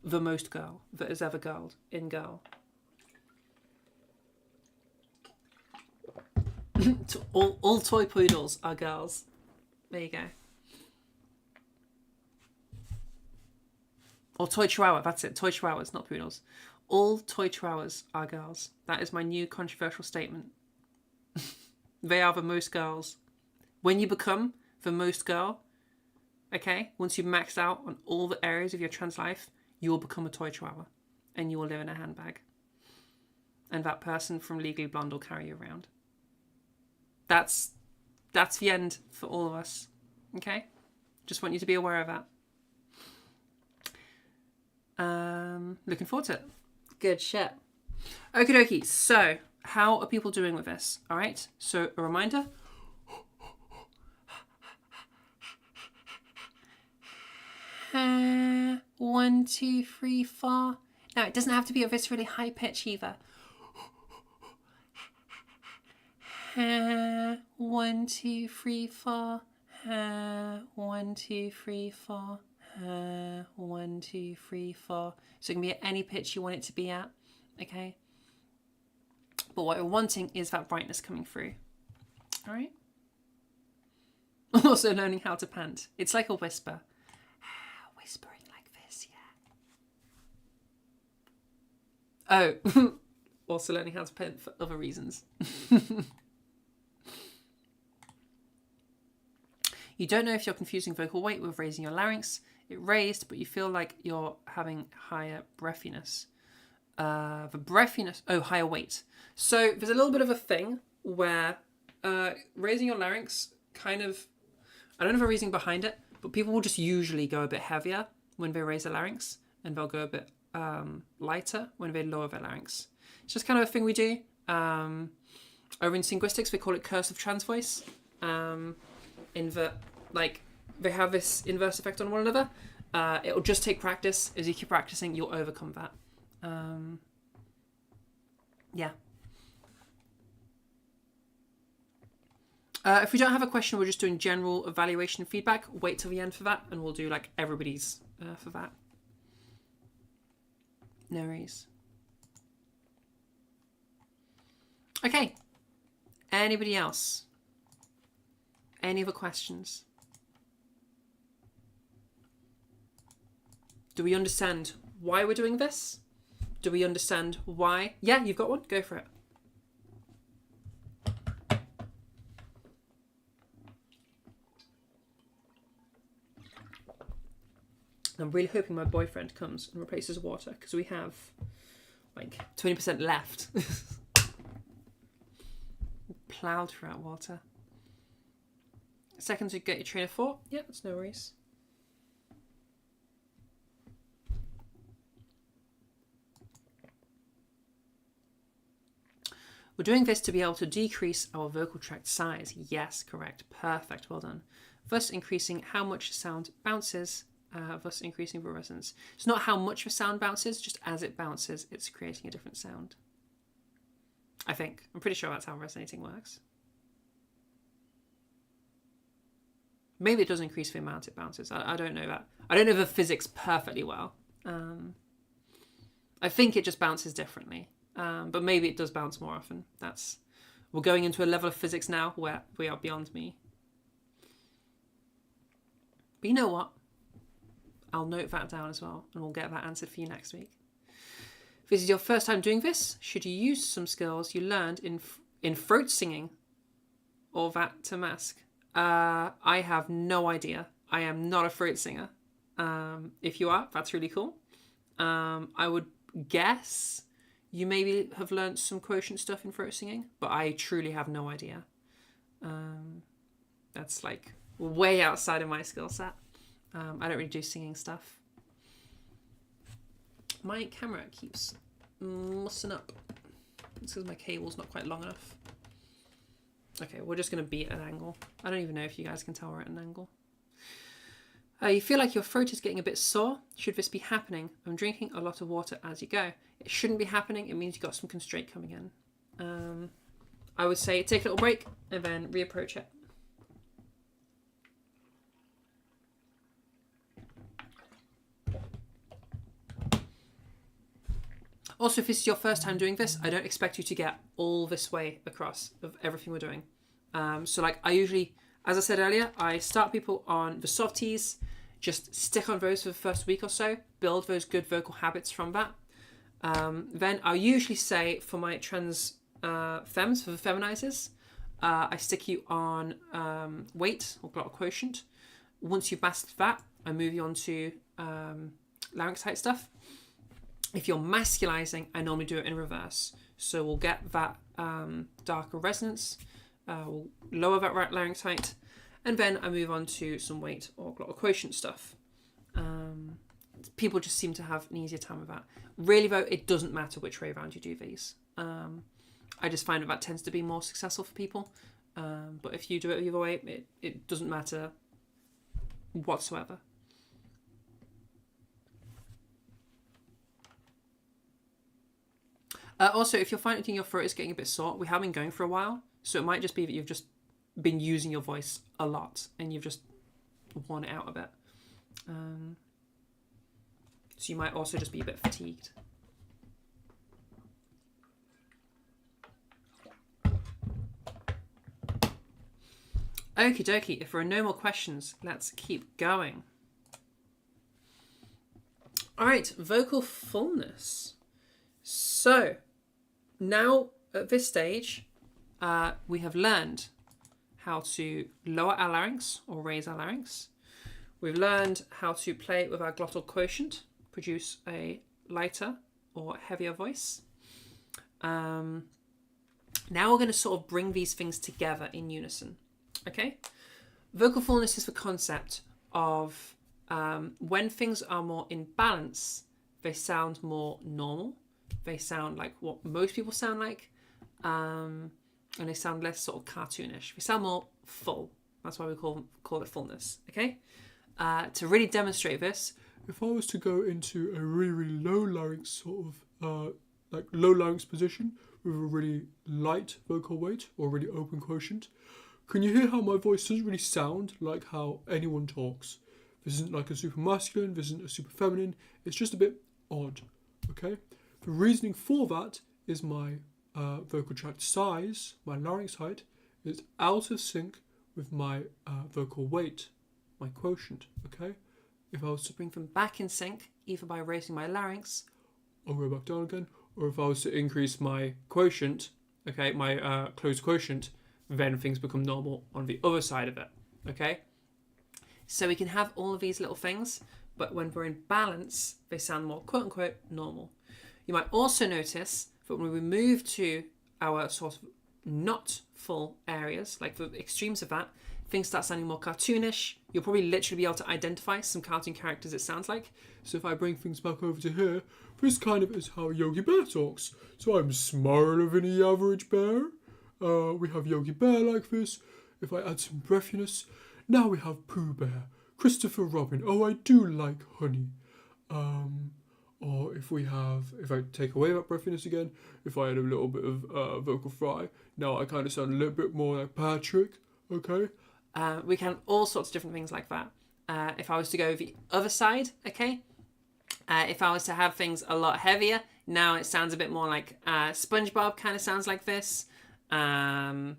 the most girl that has ever girled in girl. all toy poodles are girls. There you go. Or toy chihuahua, that's it. Toy chihuahuas, not poodles. All toy chihuahuas are girls. That is my new controversial statement. They are the most girls. When you become the most girl, okay, once you've maxed out on all the areas of your trans life, you will become a toy chihuahua. And you will live in a handbag. And that person from Legally Blonde will carry you around. That's the end for all of us. Okay? Just want you to be aware of that. Looking forward to it. Good shit. Okie dokie. So, how are people doing with this? All right. So, a reminder. One, two, three, four. Now, it doesn't have to be of this really high pitch either. 1, 2, 3, 4. 1, 2, 3, 4. 1, 2, 3, 4. So it can be at any pitch you want it to be at. Okay. But what we're wanting is that brightness coming through. All right. Also learning how to pant. It's like a whisper. Whispering like this, yeah. Oh, also learning how to pant for other reasons. You don't know if you're confusing vocal weight with raising your larynx. It raised, but you feel like you're having higher breathiness. The breathiness, higher weight. So there's a little bit of a thing where raising your larynx kind of, I don't know the reasoning behind it, but people will just usually go a bit heavier when they raise their larynx, and they'll go a bit lighter when they lower their larynx. It's just kind of a thing we do. Over in linguistics, they call it cursive transvoice. In that, like, they have this inverse effect on one another. It'll just take practice. As you keep practicing, you'll overcome that. Yeah. If we don't have a question, we're just doing general evaluation feedback. Wait till the end for that, and we'll do like everybody's for that. No worries. Okay. Anybody else? Any other questions? Do we understand why we're doing this? Do we understand why? Yeah, you've got one? Go for it. I'm really hoping my boyfriend comes and replaces water, because we have like 20% left. Ploughed throughout water. Seconds to get your train of thought. Yeah, that's no worries. We're doing this to be able to decrease our vocal tract size. Yes, correct. Perfect. Well done. Thus increasing how much sound bounces, thus increasing the resonance. It's not how much the sound bounces, just as it bounces, it's creating a different sound. I think. I'm pretty sure that's how resonating works. Maybe it does increase the amount it bounces. I don't know that. I don't know the physics perfectly well. I think it just bounces differently. But maybe it does bounce more often. We're going into a level of physics now where we are beyond me. But you know what? I'll note that down as well, and we'll get that answered for you next week. If this is your first time doing this, should you use some skills you learned in throat singing or that to mask? I have no idea. I am not a throat singer. If you are, that's really cool. I would guess you maybe have learned some quotient stuff in throat singing, but I truly have no idea. That's like way outside of my skill set. I don't really do singing stuff. My camera keeps mussing up. It's because my cable's not quite long enough. Okay, we're just going to be at an angle. I don't even know if you guys can tell we're at an angle. You feel like your throat is getting a bit sore. Should this be happening? I'm drinking a lot of water as you go. It shouldn't be happening. It means you've got some constraint coming in. I would say take a little break and then reapproach it. Also, if this is your first time doing this, I don't expect you to get all this way across of everything we're doing. So like I usually, as I said earlier, I start people on the softies, just stick on those for the first week or so, build those good vocal habits from that. Then I'll usually say for my trans femmes, for the feminizers, I stick you on weight or glottal quotient. Once you've mastered that, I move you on to larynx height stuff. If you're masculizing, I normally do it in reverse. So we'll get that darker resonance, we'll lower that larynx height, and then I move on to some weight or glottal quotient stuff. People just seem to have an easier time with that. Really though, it doesn't matter which way around you do these. I just find that tends to be more successful for people. But if you do it either way, it doesn't matter whatsoever. Also, if you're finding your throat is getting a bit sore, we have been going for a while, so it might just be that you've just been using your voice a lot and you've just worn it out a bit. So you might also just be a bit fatigued. Okie dokie, if there are no more questions, let's keep going. Alright, vocal fullness. So, now at this stage, we have learned how to lower our larynx or raise our larynx. We've learned how to play with our glottal quotient, produce a lighter or heavier voice. Now we're going to sort of bring these things together in unison. Okay? Vocal fullness is the concept of when things are more in balance, they sound more normal. They sound like what most people sound like. And they sound less sort of cartoonish. They sound more full. That's why we call it fullness. Okay? To really demonstrate this, If I was to go into a really, really low larynx sort of like low larynx position with a really light vocal weight or really open quotient, can you hear how my voice doesn't really sound like how anyone talks? This isn't like a super masculine, this isn't a super feminine, it's just a bit odd, okay? The reasoning for that is my vocal tract size, my larynx height, is out of sync with my vocal weight, my quotient, okay? If I was to bring them back in sync, either by raising my larynx, I'll go back down again, or if I was to increase my quotient, okay, my closed quotient, then things become normal on the other side of it, okay? So we can have all of these little things, but when we're in balance, they sound more quote-unquote normal. You might also notice that when we move to our sort of not full areas, like the extremes of that, things start sounding more cartoonish. You'll probably literally be able to identify some cartoon characters it sounds like. So if I bring things back over to here, this kind of is how Yogi Bear talks. So I'm smaller than the average bear. We have Yogi Bear like this. If I add some breathiness, now we have Pooh Bear, Christopher Robin. Oh, I do like honey. Or if I take away that breathiness again, if I add a little bit of vocal fry, now I kind of sound a little bit more like Patrick. Okay. We can have all sorts of different things like that. If I was to go the other side, okay. If I was to have things a lot heavier, now it sounds a bit more like SpongeBob kind of sounds like this. I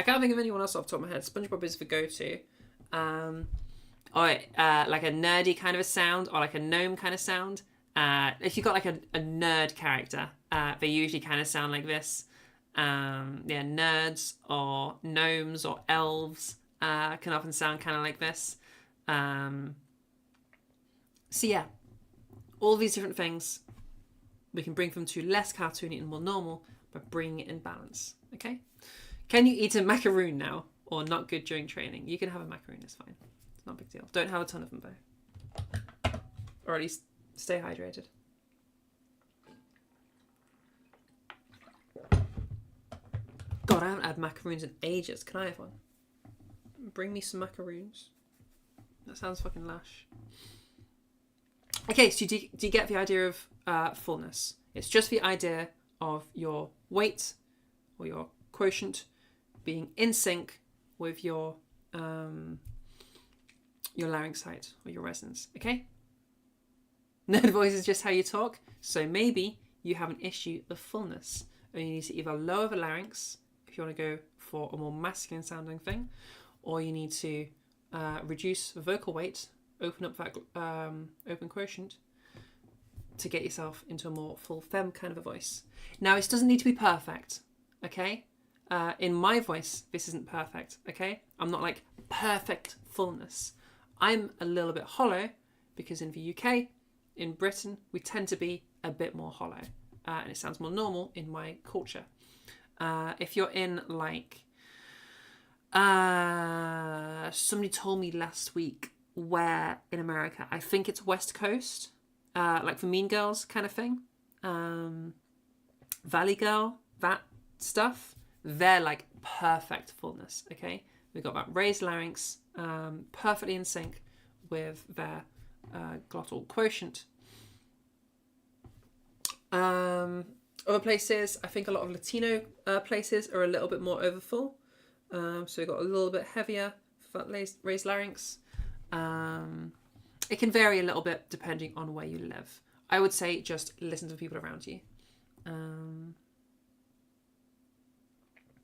can't think of anyone else off the top of my head. SpongeBob is the go-to. Or like a nerdy kind of a sound, or like a gnome kind of sound. If you've got like a nerd character, they usually kind of sound like this. Nerds or gnomes or elves can often sound kind of like this. So yeah, all these different things, we can bring them to less cartoony and more normal by bringing it in balance. Okay? Can you eat a macaroon now, or not good during training? You can have a macaroon, it's fine. It's not a big deal. Don't have a ton of them though. Or at least stay hydrated. God, I haven't had macaroons in ages. Can I have one? Bring me some macaroons. That sounds fucking lash. Okay, so do you get the idea of fullness? It's just the idea of your weight or your quotient being in sync with your larynx height or your resonance. Okay? Nerd voice is just how you talk, so maybe you have an issue of fullness, and you need to either lower the larynx if you want to go for a more masculine sounding thing, or you need to reduce the vocal weight, open up that open quotient to get yourself into a more full femme kind of a voice. Now, this doesn't need to be perfect, okay? In my voice, this isn't perfect, okay? I'm not like perfect fullness. I'm a little bit hollow because in the UK, in Britain, we tend to be a bit more hollow, and it sounds more normal in my culture. If you're in like, somebody told me last week where in America, I think it's West Coast, like for Mean Girls kind of thing, Valley Girl, that stuff, they're like perfect fullness, okay? We've got that raised larynx, perfectly in sync with their glottal quotient. Other places, I think a lot of Latino places are a little bit more overfull. So we've got a little bit heavier raised larynx. It can vary a little bit depending on where you live. I would say just listen to the people around you.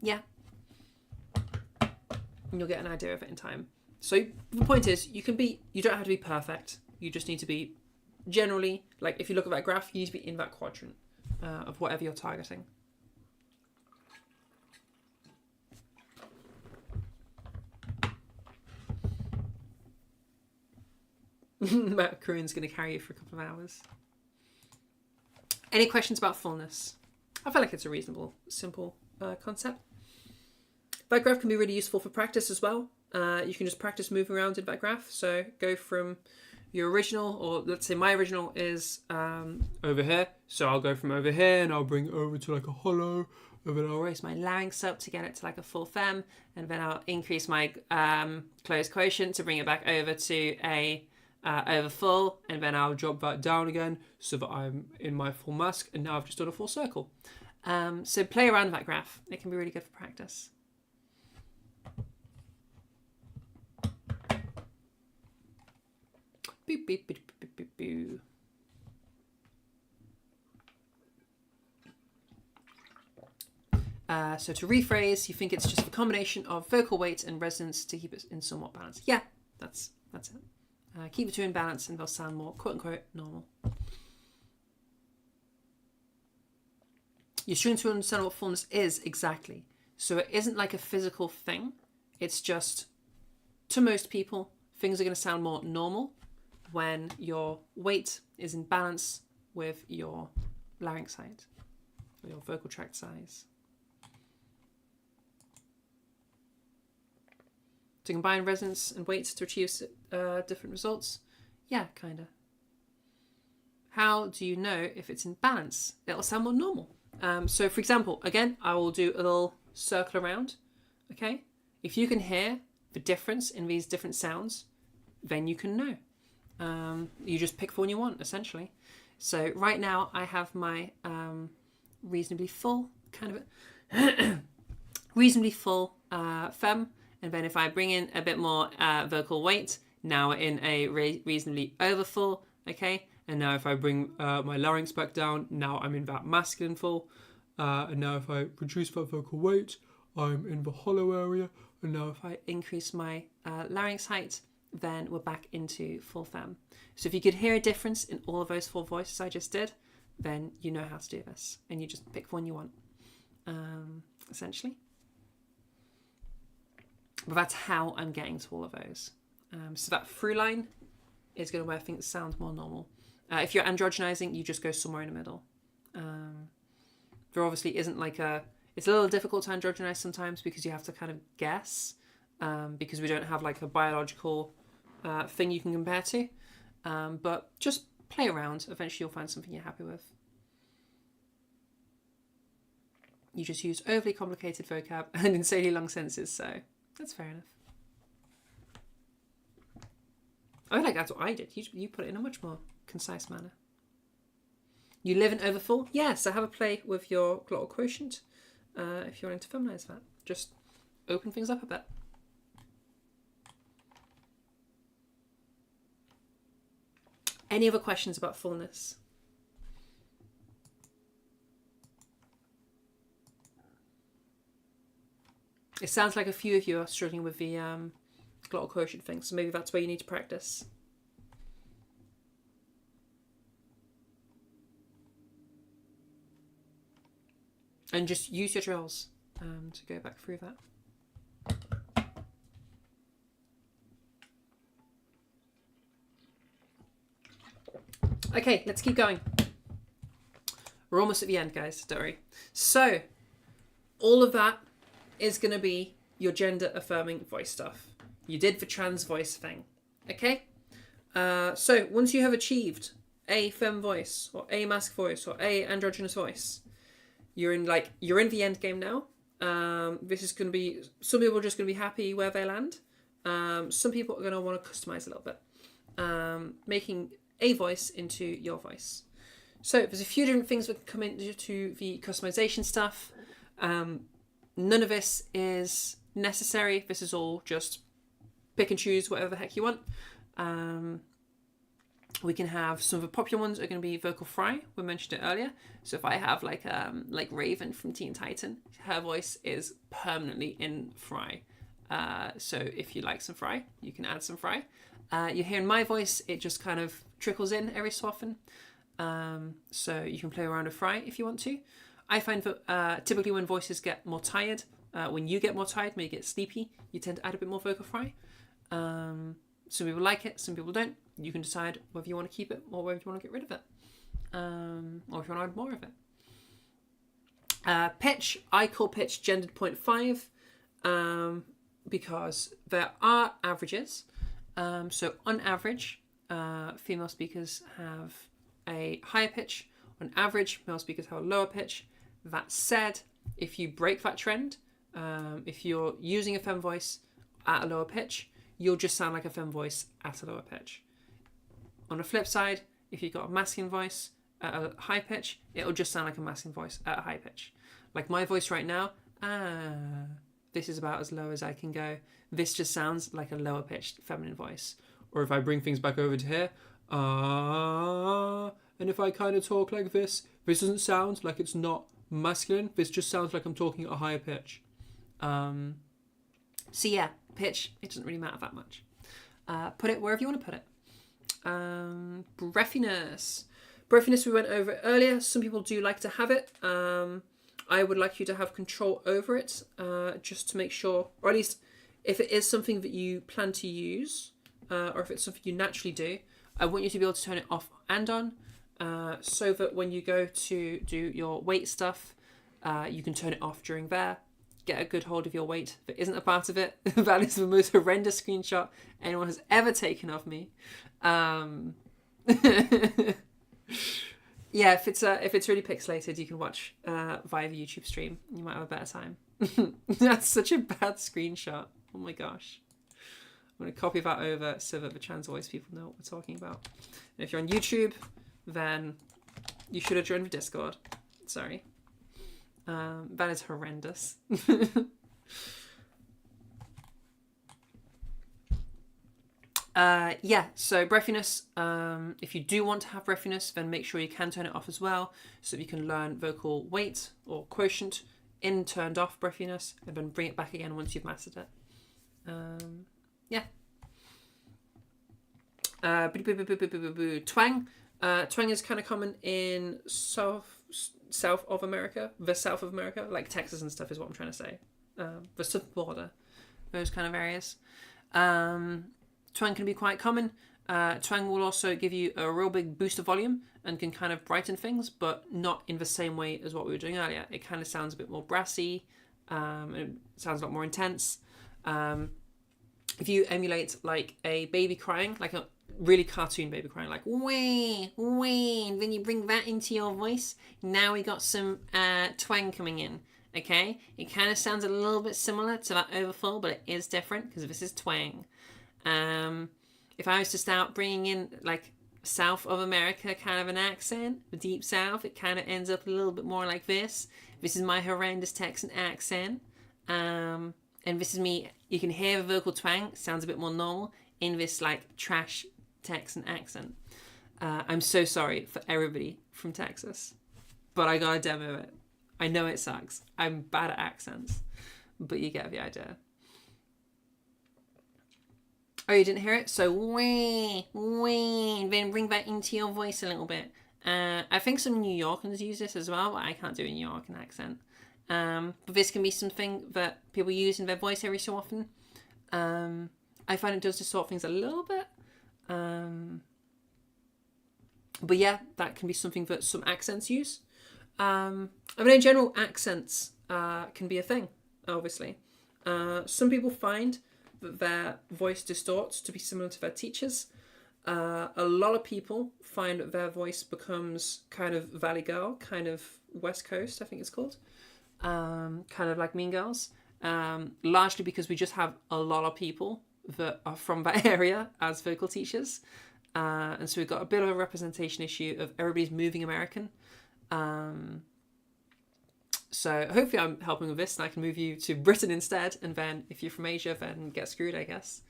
Yeah. And you'll get an idea of it in time. So the point is, you don't have to be perfect. You just need to be generally, like if you look at that graph, you need to be in that quadrant of whatever you're targeting. Matt Kruin's going to carry you for a couple of hours. Any questions about fullness? I feel like it's a reasonable, simple concept. That graph can be really useful for practice as well. You can just practice moving around in that graph. So go from your original, or let's say my original is over here. So I'll go from over here and I'll bring it over to like a hollow. And then I'll raise my larynx up to get it to like a full fem. And then I'll increase my closed quotient to bring it back over to a over full. And then I'll drop that down again so that I'm in my full mask. And now I've just done a full circle. So play around with that graph. It can be really good for practice. Boop, boop, boop, boop, boop, boop. So to rephrase, you think it's just a combination of vocal weight and resonance to keep it in somewhat balance. Yeah, that's it. Keep the two in balance and they'll sound more quote-unquote normal. You're struggling to understand what fullness is exactly. So it isn't like a physical thing. It's just, to most people, things are going to sound more normal when your weight is in balance with your larynx height, or your vocal tract size. To combine resonance and weight to achieve different results? Yeah, kind of. How do you know if it's in balance? It'll sound more normal. So for example, again, I will do a little circle around, okay? If you can hear the difference in these different sounds, then you can know. You just pick the one you want, essentially. So right now I have my reasonably full, reasonably full fem. And then if I bring in a bit more vocal weight, now we're in a reasonably overfull, okay? And now if I bring my larynx back down, now I'm in that masculine full. And now if I reduce that vocal weight, I'm in the hollow area. And now if I increase my larynx height, then we're back into full fem. So if you could hear a difference in all of those four voices I just did, then you know how to do this. And you just pick one you want, essentially. But that's how I'm getting to all of those. So that through line is going to where things sound more normal. If you're androgenizing, you just go somewhere in the middle. There obviously isn't like it's a little difficult to androgenize sometimes because you have to kind of guess, because we don't have like a biological thing you can compare to. But just play around. Eventually you'll find something you're happy with. You just use overly complicated vocab and insanely long sentences, so that's fair enough. I feel like that's what I did. You put it in a much more concise manner. You live in overfull? Yeah, so have a play with your glottal quotient if you're wanting to feminize that. Just open things up a bit. Any other questions about fullness? It sounds like a few of you are struggling with the glottal quotient thing, so maybe that's where you need to practice. And just use your drills to go back through that. Okay, let's keep going. We're almost at the end, guys, don't worry. So, all of that is going to be your gender affirming voice stuff. You did the trans voice thing, okay? So once you have achieved a femme voice or a masc voice or a androgynous voice, you're in the end game now. This is going to be, some people are just going to be happy where they land. Some people are going to want to customize a little bit, making a voice into your voice. So there's a few different things that can come into the customization stuff. None of this is necessary. This is all just pick and choose whatever the heck you want. We can have some of the popular ones are going to be vocal fry. We mentioned it earlier. So if I have like Raven from Teen Titan, her voice is permanently in fry. So if you like some fry, you can add some fry. You're hearing my voice, it just kind of trickles in every so often. So you can play around with fry if you want to. I find that typically when voices get more tired, when you get more tired, when you get sleepy, you tend to add a bit more vocal fry. Some people like it, some people don't. You can decide whether you want to keep it or whether you want to get rid of it. Or if you want to add more of it. Pitch, I call pitch gendered 0.5 because there are averages. So on average, female speakers have a higher pitch. On average, male speakers have a lower pitch. That said, if you break that trend, if you're using a femme voice at a lower pitch, you'll just sound like a femme voice at a lower pitch. On the flip side, if you've got a masculine voice at a high pitch, it'll just sound like a masculine voice at a high pitch. Like my voice right now, this is about as low as I can go. This just sounds like a lower pitched feminine voice. Or if I bring things back over to here, and if I kind of talk like this doesn't sound like it's not masculine. This just sounds like I'm talking at a higher pitch. So yeah, pitch, it doesn't really matter that much. Put it wherever you want to put it. Breathiness. Breathiness we went over earlier. Some people do like to have it. I would like you to have control over it, just to make sure, or at least if it is something that you plan to use, or if it's something you naturally do, I want you to be able to turn it off and on, so that when you go to do your weight stuff, you can turn it off during there. Get a good hold of your weight that isn't a part of it. That is the most horrendous screenshot anyone has ever taken of me. Yeah, if it's really pixelated, you can watch via the YouTube stream. You might have a better time. That's such a bad screenshot. Oh my gosh. I'm going to copy that over so that the trans voice people know what we're talking about. And if you're on YouTube, then you should have joined the Discord. Sorry. That is horrendous. Yeah, so breathiness, if you do want to have breathiness, then make sure you can turn it off as well, so that you can learn vocal weight or quotient in turned off breathiness, and then bring it back again once you've mastered it. Yeah. Twang. Twang is kind of common in south of America, the south of America, like Texas and stuff is what I'm trying to say. The southern border, those kind of areas. Twang can be quite common. Twang will also give you a real big boost of volume and can kind of brighten things, but not in the same way as what we were doing earlier. It kind of sounds a bit more brassy. It sounds a lot more intense. If you emulate like a baby crying, like a really cartoon baby crying, like wah, wah, and then you bring that into your voice, now we got some twang coming in. Okay, it kind of sounds a little bit similar to that overfull, but it is different because this is twang. If I was to start bringing in like South of America kind of an accent, the deep South, it kind of ends up a little bit more like this. This is my horrendous Texan accent. And this is me. You can hear the vocal twang. It sounds a bit more normal in this like trash Texan accent. I'm so sorry for everybody from Texas, but I gotta demo it. I know it sucks. I'm bad at accents, but you get the idea. Oh, you didn't hear it? So, wah, wah, then bring that into your voice a little bit. I think some New Yorkers use this as well, but I can't do a New Yorker accent. But this can be something that people use in their voice every so often. I find it does distort things a little bit. But yeah, that can be something that some accents use. I mean, in general, accents can be a thing, obviously. Some people find that their voice distorts to be similar to their teachers. A lot of people find that their voice becomes kind of Valley Girl, kind of West Coast, I think it's called. Kind of like Mean Girls. Largely because we just have a lot of people that are from that area as vocal teachers. And so we've got a bit of a representation issue of everybody's moving American. So hopefully I'm helping with this and I can move you to Britain instead. And then if you're from Asia, then get screwed, I guess.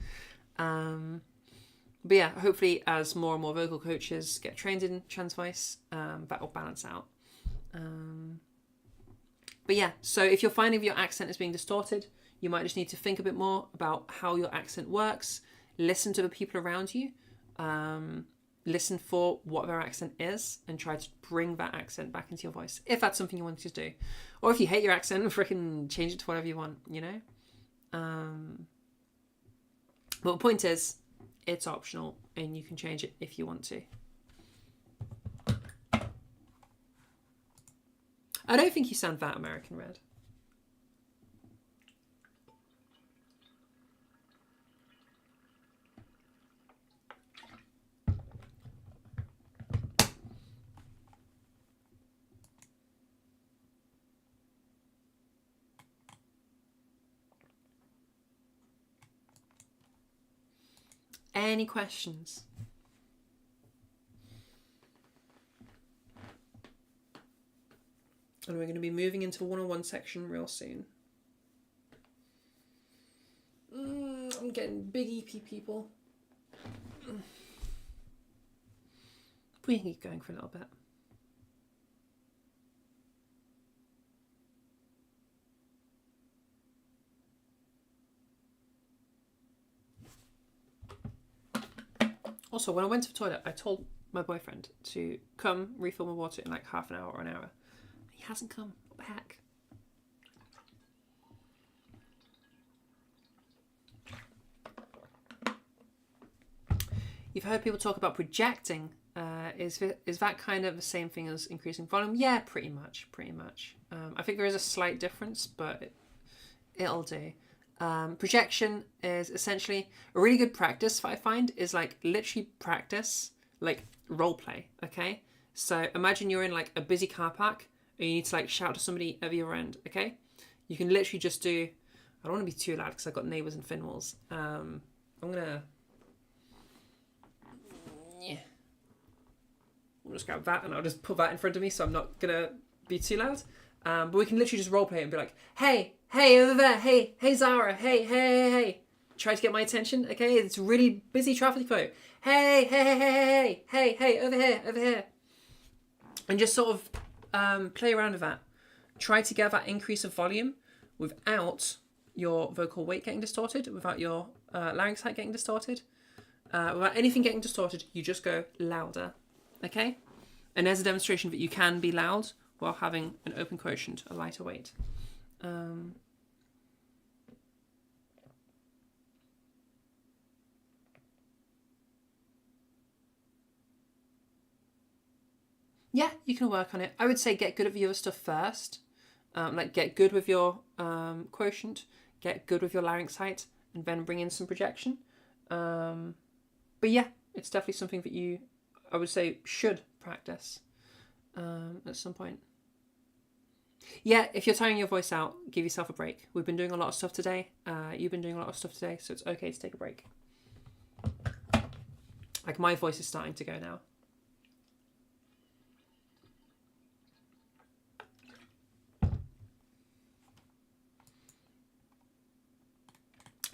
But yeah, hopefully as more and more vocal coaches get trained in trans voice, that will balance out. But yeah, so if you're finding your accent is being distorted, you might just need to think a bit more about how your accent works. Listen to the people around you. Listen for what their accent is and try to bring that accent back into your voice, if that's something you want to do. Or if you hate your accent, freaking change it to whatever you want, you know? But the point is, it's optional and you can change it if you want to. I don't think you sound that American, Red. Any questions? And we're going to be moving into one-on-one section real soon. I'm getting big EP, people. We can keep going for a little bit. Also, when I went to the toilet, I told my boyfriend to come refill my water in like half an hour or an hour. He hasn't come. What the heck? You've heard people talk about projecting. Is that kind of the same thing as increasing volume? Yeah, pretty much. I think there is a slight difference, but it'll do. Projection is essentially a really good practice that I find is like literally practice, like role play, okay? So imagine you're in like a busy car park and you need to like shout to somebody at the other end, okay? You can literally just do, I don't want to be too loud because I've got neighbours and thin walls. I'm just grab that and I'll just put that in front of me so I'm not gonna be too loud. But we can literally just role play it and be like, hey, over there, hey, Zara, hey. Try to get my attention, okay? It's a really busy traffic flow. Hey, over here. And just sort of play around with that. Try to get that increase of volume without your vocal weight getting distorted, without your larynx height getting distorted, without anything getting distorted. You just go louder, okay? And there's a demonstration that you can be loud while having an open quotient, a lighter weight. Yeah, you can work on it. I would say get good at the other stuff first. Like get good with your quotient, get good with your larynx height, and then bring in some projection. But yeah, it's definitely something that you, I would say, should practice at some point. Yeah, if you're tiring your voice out, give yourself a break. We've been doing a lot of stuff today. You've been doing a lot of stuff today, so it's okay to take a break. Like my voice is starting to go now.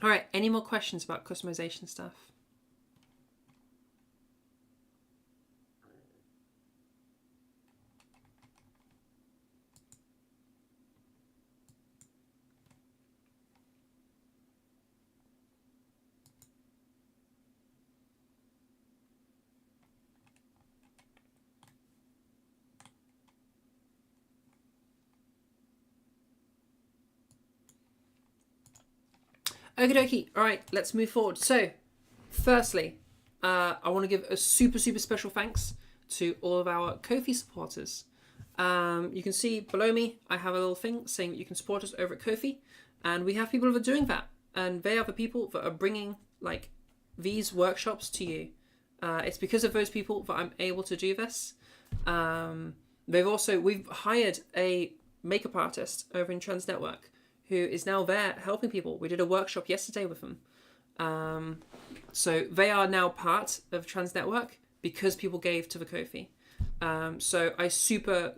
All right, any more questions about customization stuff? Okie dokie. All right, let's move forward. So, firstly, I want to give a super special thanks to all of our Ko-fi supporters. You can see below me, I have a little thing saying that you can support us over at Ko-fi, and we have people that are doing that, and they are the people that are bringing like these workshops to you. It's because of those people that I'm able to do this. We've hired a makeup artist over in Trans Network who is now there helping people. We did a workshop yesterday with them. So they are now part of Trans Network because people gave to the Ko-fi. So I super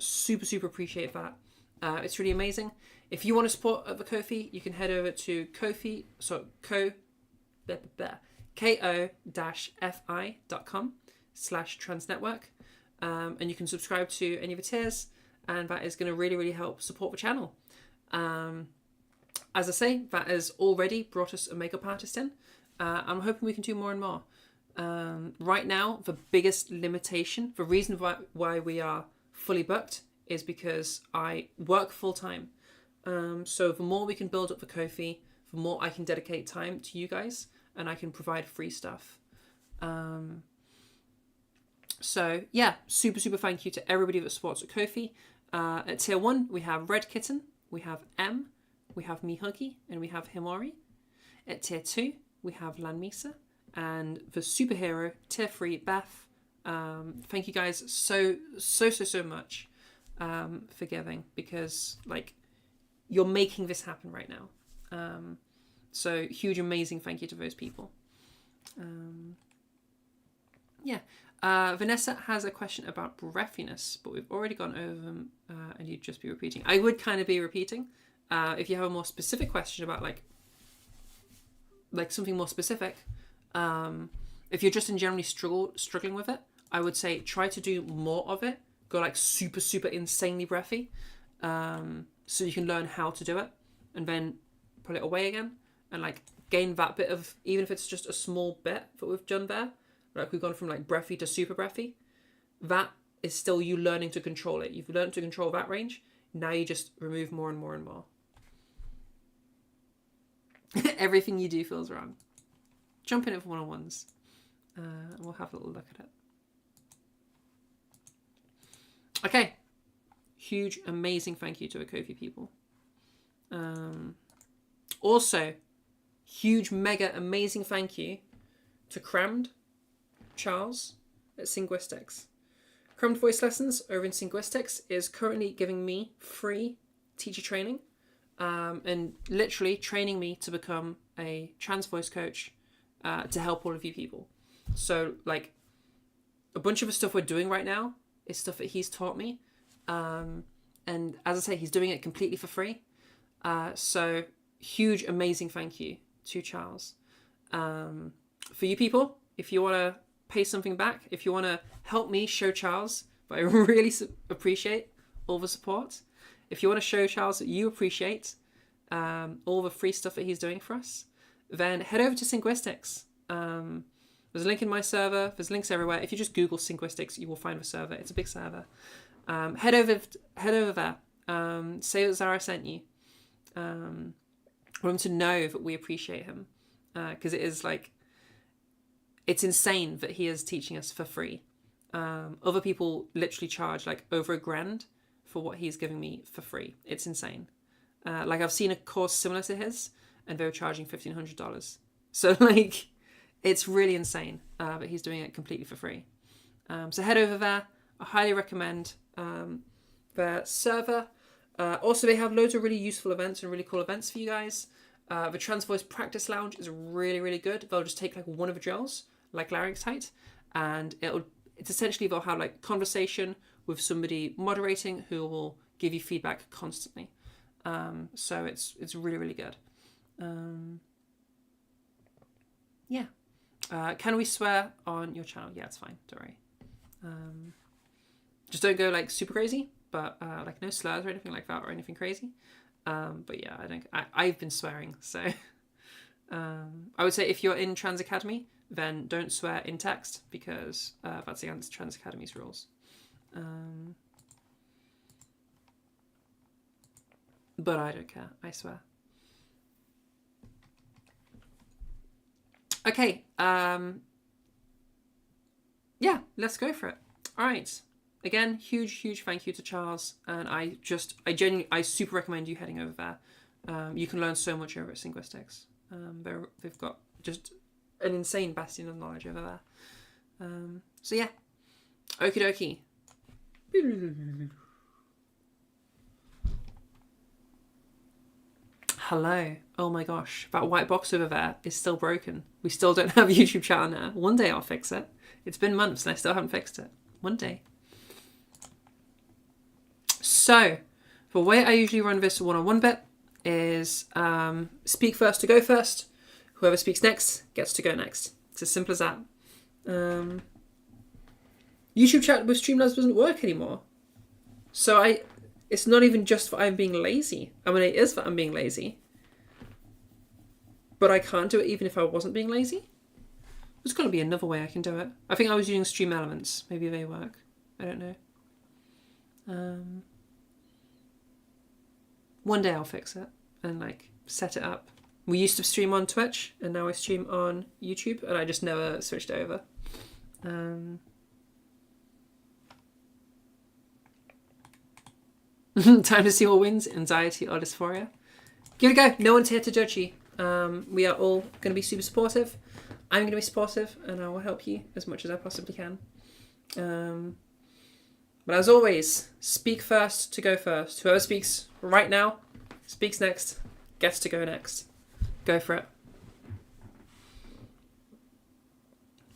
appreciate that. It's really amazing. If you want to support the Ko-fi, you can head over to Ko-fi, so ko-fi.com/transnetwork, and you can subscribe to any of the tiers, and that is going to really help support the channel. As I say, that has already brought us a makeup artist in. I'm hoping we can do more and more. Right now, the biggest limitation, the reason why we are fully booked is because I work full time. So the more we can build up the Ko-fi, the more I can dedicate time to you guys, and I can provide free stuff. So yeah, super thank you to everybody that supports at Ko-fi. At tier 1, we have Red Kitten, we have M, we have Mihuggy, and we have Himori. At tier 2, we have Lanmisa, and the superhero, tier 3, Beth. Thank you guys so much for giving, because like you're making this happen right now. So huge, amazing thank you to those people. Vanessa has a question about breathiness, but we've already gone over them, and you'd just be repeating. I would kind of be repeating. If you have a more specific question about like something more specific, if you're just in generally struggling with it, I would say try to do more of it. Go like super insanely breathy, so you can learn how to do it, and then put it away again, and like gain that bit of, even if it's just a small bit that we've done there. Like we've gone from like breathy to super breathy. That is still you learning to control it. You've learned to control that range. Now you just remove more and more and more. Everything you do feels wrong. Jump in it for one-on-ones. And we'll have a little look at it. Okay. Huge, amazing thank you to the Ko-fi people. Also, huge, mega, amazing thank you to Crammed Charles at Synguistics. Crammed Voice Lessons over in Synguistics is currently giving me free teacher training, and literally training me to become a trans voice coach to help all of you people. So like a bunch of the stuff we're doing right now is stuff that he's taught me, and as I say, he's doing it completely for free. So huge, amazing thank you to Charles. For you people, if you want to pay something back, if you want to help me show Charles that I really appreciate all the support, if you want to show Charles that you appreciate all the free stuff that he's doing for us, then head over to Synguistics. There's a link in my server. There's links everywhere. If you just Google Synguistics, you will find the server. It's a big server. Head over there. Say that Zara sent you. Want him to know that we appreciate him, because it is like, it's insane that he is teaching us for free. Other people literally charge like over $1,000 for what he's giving me for free. It's insane. Like I've seen a course similar to his, and they were charging $1,500. So like, it's really insane that he's doing it completely for free. So head over there. I highly recommend their server. Also, they have loads of really useful events and really cool events for you guys. The Trans Voice Practice Lounge is really good. They'll just take like one of the drills, like larynx height, and it's essentially they'll have like conversation with somebody moderating who will give you feedback constantly. So it's really good. Yeah. Can we swear on your channel? Yeah, it's fine. Don't worry. Just don't go like super crazy, but like no slurs or anything like that or anything crazy. But yeah, I've been swearing, so I would say if you're in Trans Academy, then don't swear in text, because that's against Trans Academy's rules. But I don't care. I swear. Okay. Yeah, let's go for it. All right. Again, huge thank you to Charles, and I super recommend you heading over there. You can learn so much over at Synguistics. They've got just an insane bastion of knowledge over there. So yeah, okie dokie. Hello. Oh my gosh. That white box over there is still broken. We still don't have YouTube chat on there. One day I'll fix it. It's been months and I still haven't fixed it. One day. So, the way I usually run this one-on-one bit is speak first to go first. Whoever speaks next gets to go next. It's as simple as that. YouTube chat with Streamlabs doesn't work anymore. So it's not even just that I'm being lazy. I mean, it is that I'm being lazy. But I can't do it even if I wasn't being lazy. There's got to be another way I can do it. I think I was using Stream Elements. Maybe they work. I don't know. One day I'll fix it and like set it up. We used to stream on Twitch and now I stream on YouTube and I just never switched over. Time to see what wins, anxiety or dysphoria. Give it a go. No one's here to judge you. We are all going to be super supportive. I'm going to be supportive and I will help you as much as I possibly can. But as always, speak first to go first. Whoever speaks right now, speaks next, gets to go next. Go for it.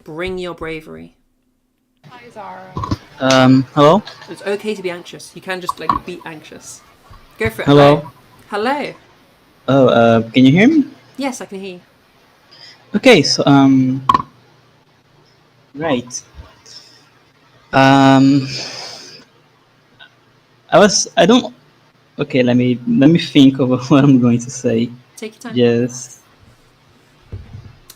Bring your bravery. Hi, Zara. Hello? It's okay to be anxious. You can just like be anxious. Go for it. Hello? Hello. Oh, can you hear me? Yes, I can hear you. Okay, so, right. Okay, let me think of what I'm going to say. Take your time. Yes.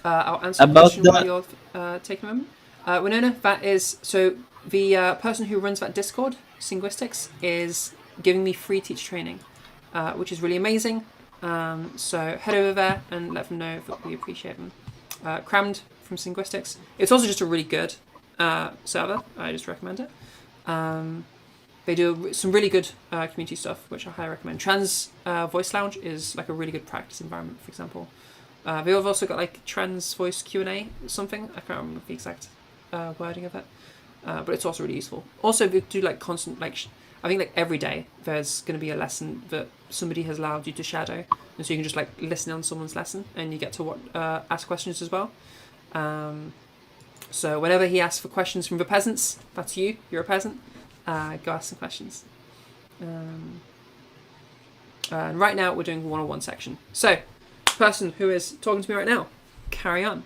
I'll answer the About question the- while you're taking a moment. Winona, that is, so the person who runs that Discord, Singuistics, is giving me free teacher training, which is really amazing. So head over there and let them know that we appreciate them. Crammed from Singuistics. It's also just a really good server. I just recommend it. They do some really good community stuff, which I highly recommend. Trans Voice Lounge is like a really good practice environment, for example. They've also got like trans voice Q&A something. I can't remember the exact wording of it, but it's also really useful. Also, they do like constant I think like every day there's going to be a lesson that somebody has allowed you to shadow, and so you can just like listen on someone's lesson, and you get to ask questions as well. So whenever he asks for questions from the peasants, that's you. You're a peasant. Go ask some questions. And right now we're doing one-on-one section. So, person who is talking to me right now, carry on.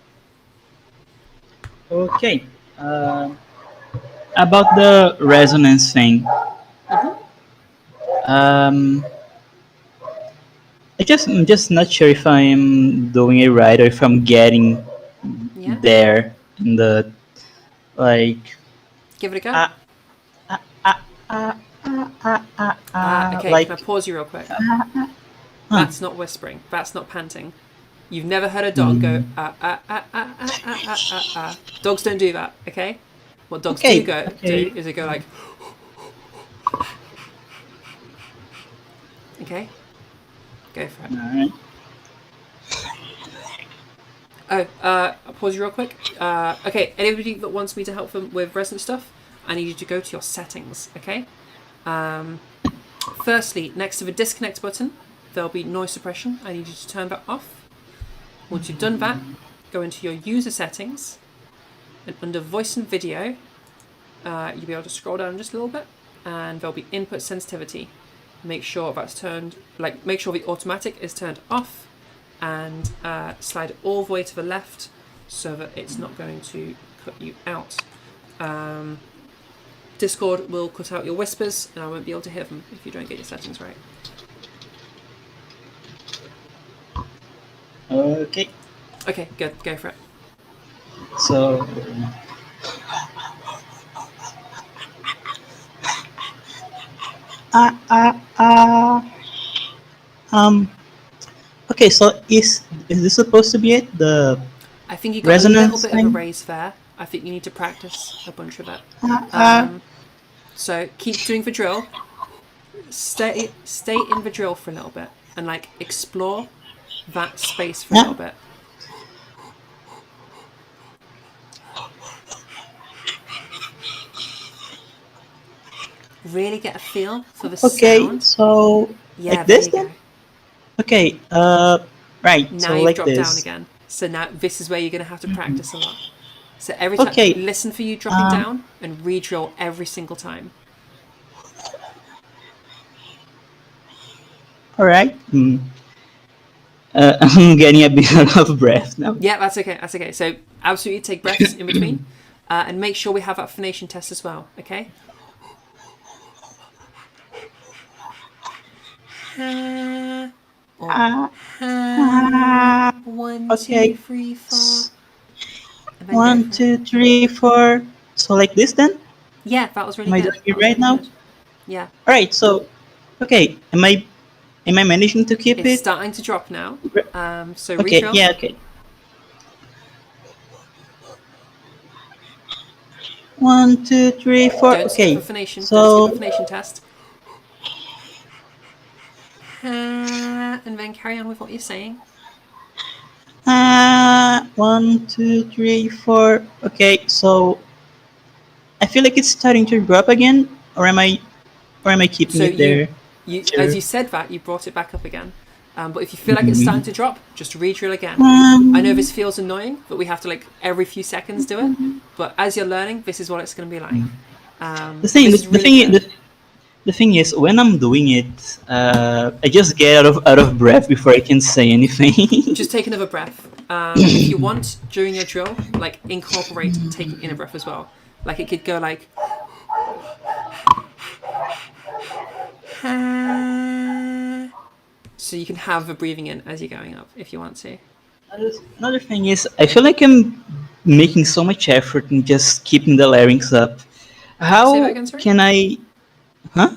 Okay. About the resonance thing. I'm just not sure if I'm doing it right or if I'm getting Yeah. there in the like. Give it a go. Okay, like, can I pause you real quick? That's not whispering. That's not panting. You've never heard a dog go Dogs don't do that, okay? What dogs do is they go like. Okay? Go for it. Alright. Oh, I'll pause you real quick. Okay, anybody that wants me to help them with resonant stuff, I need you to go to your settings, okay? Firstly, next to the disconnect button, there'll be noise suppression. I need you to turn that off. Once you've done that, go into your user settings, and under voice and video, you'll be able to scroll down just a little bit, and there'll be input sensitivity. Make sure that's turned, make sure the automatic is turned off, and slide it all the way to the left so that it's not going to cut you out. Discord will cut out your whispers and I won't be able to hear them if you don't get your settings right. Okay. Okay, good. Go for it. So. Okay, so is this supposed to be it? The I think you got resonance a little bit of a thing? raise there. I think you need to practice a bunch of it. So keep doing the drill. Stay in the drill for a little bit and like explore that space for a little bit. Really get a feel for the Okay, sound. so Yeah, like this there you then? Okay. Right. Now So you've like dropped down this. again. So now this is where you're going to have to practice a lot. So every time, Okay. listen for you dropping down and re-drill every single time. All right. I'm getting a bit out of breath now. Yeah, that's okay. That's okay. So absolutely take breaths in between, and make sure we have that phonation test as well. Okay. Or one, Okay. 2, 3, 4. And then go 1, for it. 2, 3, 4. So like this then? Yeah, that was really Am I good. doing it That was right really now? good. Yeah. All right. So, okay. Am I managing to keep It's it? starting to drop now. So Okay. re-drill. Yeah. Okay. 1, 2, 3, 4. Don't skip Okay. a phonation. Don't So, skip a phonation test. And then carry on with what you're saying. 1, 2, 3, 4. Okay. So, I feel like it's starting to drop again, or am I keeping So it there? as you said that, you brought it back up again. But if you feel like it's starting to drop, just re-drill again. I know this feels annoying, but we have to like every few seconds do it. But as you're learning, this is what it's going to be like. The thing, this is really good. the thing is, when I'm doing it, I just get out of breath before I can say anything. Just take another breath. If you want, during your drill, like incorporate taking in a breath as well. Like it could go like. So you can have the breathing in as you're going up if you want to. Another thing is, I feel like I'm making so much effort in just keeping the larynx up. How Say that again, sorry? can I? Huh?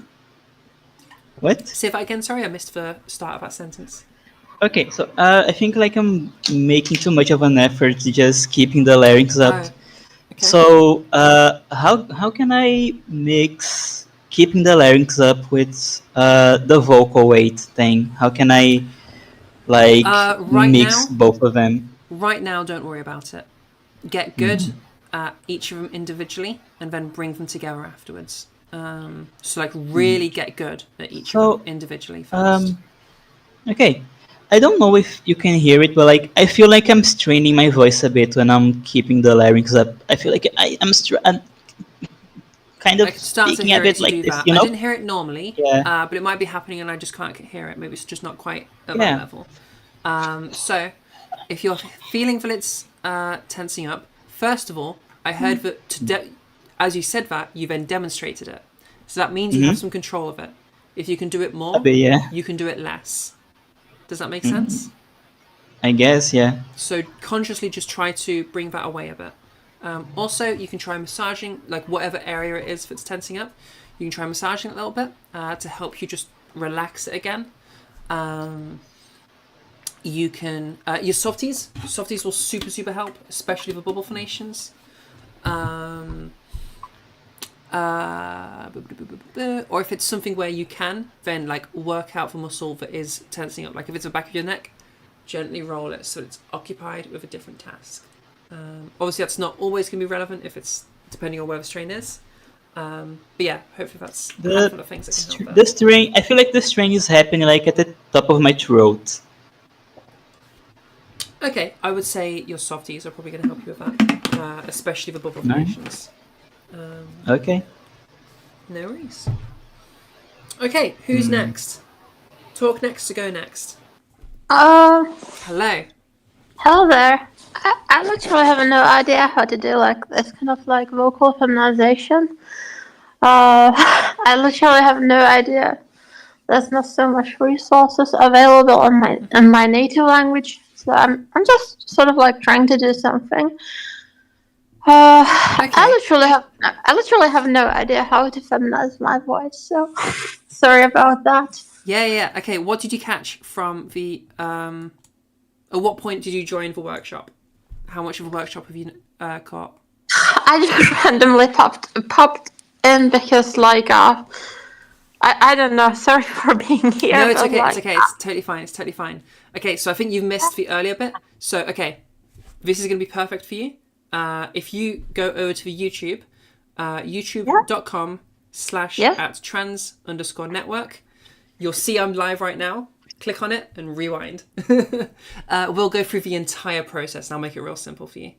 What? Say that again, sorry, I missed the start of that sentence. Okay, so I think like I'm making too much of an effort to just keeping the larynx up. Oh, okay. So how can I mix keeping the larynx up with the vocal weight thing? How can I like right mix now- both of them? Right now, don't worry about it. Get good at each of them individually and then bring them together afterwards. So like really get good at each of them individually first. Okay. I don't know if you can hear it, but like I feel like I'm straining my voice a bit when I'm keeping the larynx up. I feel like I'm kind of I could start to speaking hear a it bit to like do this, that. you I know? didn't hear it normally, Yeah. but it might be happening and I just can't hear it. Maybe it's just not quite at Yeah. that level. So if you're feeling that it's tensing up, first of all, I heard that as you said that, you then demonstrated it. So that means you have some control of it. If you can do it more, But yeah, you can do it less. Does that make sense? I guess, yeah. So consciously just try to bring that away a bit. Also, you can try massaging, like whatever area it is that's tensing up. You can try massaging it a little bit to help you just relax it again. You can your softies. Softies will super help, especially the bubble phonations. Or if it's something where you can, then like work out the muscle that is tensing up. Like if it's the back of your neck, gently roll it so it's occupied with a different task. Obviously, that's not always going to be relevant if it's depending on where the strain is. But yeah, hopefully that's a handful of things that can help. The strain, I feel like the strain is happening like at the top of my throat. Okay, I would say your softies are probably going to help you with that, especially the bubble formations. Okay. No worries. Okay, who's next? Talk next to go next. Hello. Hello there. I literally have no idea how to do like this kind of like vocal feminization. I literally have no idea. There's not so much resources available in my native language, so I'm just sort of like trying to do something. I literally have no idea how to feminize my voice, so sorry about that. Yeah. Okay, what did you catch from the at what point did you join the workshop? How much of a workshop have you caught? I just randomly popped in because like I don't know. Sorry for being here. No, it's but, okay. like, It's okay. It's totally fine. It's totally fine. Okay, so I think you've missed the earlier bit. So okay, this is going to be perfect for you. If you go over to the YouTube, youtube.com/@trans_network, you'll see I'm live right now. click on it and rewind. We'll go through the entire process and I'll make it real simple for you.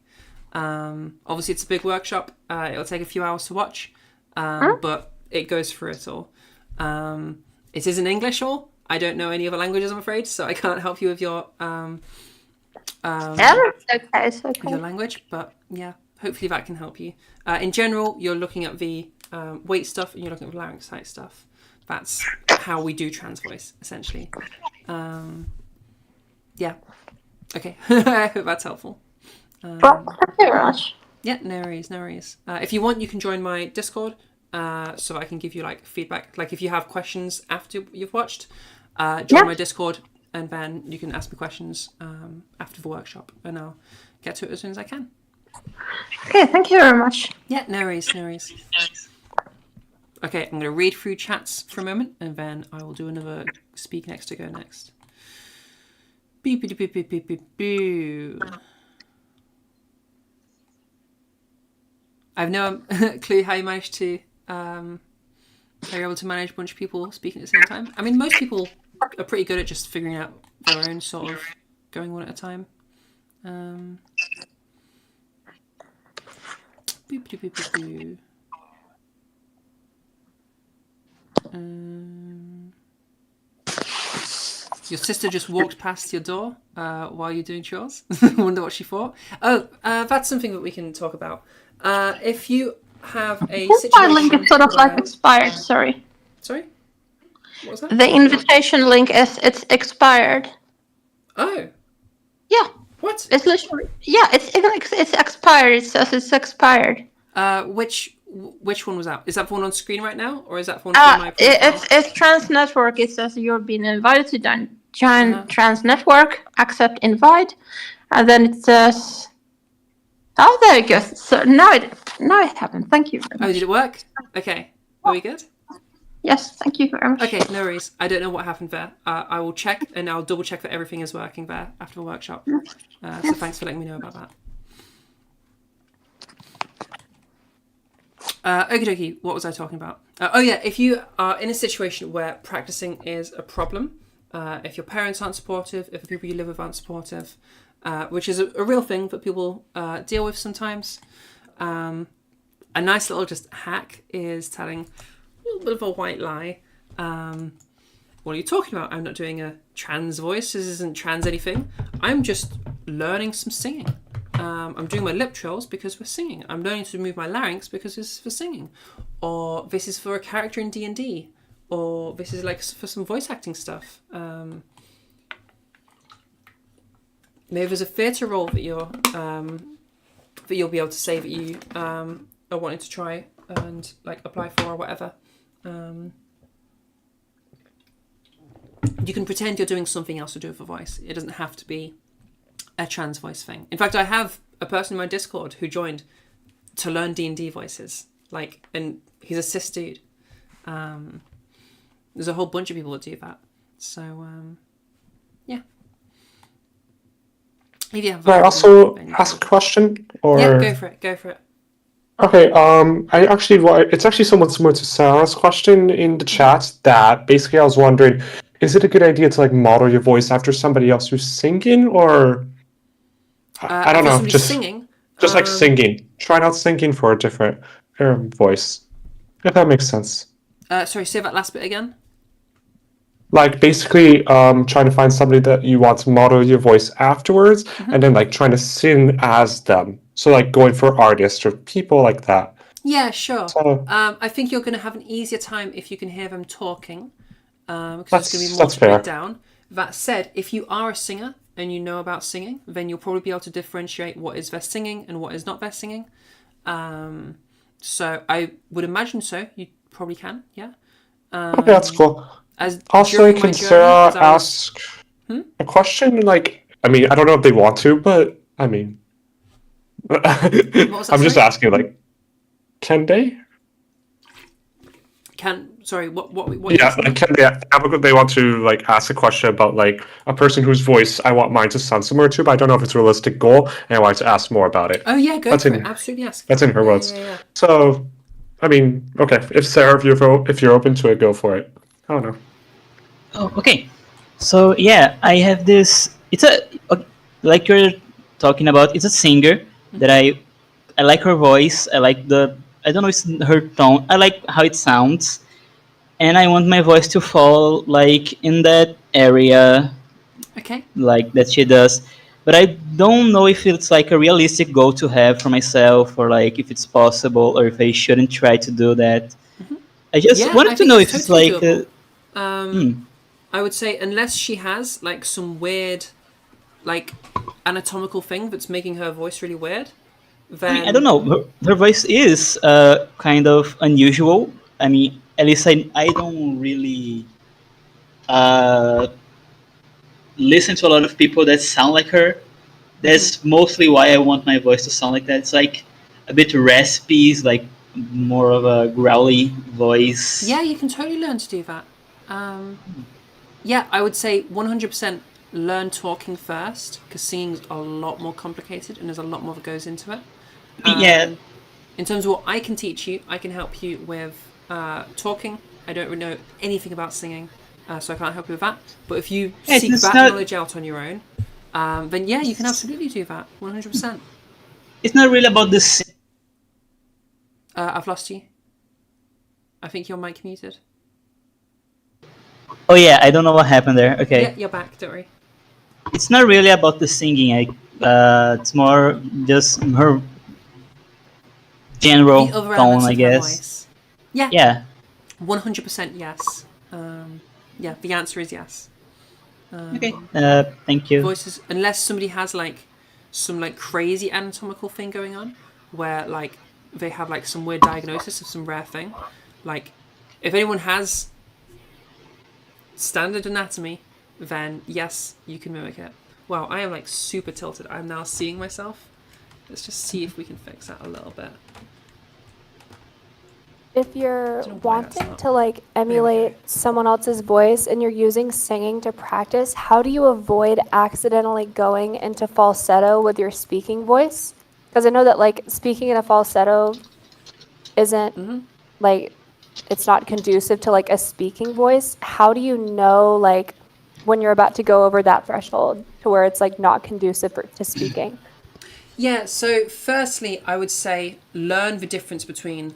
Obviously, it's a big workshop. It'll take a few hours to watch, but it goes through it all. It is in English all. I don't know any other languages, I'm afraid, so I can't help you with your It's okay. with your language. But yeah, hopefully that can help you. In general, you're looking at the weight stuff and you're looking at the larynx type stuff. That's how we do trans voice, essentially. Yeah. Okay. I hope that's helpful. Well, thank you very much. Yeah, no worries. If you want, you can join my Discord, so I can give you like feedback. Like if you have questions after you've watched, join my Discord, and then you can ask me questions after the workshop, and I'll get to it as soon as I can. Okay, thank you very much. Yeah, no worries. Okay, I'm going to read through chats for a moment, and then I will do another speak next to go next. Beep, beep, beep, beep, beep, beep, beep. I have no clue how you managed to, how you're able to manage a bunch of people speaking at the same time. I mean, most people are pretty good at just figuring out their own sort of going one at a time. Boop, boop, boop, boop, boop. Your sister just walked past your door while you're doing chores. Wonder what she thought. Oh, that's something that we can talk about. If you have a This situation... link is sort of like expired, sorry. Sorry? What was that? The invitation link it's expired. Oh. Yeah. What? It's literally it's expired. It says it's expired. Which one was that? Is that the one on screen right now, or is that the one from my profile? It's Trans Network. It says you're being invited to join Trans Network. Accept invite, and then it says, "Oh, there it goes." So now it happened. Thank you very much. Oh, did it work? Okay. Are we good? Yes, thank you very much. Okay, no worries. I don't know what happened there. I will check, and I'll double check that everything is working there after the workshop. So thanks for letting me know about that. Okie dokie, what was I talking about? Oh yeah, if you are in a situation where practicing is a problem, if your parents aren't supportive, if the people you live with aren't supportive, which is a real thing that people deal with sometimes, a nice little just hack is telling a little bit of a white lie. What are you talking about? I'm not doing a trans voice. This isn't trans anything. I'm just learning some singing. I'm doing my lip trills because we're singing. I'm learning to move my larynx because this is for singing. Or this is for a character in D&D. Or this is like for some voice acting stuff. Maybe there's a theatre role that you'll be able to say that you are wanting to try and like apply for or whatever. You can pretend you're doing something else to do with a voice. It doesn't have to be a trans voice thing. In fact, I have a person in my Discord who joined to learn D&D voices. Like, and he's a cis dude. There's a whole bunch of people that do that. So, yeah. If you have Can I also ask a question? Or... Yeah, go for it. Okay, it's actually somewhat similar to Sarah's question in the chat. That basically I was wondering, is it a good idea to like model your voice after somebody else who's singing, or I don't know, just singing, like singing. Try out singing for a different voice, if that makes sense. Sorry, say that last bit again. Like basically, trying to find somebody that you want to model your voice afterwards, and then like trying to sing as them. So like going for artists or people like that. Yeah, sure. So, I think you're going to have an easier time if you can hear them talking, because it's going to be more that's to break fair. down. That said, if you are a singer and you know about singing, then you'll probably be able to differentiate what is their singing and what is not their singing. So I would imagine so. You probably can, yeah. Okay, that's cool. Also, during my can journey, Sarah as I was- ask a question? Like, I mean, I don't know if they want to, but I mean, was that, I'm just sorry? asking. Like, can they? Sorry, what? Yeah, like, can they want to like ask a question about like a person whose voice I want mine to sound similar to, but I don't know if it's a realistic goal, and I wanted to ask more about it. Oh yeah, go That's for in- it. Absolutely ask. That's in her Yeah, words. yeah. So, I mean, okay, if Sarah, if you're open to it, go for it. I don't know. Oh, okay. So yeah, I have this. It's like you're talking about. It's a singer that I like her voice. I like the. I don't know. It's her tone. I like how it sounds, and I want my voice to fall like in that area, Okay. like that she does. But I don't know if it's like a realistic goal to have for myself, or like if it's possible, or if I shouldn't try to do that. I just Yeah, wanted I to think know it's if it's totally like. doable. Hmm. I would say unless she has like some weird, like anatomical thing that's making her voice really weird, I mean, I don't then know. Her voice is kind of unusual. I mean, at least I don't really uh, listen to a lot of people that sound like her. That's mostly why I want my voice to sound like that. It's like a bit raspy, it's like more of a growly voice. yeah, you can totally learn to do that. Yeah, I would say 100% learn talking first because singing's a lot more complicated and there's a lot more that goes into it. I mean, yeah, In terms of what I can teach you, I can help you with talking. I don't really know anything about singing, so I can't help you with that. But if you seek it's that not. knowledge out on your own, then yeah, you can absolutely do that. 100%. It's not really about the. I've lost you. I think your mic muted. Oh yeah, I don't know what happened there. Okay, Yeah, you're back. Don't worry. it's not really about the singing. It's more just her general The other tone, elements I of her guess. voice. Yeah, Yeah. 100% yes. Yeah, the answer is yes. Okay. Thank you. Voices, unless somebody has like some like crazy anatomical thing going on, where like they have like some weird diagnosis of some rare thing. Like, if anyone has standard anatomy, then yes, you can mimic it. Wow, I am like super tilted. I'm now seeing myself. Let's just see if we can fix that a little bit. If you're Don't know why that's wanting not- to like emulate someone else's voice and you're using singing to practice, how do you avoid accidentally going into falsetto with your speaking voice? Because I know that like speaking in a falsetto isn't like it's not conducive to like a speaking voice. How do you know like when you're about to go over that threshold to where it's like not conducive to speaking? Yeah, so firstly, I would say learn the difference between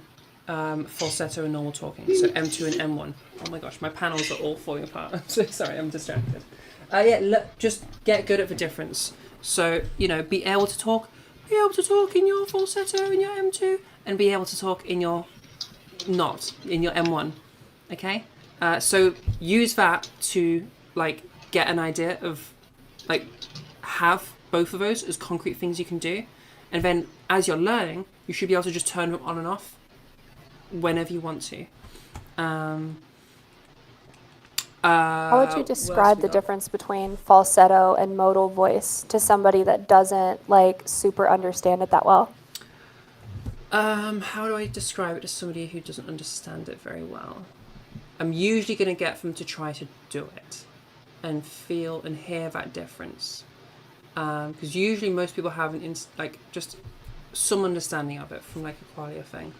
falsetto and normal talking. So M2 and M1. Oh my gosh, my panels are all falling apart. I'm so sorry, I'm distracted. Just get good at the difference. So, be able to talk in your falsetto, in your M2, and be able to talk in your in your M1. Okay? So use that to like get an idea of like have both of those as concrete things you can do, and then as you're learning, you should be able to just turn them on and off whenever you want to. How would you describe the difference between falsetto and modal voice to somebody that doesn't like super understand it that well? How do I describe it to somebody who doesn't understand it very well? I'm usually going to get them to try to do it and feel and hear that difference. Because usually most people have just some understanding of it from like a qualia thing.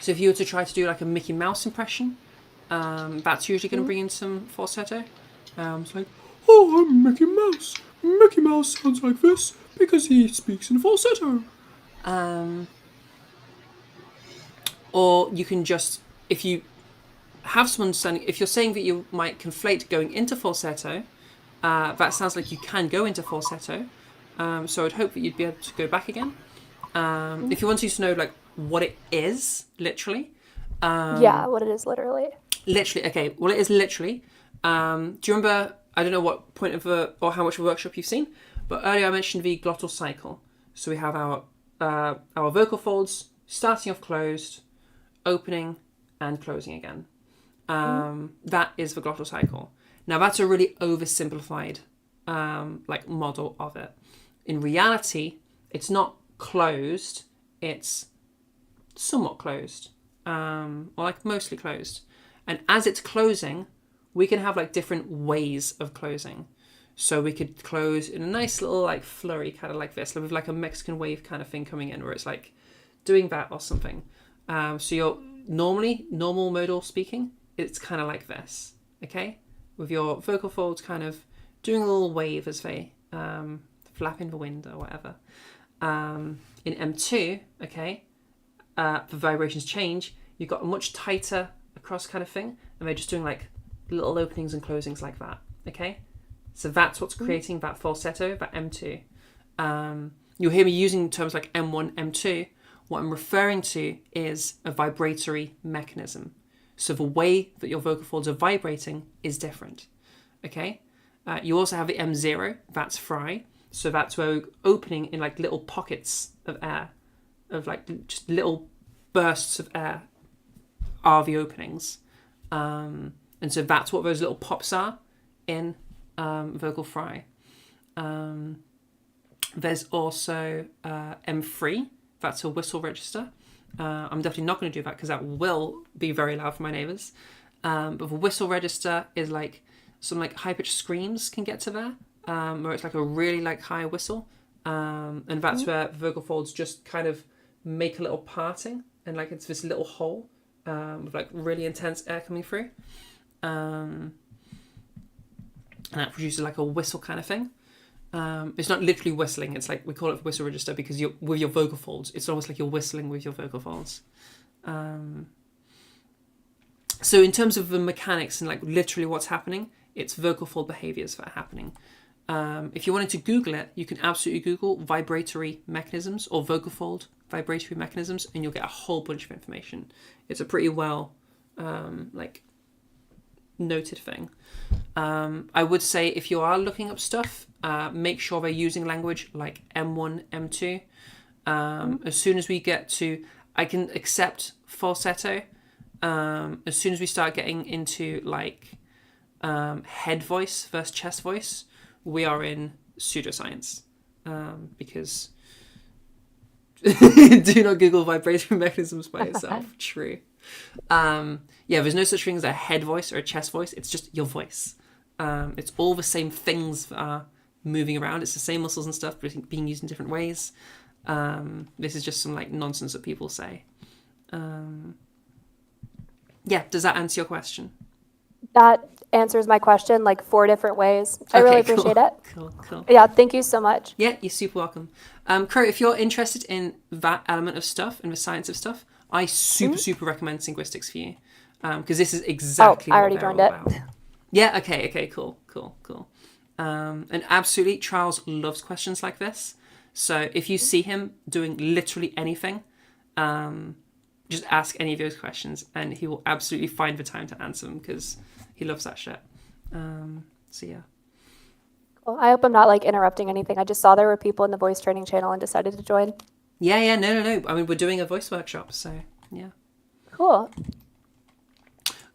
So if you were to try to do like a Mickey Mouse impression, that's usually going to bring in some falsetto. It's like, Oh, I'm Mickey Mouse. Mickey Mouse sounds like this because he speaks in falsetto. or you can just, if you have some understanding, if you're saying that you might conflate going into falsetto, that sounds like you can go into falsetto. So I'd hope that you'd be able to go back again. If you want to know like what it is, literally. Yeah, what it is literally. Literally, okay. Well, it is literally. Do you remember? I don't know what point of or how much of a workshop you've seen, but earlier I mentioned the glottal cycle. So we have our vocal folds starting off closed, opening, and closing again. That is the glottal cycle. Now that's a really oversimplified like model of it. In reality, it's not closed. It's somewhat closed, or like mostly closed. And as it's closing, we can have like different ways of closing. So we could close in a nice little like flurry, kind of like this, with like a Mexican wave kind of thing coming in, where it's like doing that or something. So you're normal modal speaking, it's kind of like this, okay? with your vocal folds kind of doing a little wave as they flap in the wind or whatever. In M2, okay, the vibrations change. You've got a much tighter across kind of thing, and they're just doing like little openings and closings like that, okay? So that's what's creating that falsetto, that M2. You'll hear me using terms like M1, M2. What I'm referring to is a vibratory mechanism. So the way that your vocal folds are vibrating is different, okay? You also have the M0, that's fry. So that's where we're opening in like little pockets of air, of like just little bursts of air are the openings. And so that's what those little pops are in vocal fry. There's also M3, that's a whistle register. I'm definitely not going to do that because that will be very loud for my neighbours. But the whistle register is like some like high-pitched screams can get to there, where it's like a really like high whistle. And that's where vocal folds just kind of make a little parting, and like it's this little hole with like really intense air coming through. And that produces like a whistle kind of thing. It's not literally whistling, it's like we call it the whistle register because you're with your vocal folds, it's almost like you're whistling with your vocal folds. So in terms of the mechanics and like literally what's happening, it's vocal fold behaviors that are happening. If you wanted to Google it, you can absolutely Google vibratory mechanisms or vocal fold vibratory mechanisms, and you'll get a whole bunch of information. It's a pretty well like noted thing. I would say if you are looking up stuff, make sure they're using language like M1, M2. As soon as we get to, I can accept falsetto. As soon as we start getting into like head voice versus chest voice, we are in pseudoscience, because do not Google vibratory mechanisms by itself. True. Yeah, there's no such thing as a head voice or a chest voice. It's just your voice. It's all the same things that are moving around. It's the same muscles and stuff, but being used in different ways. This is just some like nonsense that people say. Yeah, does that answer your question? That answers my question like 4 different ways. I really Okay, appreciate cool, it. Cool. Yeah, thank you so much. Yeah, you're super welcome. Crow, if you're interested in that element of stuff and the science of stuff, I super recommend Linguistics for you, because this is exactly I what already they're joined all it. about. Yeah, okay, cool. And absolutely, Charles loves questions like this. So if you see him doing literally anything, just ask any of those questions and he will absolutely find the time to answer them because he loves that shit. So yeah. Well, I hope I'm not like interrupting anything. I just saw there were people in the voice training channel and decided to join. Yeah, no. I mean, we're doing a voice workshop, so yeah. Cool.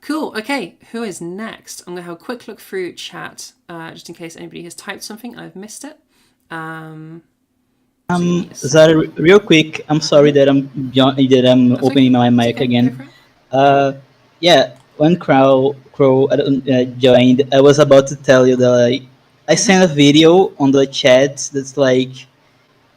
Cool. Okay, who is next? I'm gonna have a quick look through chat, just in case anybody has typed something and I've missed it. Zara, real quick, I'm sorry that I'm That's opening my It's mic okay, go again. for it. Yeah, when Crow joined, I was about to tell you that like, I sent a video on the chat that's like,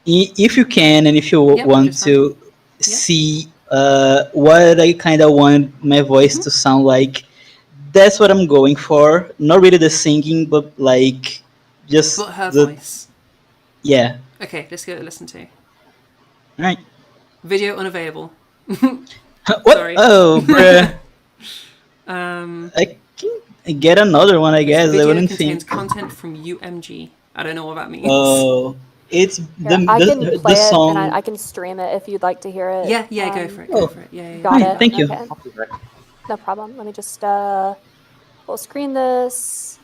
if you can and if you Yep, want just to see what I kind of want my voice to sound like, that's what I'm going for. Not really the singing, but like just But her the voice. yeah. Okay, let's give it a listen to. All right. Video unavailable. What? Sorry. Oh, bruh. Um, I can get another one, I guess. I video wouldn't contains think. content from UMG. I don't know what that means. Oh, it's Here, I can play the it song. and I can stream it if you'd like to hear it. Yeah, go for it. Oh. Go for it. Yeah. Got Right, it. thank you. Okay. No problem. Let me just full screen this.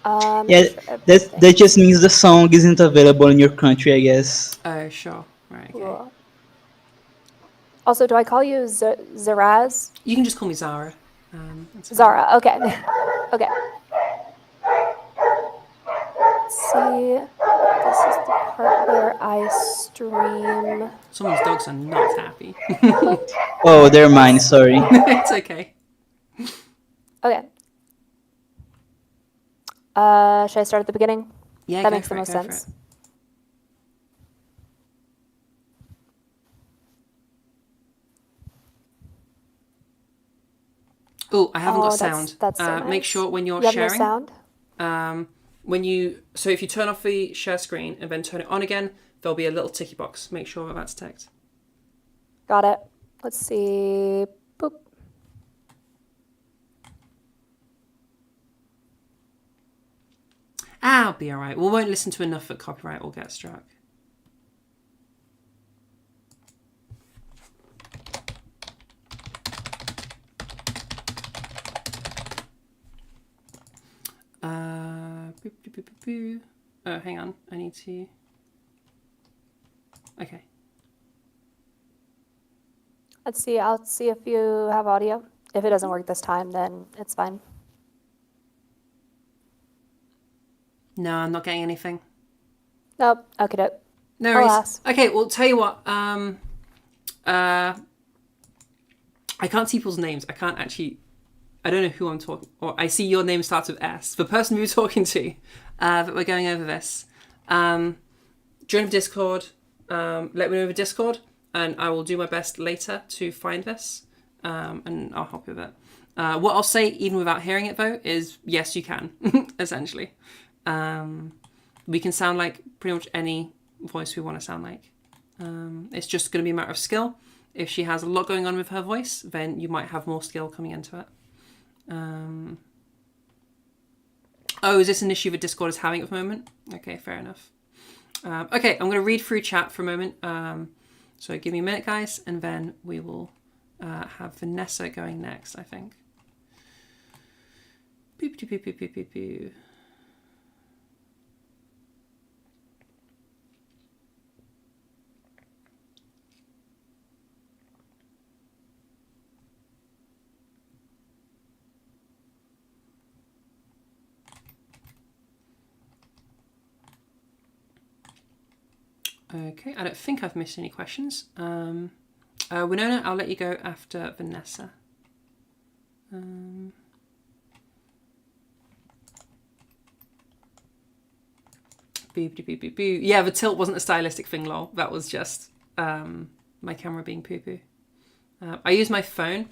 Yeah, make sure that everything- just means the song isn't available in your country, I guess. Oh, sure. Right. Okay. Cool. Also, do I call you Zaraz? You can just call me Zara. That's fine. Zara. Okay. Okay. Let's see. This is the part where I stream. Some of these dogs are not happy. Oh, they're mine. Sorry. It's okay. Okay. Should I start at the beginning? Yeah, That go makes for the it, most go for sense. it. Oh, I haven't got Oh, sound. that's so Make nice. sure when you're You have no sharing, sound? if you turn off the share screen and then turn it on again, there'll be a little ticky box. Make sure that that's ticked. Got it. Let's see. Boop. I'll be alright. We won't listen to enough that copyright will get struck. Oh, hang on. I need to... Okay. Let's see. I'll see if you have audio. If it doesn't work this time, then it's fine. No, I'm not getting anything. Nope. Okay, doke. No worries. Alas. Okay, well, tell you what. I can't see people's names. I can't actually... I don't know who I'm talking... Or I see your name starts with S. The person we were talking to, that we're going over this. Join the Discord. Let me know over Discord. And I will do my best later to find this. And I'll help you with it. What I'll say, even without hearing it, though, is yes, you can, essentially. We can sound like pretty much any voice we want to sound like. It's just going to be a matter of skill. If she has a lot going on with her voice, then you might have more skill coming into it. Oh, is this an issue that Discord is having at the moment? Okay, fair enough. Okay, I'm going to read through chat for a moment. So give me a minute, guys, and then we will have Vanessa going next, I think. Boop, boop, boop, boop, boop, boop, boop. Okay, I don't think I've missed any questions. Winona, I'll let you go after Vanessa. Boop, boop, boop, boop, boop. Yeah, the tilt wasn't a stylistic thing, lol. That was just my camera being poo-poo. I use my phone.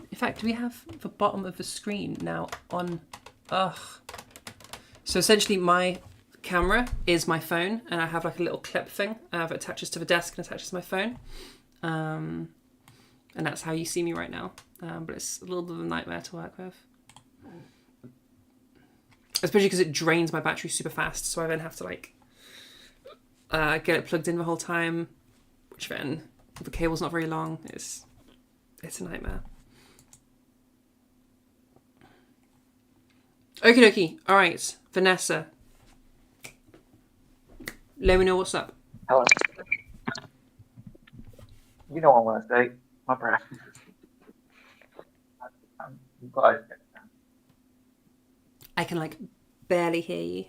In fact, do we have the bottom of the screen now on? Ugh. So essentially my camera is my phone, and I have like a little clip thing that attaches to the desk and attaches to my phone. And that's how you see me right now. But it's a little bit of a nightmare to work with. Especially because it drains my battery super fast, so I then have to like get it plugged in the whole time, which then the cable's not very long. It's a nightmare. Okie dokie. All right, Vanessa. Let me know what's up. Hello. You know what I want to say. My breath. I can like barely hear you.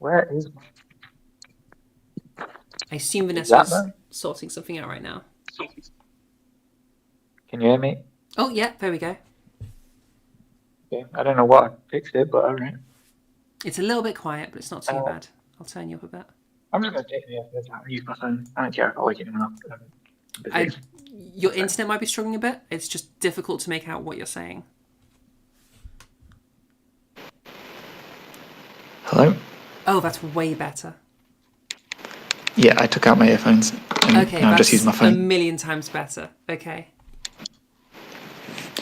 Where is my... I assume Vanessa's sorting something out right now. Can you hear me? Oh yeah, there we go. Okay. I don't know what I fixed it, but alright. It's a little bit quiet, but it's not too bad. I'll turn you up a bit. I'm just going to take the effort out and use my phone. I don't care if I wake anyone up. Your internet might be struggling a bit. It's just difficult to make out what you're saying. Hello? Oh, that's way better. Yeah, I took out my earphones. And Okay, now I'm that's just using my a phone. million times better. Okay.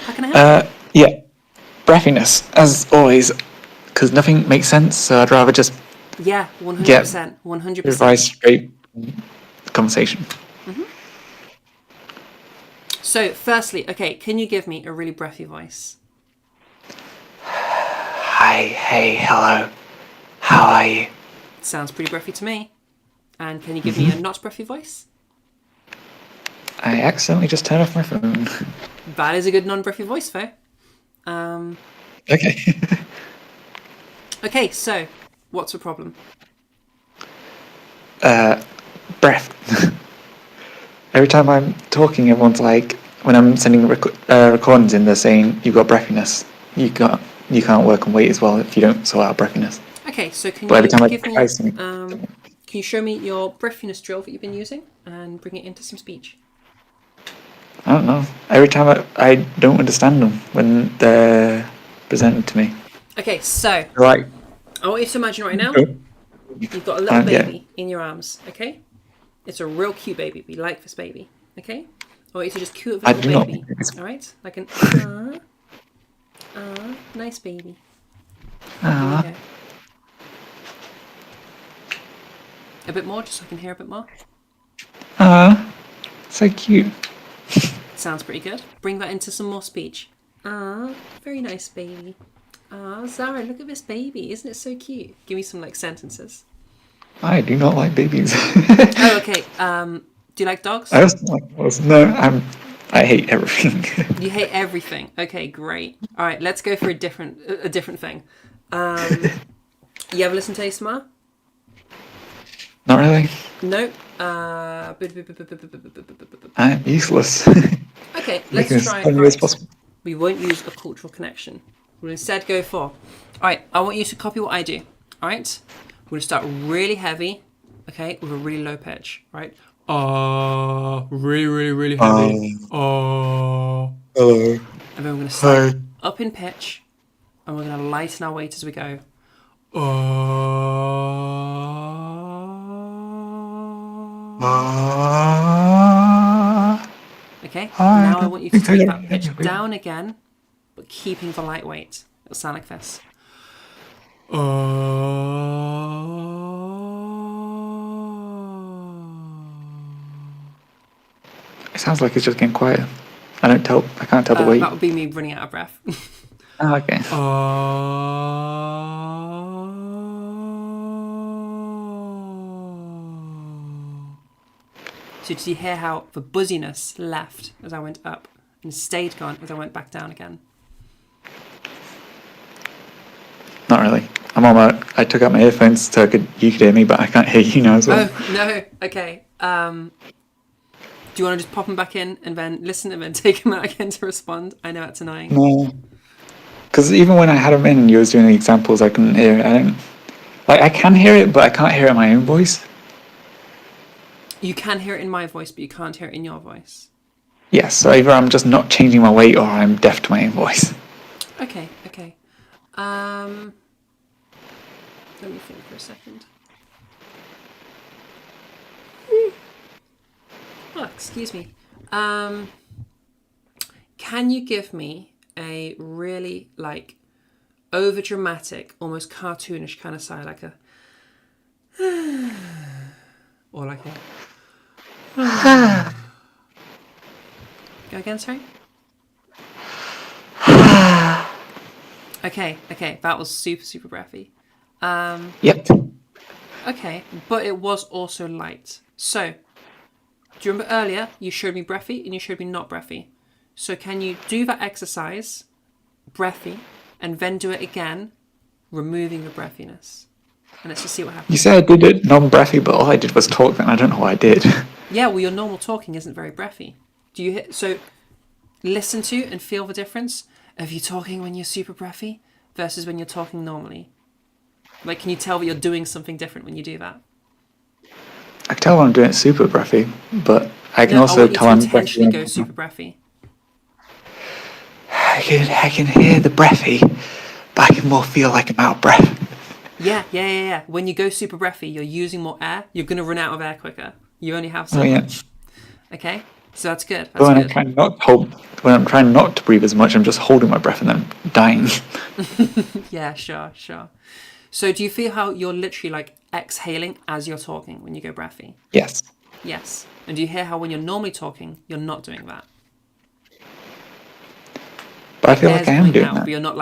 How can I help? Yeah. Breathiness, as always, because nothing makes sense, so I'd rather just Yeah, 100%. 100%. revise straight conversation. So, firstly, okay, can you give me a really breathy voice? Hi, hey, hello. How are you? Sounds pretty breathy to me. And can you give me a not breathy voice? I accidentally just turned off my phone. That is a good non-breathy voice, though. Okay. Okay, so, what's the problem? Breath. Every time I'm talking, everyone's like, when I'm sending recordings in, they're saying, you've got breathiness. You can't work and wait as well if you don't sort out breathiness. Okay, so can But every time you I give me, try something... can you show me your breathiness drill that you've been using and bring it into some speech? I don't know. Every time I don't understand them when they're presented to me. Okay, so Like, I want you to imagine right now oh, you've got a little yeah. baby in your arms. Okay, it's a real cute baby. We like this baby. Okay, I want you to just cue it with I a do little not. baby. All right, like an nice baby. Here Ah, we go. A bit more, just so I can hear a bit more. so cute. Sounds pretty good. Bring that into some more speech. Very nice baby. Zara, look at this baby. Isn't it so cute? Give me some like sentences. I do not like babies. Oh, okay. Do you like dogs? I also don't like dogs. No, I hate everything. You hate everything. Okay, great. All right, let's go for a different thing. You ever listen to ASMR? Not really. No. I'm useless. Okay, Making let's this try. funny as Right. possible. We won't use a cultural connection. We'll instead go for. All right, I want you to copy what I do. All right, we're gonna start really heavy, okay, with a really low pitch. Right. Really, really, really heavy. Hello. And then we're gonna start up in pitch, and we're gonna lighten our weight as we go. Okay. Now I want you to take that pitch down again, but keeping the light weight. It'll sound like this. It sounds like it's just getting quiet. I can't tell the weight. That would be me running out of breath. Oh, okay. So did you hear how the buzziness left as I went up and stayed gone as I went back down again? Not really. I took out my earphones so you could hear me, but I can't hear you now as well. Oh, no. Okay. Do you want to just pop them back in and then listen and then take them out again to respond? I know that's annoying. No. Because even when I had them in, you was doing the examples, I couldn't hear it. I can hear it, but I can't hear it in my own voice. You can hear it in my voice, but you can't hear it in your voice. Yes, so either I'm just not changing my weight or I'm deaf to my own voice. Okay. Let me think for a second. Oh, excuse me. Can you give me a really like over dramatic, almost cartoonish kind of sigh, like a or like a go again, sorry? Okay, that was super breathy. Yep. Okay, but it was also light. So, do you remember earlier you showed me breathy and you showed me not breathy? So can you do that exercise, breathy, and then do it again, removing the breathiness? And let's just see what happens. You said I did it non-breathy, but all I did was talk, and I don't know what I did. Yeah, well, your normal talking isn't very breathy. Do you so listen to and feel the difference of you talking when you're super breathy versus when you're talking normally? Like, can you tell that you're doing something different when you do that? I can tell when I'm doing it super breathy, but I can No, also I want you tell to I'm intentionally breathy. go super breathy. I can hear the breathy, but I can more feel like I'm out of breath. Yeah. When you go super breathy, you're using more air. You're going to run out of air quicker. You only have so much. Okay? So that's good. But when I'm trying not to breathe as much, I'm just holding my breath and then dying. Yeah, sure. So do you feel how you're literally like exhaling as you're talking when you go breathy? Yes. Yes. And do you hear how when you're normally talking, you're not doing that? But I feel like I am doing that. But you're not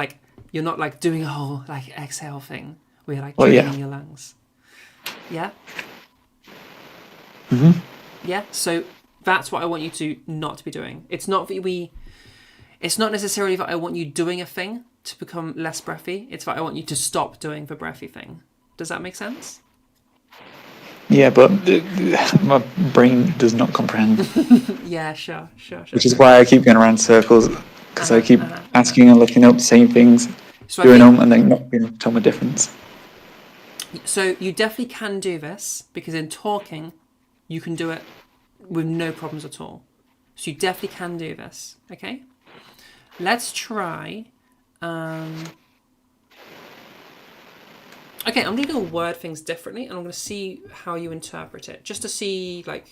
like doing a whole like exhale thing where you're like Well, draining yeah. your lungs. Yeah? Mm-hmm. Yeah? So that's what I want you to not to be doing. It's not necessarily that I want you doing a thing to become less breathy. It's that I want you to stop doing the breathy thing. Does that make sense? Yeah, but my brain does not comprehend. Yeah, sure. Which is why I keep going around circles, because I keep asking and looking up, saying things, So doing them, and then not being able to tell my difference. So you definitely can do this, because in talking, you can do it with no problems at all. So you definitely can do this, okay? Let's try... Okay, I'm going to word things differently, and I'm going to see how you interpret it, just to see, like,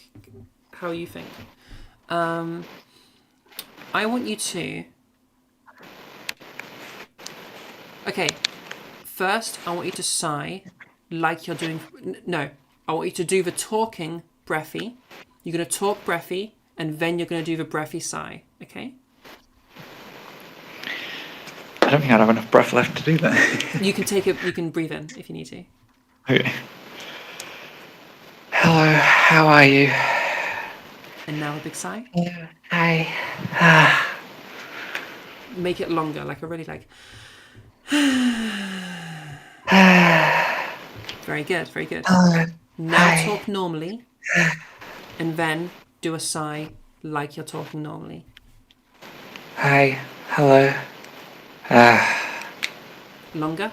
how you think. I want you to... Okay, first, I want you to sigh like you're doing... No, I want you to do the talking breathy. You're going to talk breathy, and then you're going to do the breathy sigh, okay? I don't think I'd have enough breath left to do that. You can take it. You can breathe in if you need to. Okay. Hello, how are you? And now a big sigh. Hi. Make it longer, like a really like. Very good, very good. Now talk normally, and then do a sigh like you're talking normally. Hi. Hello. Longer.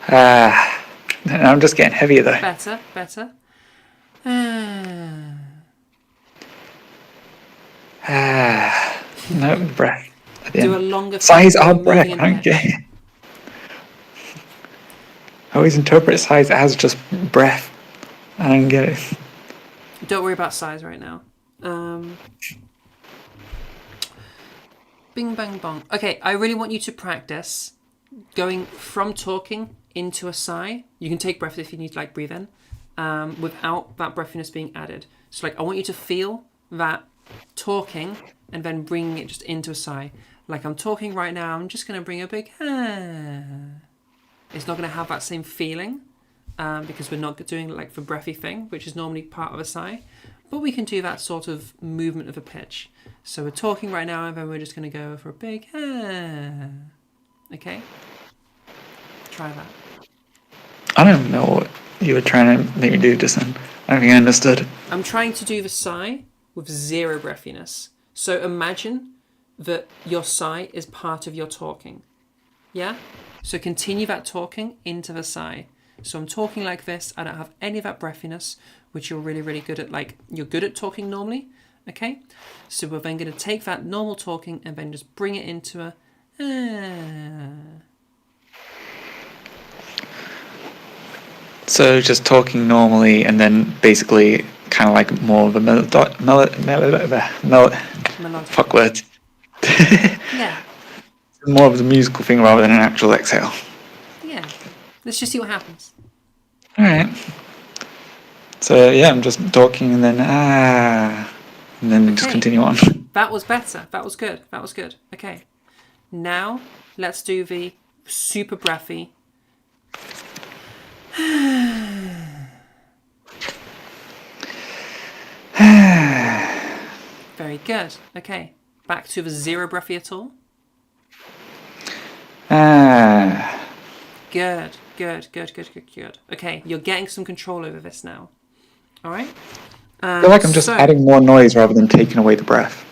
I'm just getting heavier though. Better, better. No breath. At the Do a end. longer. Sighs are moving breath. in I don't pitch. get it. I always interpret sighs as just breath. I don't get it. Don't worry about size right now. Bing bang bong. Okay, I really want you to practice going from talking into a sigh. You can take breath if you need to, like, breathe in, without that breathiness being added. So, like, I want you to feel that talking and then bringing it just into a sigh. Like, I'm talking right now, I'm just going to bring a big It's not going to have that same feeling because we're not doing, like, the breathy thing, which is normally part of a sigh. But we can do that sort of movement of a pitch. So we're talking right now, and then we're just going to go for a big Okay? Try that. I don't know what you were trying to make me do just then. I don't think I understood. I'm trying to do the sigh with zero breathiness. So imagine that your sigh is part of your talking. Yeah? So continue that talking into the sigh. So I'm talking like this. I don't have any of that breathiness, which you're really, really good at. Like, you're good at talking normally. Okay? So we're then going to take that normal talking and then just bring it into a... So just talking normally and then basically kind of like more of a fuck words. Yeah. More of the musical thing rather than an actual exhale. Yeah. Let's just see what happens. Alright. So yeah, I'm just talking and then and then just Okay. continue on. That was better. That was good. That was good. Okay. Now, let's do the super breathy. Very good. Okay. Back to the zero breathy at all. Good. Good. Good. Good. Good. Good. Okay. You're getting some control over this now. All right. I feel like I'm just adding more noise rather than taking away the breath.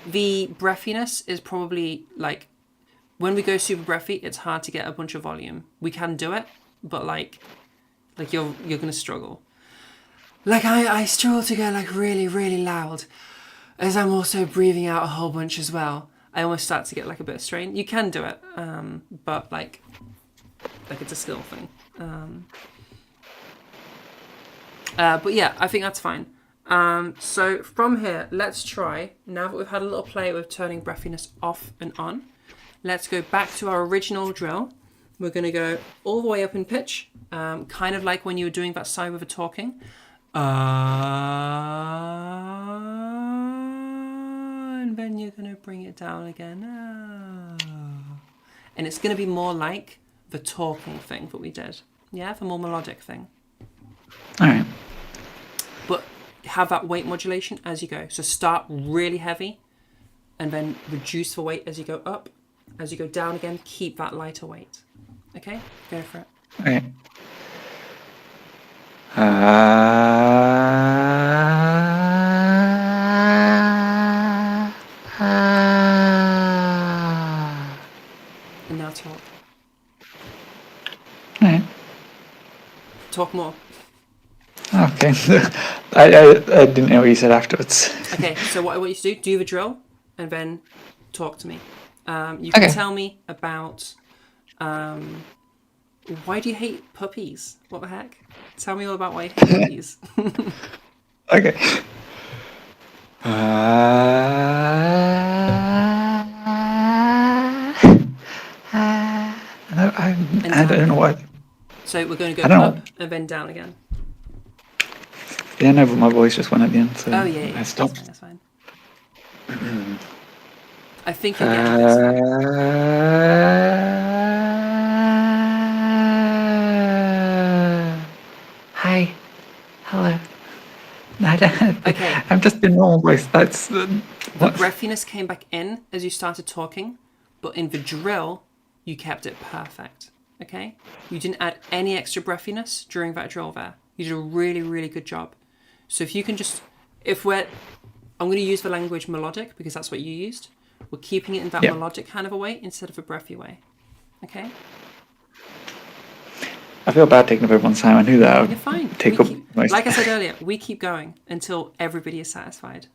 The breathiness is probably like when we go super breathy, it's hard to get a bunch of volume. We can do it, but like you're gonna struggle. Like I struggle to get like really, really loud as I'm also breathing out a whole bunch as well. I almost start to get like a bit of strain. You can do it, but like it's a skill thing. But yeah, I think that's fine. So from here, let's try, now that we've had a little play with turning breathiness off and on, let's go back to our original drill. We're going to go all the way up in pitch, kind of like when you were doing that sigh with the talking. And then you're going to bring it down again. And it's going to be more like the talking thing that we did. Yeah, the more melodic thing. Alright. But have that weight modulation as you go. So start really heavy and then reduce the weight as you go up. As you go down again, keep that lighter weight. Okay? Go for it. Alright. And now talk. Alright. Talk more. Okay. I didn't know what you said afterwards. Okay, so what I want you to do the drill, and then talk to me. You can Okay. tell me about why do you hate puppies? What the heck? Tell me all about why you hate puppies. Okay. No, I don't know what. So we're going to I go don't up know. and then down again. Yeah, no, but my voice just went at the end, so Oh yeah, I that's stopped. fine. That's fine. I think you're getting this. Hi. Hello. I don't, Okay. I'm just in normal voice. That's The what. breathiness came back in as you started talking, but in the drill, you kept it perfect. Okay? You didn't add any extra breathiness during that drill there. You did a really, really good job. So if you can just, I'm going to use the language melodic because that's what you used. We're keeping it in that Yep. melodic kind of a way instead of a breathy way. Okay? I feel bad taking up everyone's time. I knew that. You're fine. Take We up keep, most. like I said earlier, we keep going until everybody is satisfied.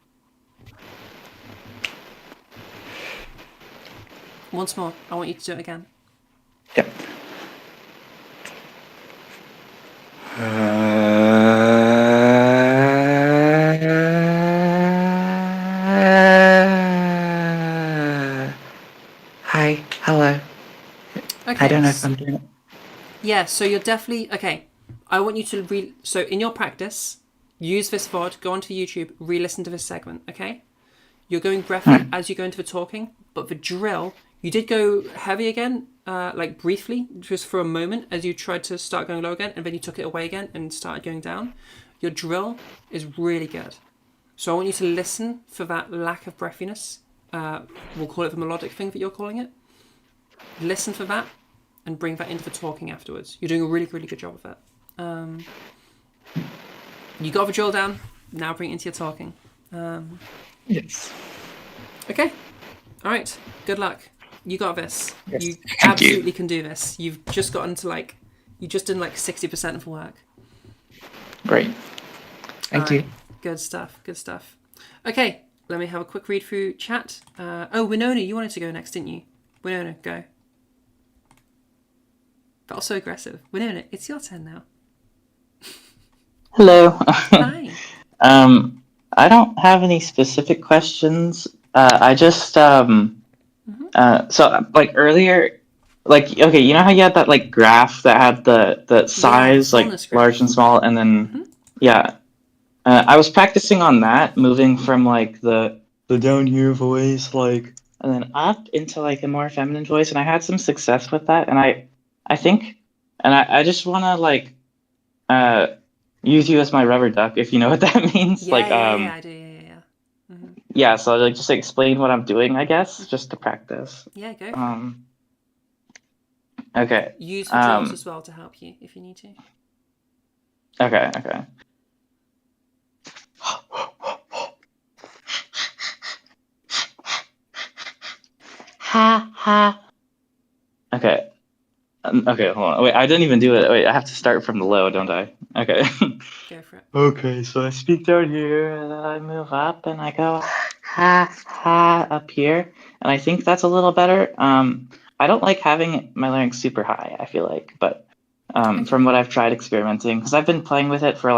Once more, I want you to do it again. Yep. Hi. Hello. Okay. I don't know if I'm doing it. Yeah, so you're definitely okay. I want you to so in your practice, use this VOD, go onto YouTube, re-listen to this segment, okay? You're going breathy Alright. as you go into the talking, but the drill, you did go heavy again, like briefly, just for a moment as you tried to start going low again, and then you took it away again and started going down. Your drill is really good. So I want you to listen for that lack of breathiness. We'll call it the melodic thing that you're calling it. Listen for that and bring that into the talking afterwards. You're doing a really, really good job of it. You got the drill down. Now bring it into your talking. Yes. Okay. All right. Good luck. You got this. Yes. You Thank you. absolutely can do this. You've just gotten to you just done 60% of the work. Great. Thank you. Alright, good stuff. Good stuff. Okay, let me have a quick read through chat. Winona, you wanted to go next, didn't you? Winona, go. That was so aggressive. Winona, it's your turn now. Hello. Hi. I don't have any specific questions. I just so like earlier, okay, you know how you had that graph that had the size fullness graph. large and small, and then I was practicing on that, moving from the down here voice and then up into a more feminine voice, and I had some success with that, and I think, and I just want to use you as my rubber duck, if you know what that means. Yeah, I do. Yeah. Mm-hmm. Yeah, so just explain what I'm doing, I guess, just to practice. Yeah, go. Okay. Use the drills as well to help you if you need to. Okay. Ha. Okay. Okay, hold on. Wait, I didn't even do it. Wait, I have to start from the low, don't I? Okay. Go for it. Okay, so I speak down here, and then I move up, and I go ha up here, and I think that's a little better. I don't like having my larynx super high, I feel like, but from what I've tried experimenting, because I've been playing with it for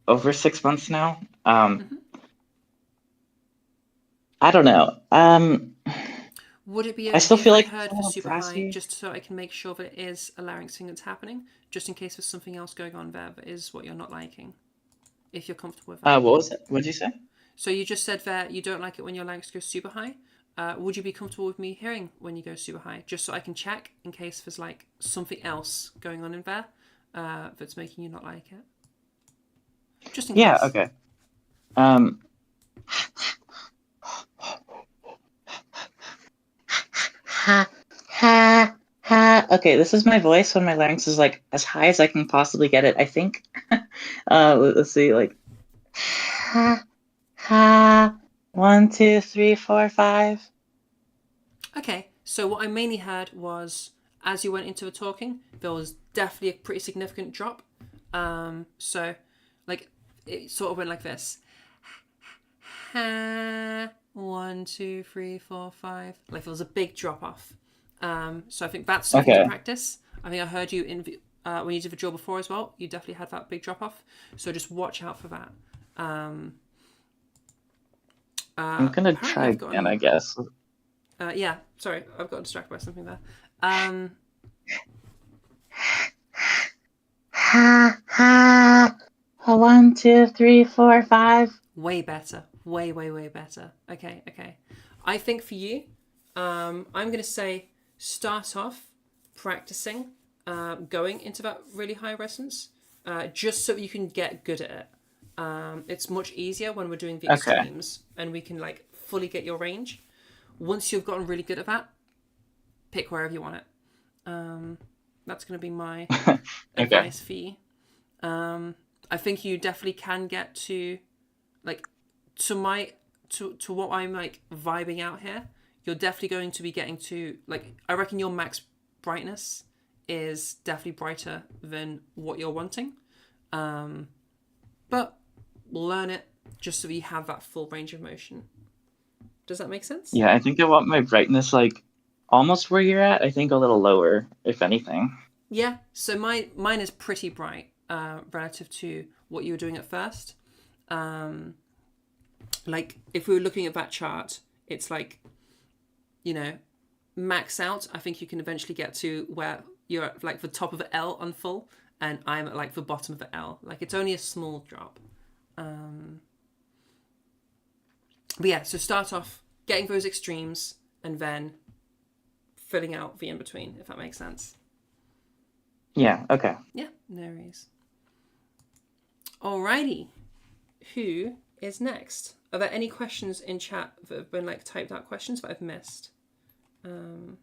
over 6 months now. I don't know. Would it be okay I still feel if like I heard it's a for little super brassy. high, just so I can make sure that it is a larynx thing that's happening, just in case there's something else going on there that is what you're not liking, if you're comfortable with that? What was it? What did you say? So you just said that you don't like it when your larynx goes super high. Would you be comfortable with me hearing when you go super high, just so I can check in case there's something else going on in there that's making you not like it? Just in case. Yeah. Okay. Ha. Okay, this is my voice when my larynx is as high as I can possibly get it, I think. Let's see, ha. 1, 2, 3, 4, 5. Okay, so what I mainly heard was as you went into the talking, there was definitely a pretty significant drop. So it sort of went like this. Ha, 1, 2, 3, 4, 5. Like there was a big drop off. So I think that's something to practice. I think I heard you in when you did the drill before as well. You definitely had that big drop off. So just watch out for that. I'm gonna try again, I guess. Yeah, sorry, I've got distracted by something there. 1, 2, 3, 4, 5. Way better. Way better. Okay. I think for you, I'm going to say start off practicing going into that really high resonance, just so you can get good at it. It's much easier when we're doing the extremes and we can like fully get your range. Once you've gotten really good at that, pick wherever you want it. That's going to be my advice for you. I think you definitely can get to like to what I'm like vibing out here. You're definitely going to be getting to like, I reckon your max brightness is definitely brighter than what you're wanting. But learn it just so you have that full range of motion. Does that make sense? Yeah, I think I want my brightness like almost where you're at. I think a little lower, if anything. Yeah, so mine is pretty bright relative to what you were doing at first. Like if we were looking at that chart, it's like, you know, max out. I think you can eventually get to where you're at like the top of the L on full, and I'm at like the bottom of the L. Like it's only a small drop. But yeah, so start off getting those extremes and then filling out the in-between, if that makes sense. Yeah, okay. Yeah, no worries. Alrighty. Who is next? Are there any questions in chat that have been like typed out questions that I've missed? So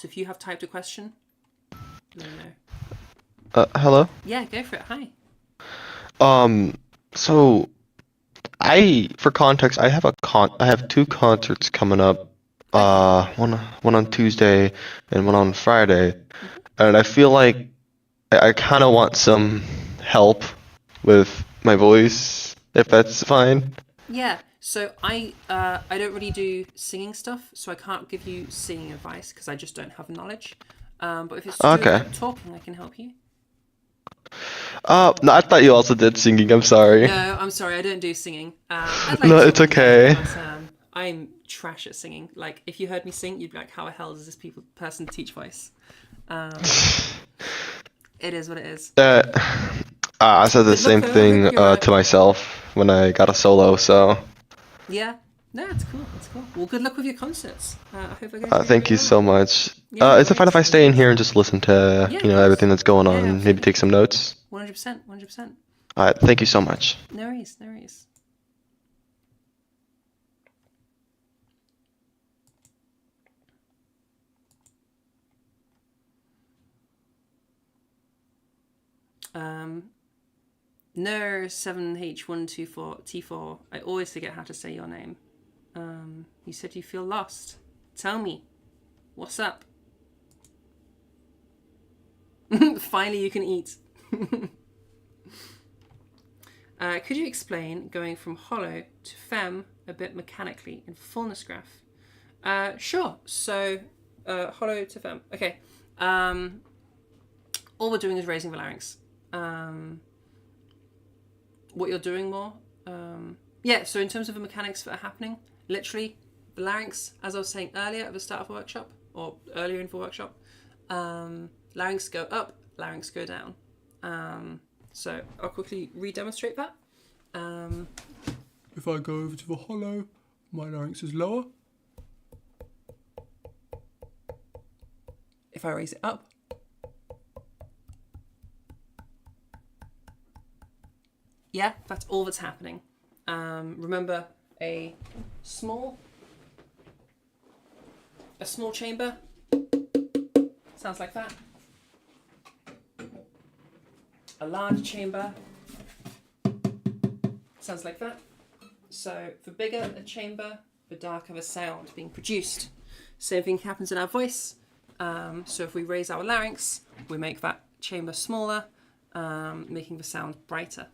if you have typed a question, let me know. Hello? Yeah, go for it. Hi. So for context, I have 2 concerts coming up. One on Tuesday and one on Friday. And I feel like I kind of want some help with my voice, if that's fine. Yeah, so I don't really do singing stuff, so I can't give you singing advice because I just don't have knowledge. But if it's to do with talking, I can help you. No, I thought you also did singing. I'm sorry. No, I'm sorry, I don't do singing. No, it's okay. But, I'm trash at singing. Like, if you heard me sing, you'd be like, how the hell does this person teach voice? It is what it is. I said the same thing to myself when I got a solo, so... Yeah. No, it's cool. It's cool. Well, good luck with your concerts. I hope they're going thank you so much. Is it fine if I stay in here and just listen to, everything that's going on and maybe take some notes? 100%. 100%. Alright, thank you so much. No worries. No worries. Nur 7H124T4. I always forget how to say your name. You said you feel lost. Tell me, what's up? Finally, you can eat. Could you explain going from hollow to fem a bit mechanically in fullness graph? Sure. So, hollow to fem. Okay. All we're doing is raising the larynx. What you're doing more. Yeah, so in terms of the mechanics that are happening, literally, the larynx, as I was saying earlier at the start of the workshop, or earlier in the workshop, larynx go up, larynx go down. So I'll quickly re-demonstrate that. If I go over to the hollow, my larynx is lower. If I raise it up, yeah, that's all that's happening. Remember, a small chamber sounds like that. A large chamber sounds like that. So the bigger a chamber, the darker the sound being produced. Same thing happens in our voice. So if we raise our larynx, we make that chamber smaller, making the sound brighter.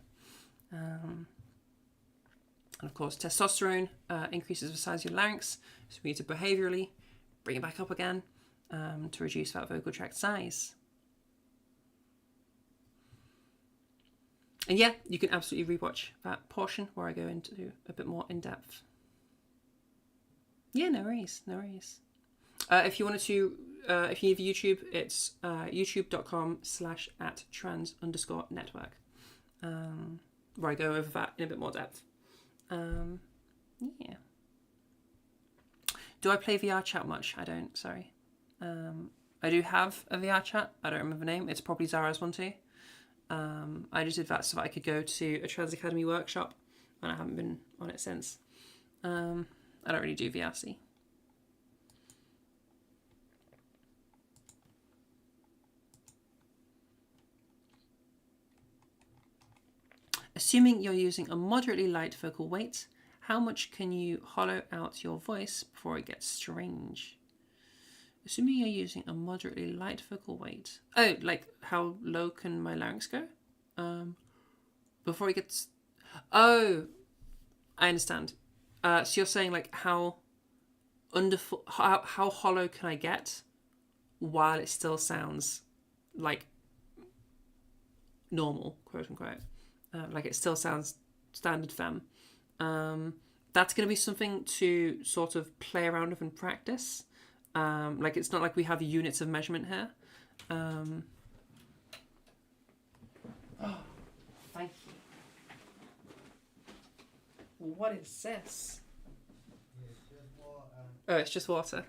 And of course, testosterone increases the size of your larynx, so we need to behaviorally bring it back up again to reduce that vocal tract size. And yeah, you can absolutely rewatch that portion where I go into a bit more in depth. Yeah, no worries, no worries. If you wanted to, if you have YouTube, it's youtube.com/@trans_network, where I go over that in a bit more depth. Yeah. Do I play VR chat much? I don't, sorry. I do have a VR chat. I don't remember the name. It's probably Zara's one too. I just did that so that I could go to a Trans Academy workshop, and I haven't been on it since. I don't really do VRC. Assuming you're using a moderately light vocal weight, how much can you hollow out your voice before it gets strange? Assuming you're using a moderately light vocal weight. Oh, like how low can my larynx go? Before it gets... Oh, I understand. So you're saying like how hollow can I get while it still sounds like normal, quote unquote. Like it still sounds standard femme. That's going to be something to sort of play around with and practice. Like it's not like we have units of measurement here. Oh, thank you. What is this? Oh, it's just water.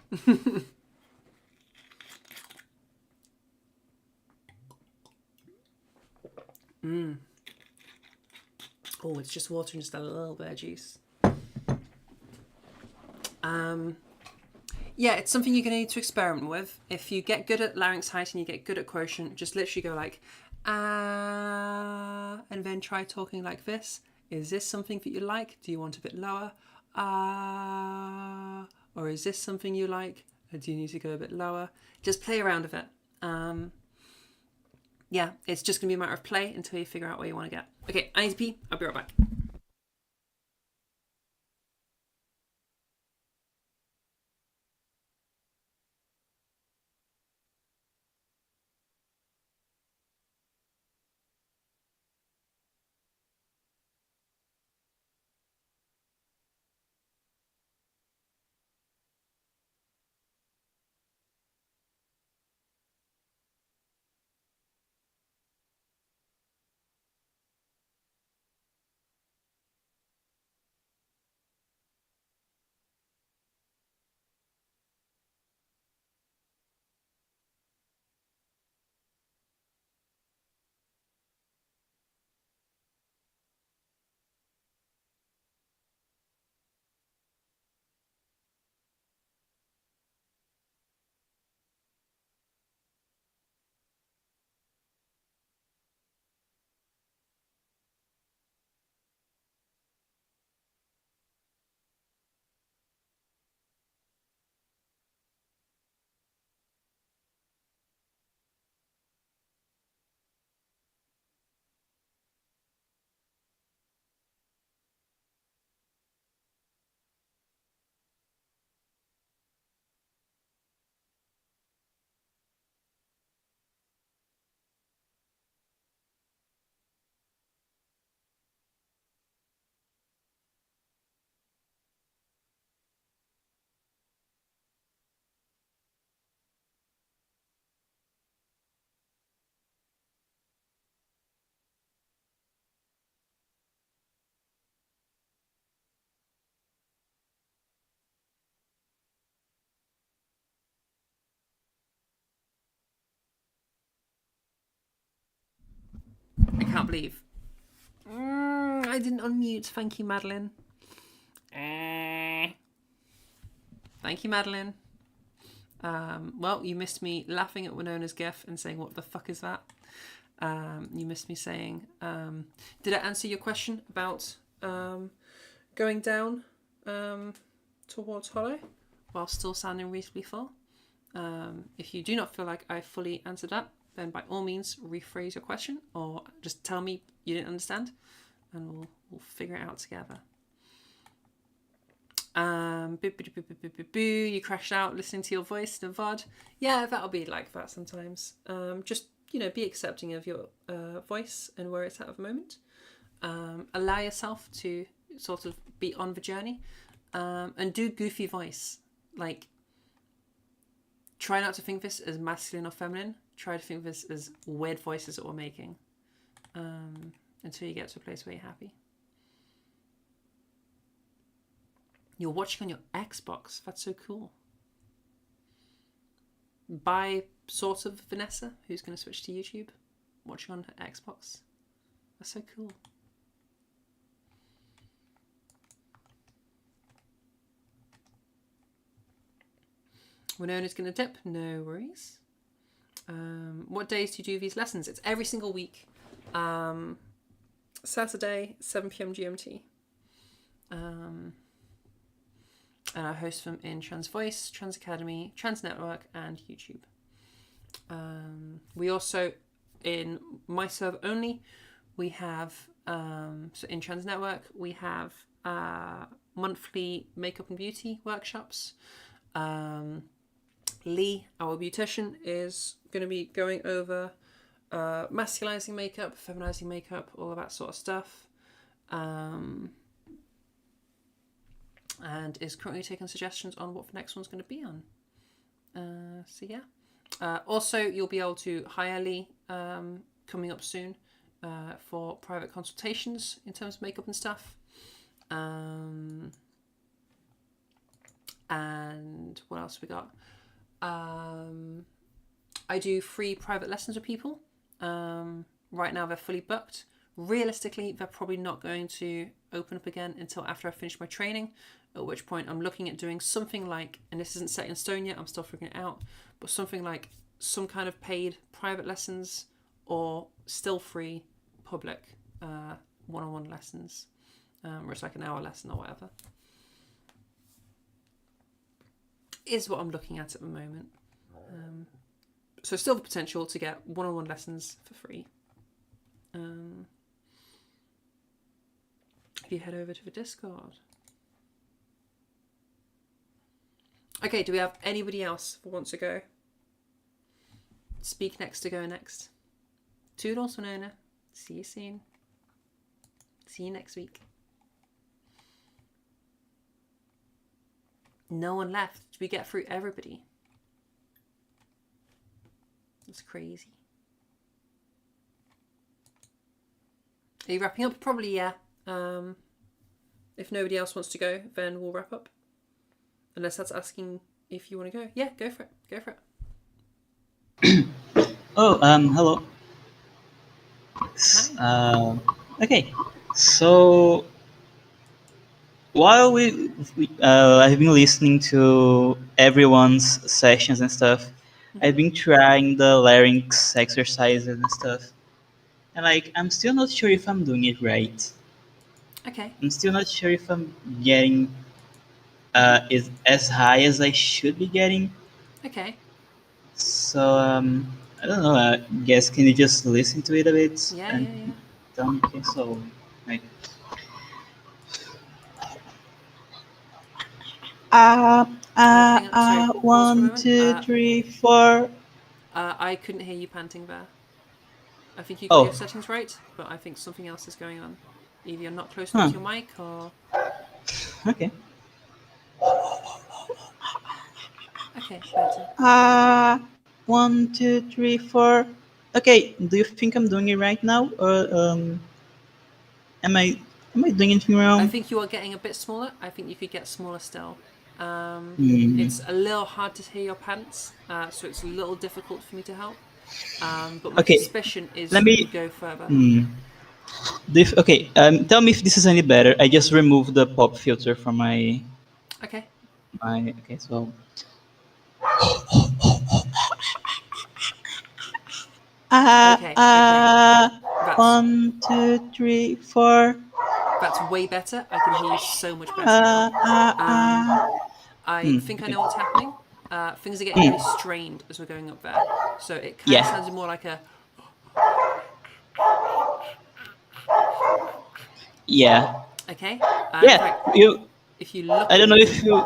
Oh, it's just water and just a little bit of juice. Yeah, it's something you're going to need to experiment with. If you get good at larynx height and you get good at quotient, just literally go like, ah, and then try talking like this. Is this something that you like? Do you want a bit lower? Ah, or is this something you like? Or do you need to go a bit lower? Just play around with it. Yeah, it's just going to be a matter of play until you figure out where you want to get. Okay, I need to pee. I'll be right back. I can't believe. I didn't unmute. Thank you, Madeline. Thank you, Madeline. Well, you missed me laughing at Winona's gif and saying, what the fuck is that? You missed me saying, did I answer your question about going down towards hollow while still sounding reasonably full? If you do not feel like I fully answered that, then by all means rephrase your question or just tell me you didn't understand, and we'll figure it out together. You crashed out listening to your voice in a VOD. Yeah, that'll be like that sometimes. Just, be accepting of your voice and where it's at the moment. Allow yourself to sort of be on the journey, and do goofy voice. Like, try not to think this as masculine or feminine. Try to think this as weird voices that we're making, until you get to a place where you're happy. You're watching on your Xbox. That's so cool. By sort of Vanessa, who's going to switch to YouTube, watching on her Xbox. That's so cool. Winona's going to dip. No worries. What days do you do these lessons? It's every single week. Saturday, 7 p.m. GMT. And I host them in Trans Voice, Trans Academy, Trans Network, and YouTube. We also, in my server only, we have, so in Trans Network, we have monthly makeup and beauty workshops. Lee, our beautician, is going to be going over masculizing makeup, feminizing makeup, all of that sort of stuff. And is currently taking suggestions on what the next one's going to be on. So yeah. Also, you'll be able to hire Lee coming up soon for private consultations in terms of makeup and stuff. And what else we got? I do free private lessons with people. Right now they're fully booked. Realistically, they're probably not going to open up again until after I finish my training, at which point I'm looking at doing something like, and this isn't set in stone yet, I'm still figuring it out, but something like some kind of paid private lessons or still free public one-on-one lessons, where it's like an hour lesson or whatever. Is what I'm looking at the moment. So still the potential to get one-on-one lessons for free. If you head over to the Discord. Okay, do we have anybody else who wants to go? Speak next to go next. Toodles, Winona. See you soon. See you next week. No one left. Did we get through everybody? That's crazy. Are you wrapping up? Probably, yeah. If nobody else wants to go, then we'll wrap up. Unless that's asking if you want to go. Yeah, go for it. Go for it. Oh, hello. Okay, so while I've been listening to everyone's sessions and stuff, I've been trying the larynx exercises and stuff, and I'm still not sure if I'm doing it right. Okay. I'm still not sure if I'm getting is as high as I should be getting. Okay. So I don't know. I guess can you just listen to it a bit? Yeah. Tell me. Okay, so right. 1, 2, 3, 4. I couldn't hear you panting there. I think you got your settings right, but I think something else is going on. Either you're not close enough to your mic or... Okay. Okay, better. 1, 2, 3, 4. Okay, do you think I'm doing it right now, or am I doing anything wrong? I think you are getting a bit smaller. I think you could get smaller still. It's a little hard to hear your pants, so it's a little difficult for me to help. But my suspicion is you go further. Tell me if this is any better. I just removed the pop filter from my... Okay. Okay, so... Okay. 1, 2, 3, 4. That's way better. I can hear you so much better. I think I know what's happening. things are getting really strained as we're going up there. So it kind of sounds more like a... Yeah. Okay? Yeah, you... If you look... I don't know if you...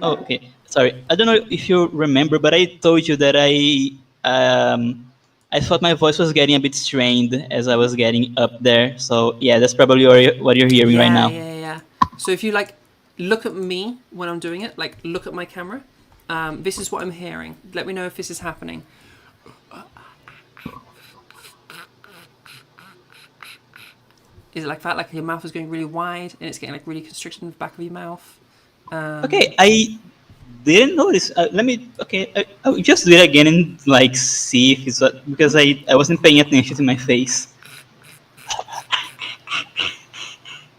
Oh, okay. Sorry. I don't know if you remember, but I told you that I thought my voice was getting a bit strained as I was getting up there. So yeah, that's probably what you're hearing right now. Yeah. So if you like look at me when I'm doing it, like look at my camera, this is what I'm hearing. Let me know if this is happening. Is it like that? Like your mouth is going really wide and it's getting like really constricted in the back of your mouth? Okay, I didn't notice. Let me. Okay, I'll just do it again and like see if it's because I wasn't paying attention to my face.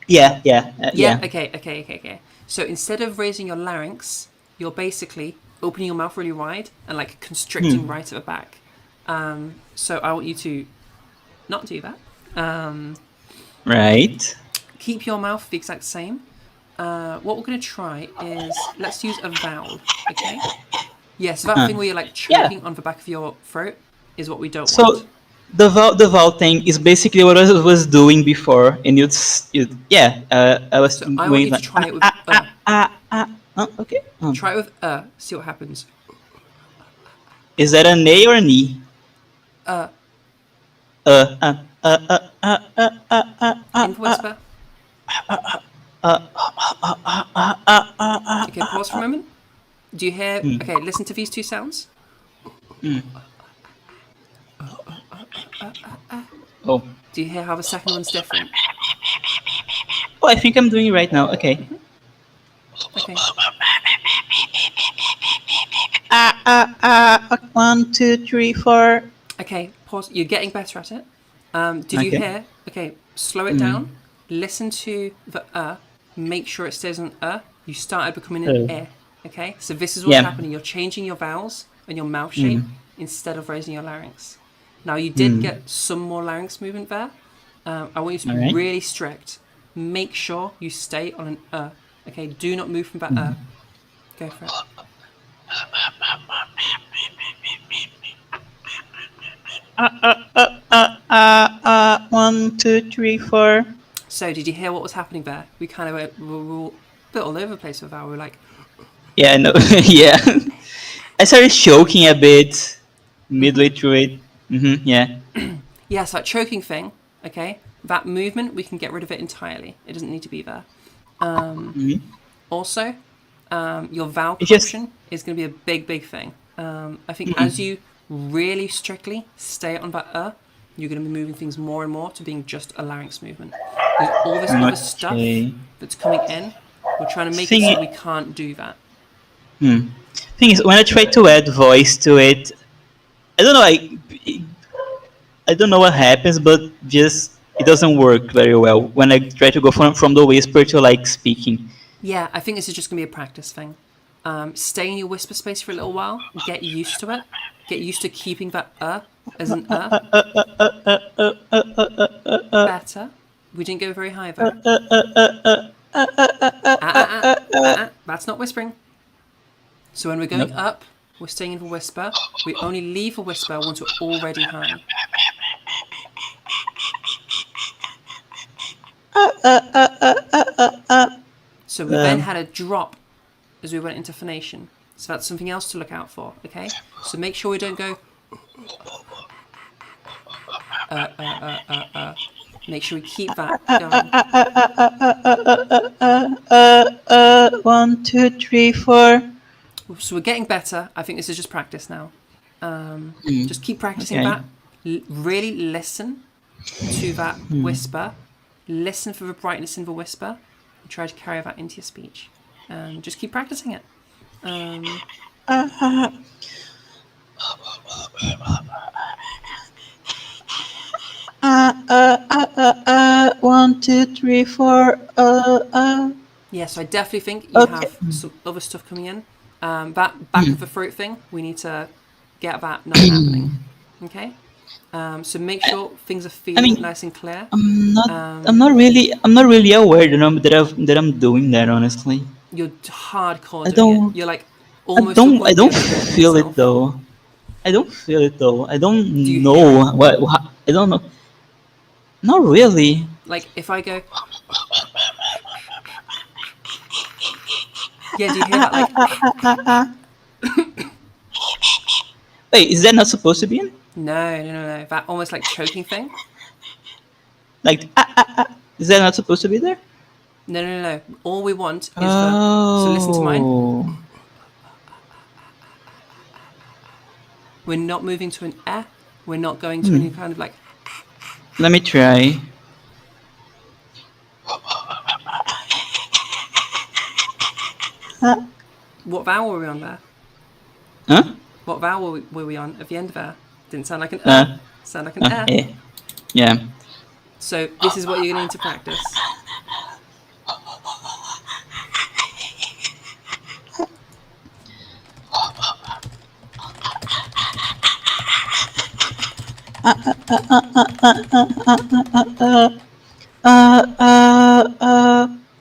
Yeah. Okay. So instead of raising your larynx, you're basically opening your mouth really wide and like constricting right at the back. So I want you to not do that. Right. Keep your mouth the exact same. What we're going to try is, let's use a vowel, okay? Yes, that thing where you're like choking on the back of your throat is what we don't want. So the vowel thing is basically what I was doing before, and I was So I want you to try it with okay. Try it with see what happens. Is that an A or an E? In whisper. Okay, pause for a moment. Do you hear? Okay, listen to these two sounds. Oh. Do you hear how the second one's different? Oh, I think I'm doing it right now. Okay. Okay. 1, 2, 3, 4. Okay, pause. You're getting better at it. Did you hear? Okay, slow it down. Listen to the make sure it stays on you started becoming an okay, so this is what's happening. You're changing your vowels and your mouth shape instead of raising your larynx. Now you did get some more larynx movement there. I want you to be really strict. Make sure you stay on an okay, do not move from that go for it. 1, 2, 3, 4. So did you hear what was happening there? We kind of were a bit all over the place with that. We were like... Yeah, no, yeah. I started choking a bit midway through it. Yeah. Yeah, so that choking thing, okay, that movement, we can get rid of it entirely. It doesn't need to be there. Also, your vowel correction is going to be a big thing. I think as you really strictly stay on that you're going to be moving things more and more to being just a larynx movement. There's all this other stuff that's coming in. We're trying to make it so we can't do that. Thing is, when I try to add voice to it, I don't know. I don't know what happens, but just it doesn't work very well when I try to go from the whisper to like speaking. Yeah, I think this is just going to be a practice thing. Stay in your whisper space for a little while. Get used to it. Get used to keeping that as an better. We didn't go very high there. That's not whispering. So when we're going up, we're staying in the whisper. We only leave a whisper once we're already high. So we then had a drop as we went into phonation. So that's something else to look out for, okay? So make sure we don't go... Make sure we keep that going. 1, 2, 3, 4. So we're getting better. I think this is just practice now. Just keep practicing that. Really listen to that whisper. Listen for the brightness in the whisper. And try to carry that into your speech. Just keep practicing it. 1, 2, 3, 4. Yeah, so I definitely think you have some other stuff coming in. That back of the throat thing, we need to get that not happening. Okay? So make sure things are feeling nice and clear. I'm not really aware that I'm doing that, honestly. You're hardcore doing it. You're like almost to a point I don't where you have to feel yourself. it though. I don't feel it though. I don't you know I don't know. Not really. Like if I go, yeah, do you hear that? Like, Wait, is that not supposed to be in? no, that almost like choking thing. Like, is that not supposed to be there? No. All we want is the. So listen to mine. Oh. We're not moving to an eh. We're not going to any kind of like. Let me try. What vowel were we on there? Huh? What vowel were we on at the end of there? Didn't sound like an sound like an Eh. Yeah. So this is what you're going to need to practice.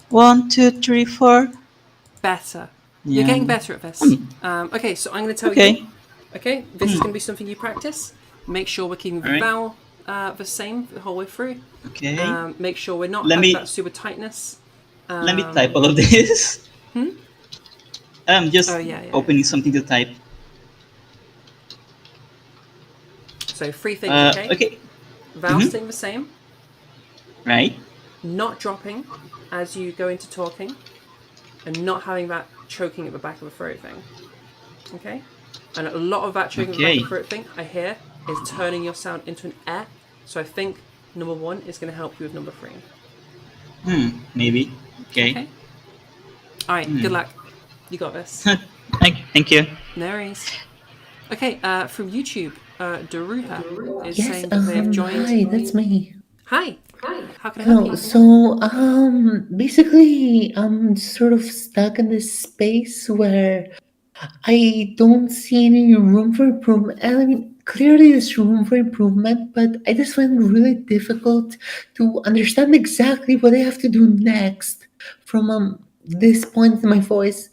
One, two, three, four. Better. Yeah. You're getting better at this. Okay, so I'm going to tell you. Okay, this is going to be something you practice. Make sure we're keeping the vowel the same the whole way through. Okay. Make sure we're not Let having me- that super tightness. Let me type all of this. I'm just yeah. opening something to type. So free thinking, Okay. Vowels staying the same. Right. Not dropping as you go into talking. And not having that choking at the back of the throat thing. Okay? And a lot of that choking at the back of the throat thing, I hear, is turning your sound into an eh. So I think number 1 is going to help you with number 3. Maybe. Okay. Alright, good luck. You got this. Thank you. No worries. Okay, from YouTube, Daruha is Yes, saying that they have joined. hi, that's me. Hi. How can I help Hello. you? So, basically, I'm sort of stuck in this space where I don't see any room for improvement. I mean, clearly there's room for improvement, but I just find it really difficult to understand exactly what I have to do next from this point in my voice.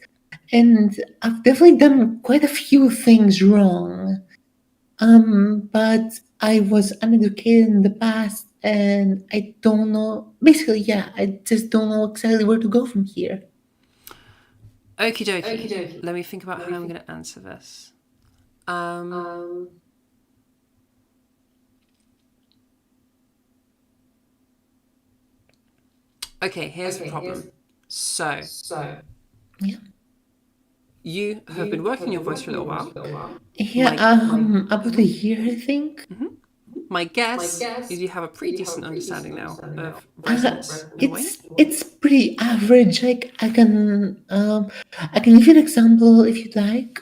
And I've definitely done quite a few things wrong. But I was uneducated in the past, and I don't know. Basically, yeah, I just don't know exactly where to go from here. Okie dokie. Let me think about how I'm going to answer this. Okay, here's the problem. So, Yeah. you have been working your voice for a little while. Yeah, about a year, I think. My guess is you have a pretty decent understanding now of resonance and weight. It's pretty average. Like I can give you an example if you'd like.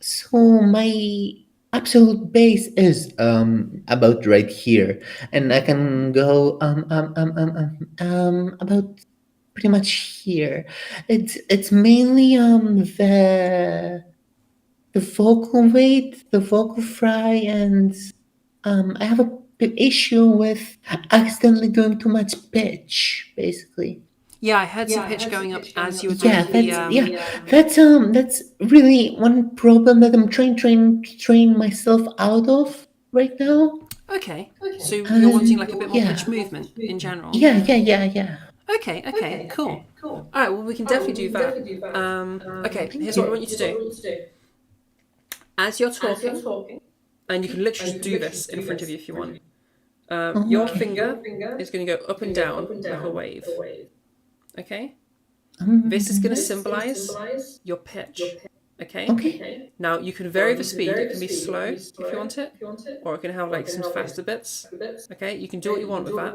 So my absolute bass is about right here, and I can go about pretty much here. It's mainly the vocal weight, the vocal fry, and I have a issue with accidentally doing too much pitch, basically. Yeah, I heard some pitch going up as you were doing That's really one problem that I'm trying to train myself out of right now. Okay, so you're wanting like a bit more pitch movement in general. Yeah. Okay, cool. All right, well we can definitely do that. Okay, here's what I want you to do. As you're talking, and you can literally just do this in front of you if you want. Your finger is going to go up and down like a wave. Okay? This is going to symbolize your pitch. Okay? Now, you can vary the speed. It can be slow if you want it, or it can have like some faster bits. Okay? You can do what you want with that.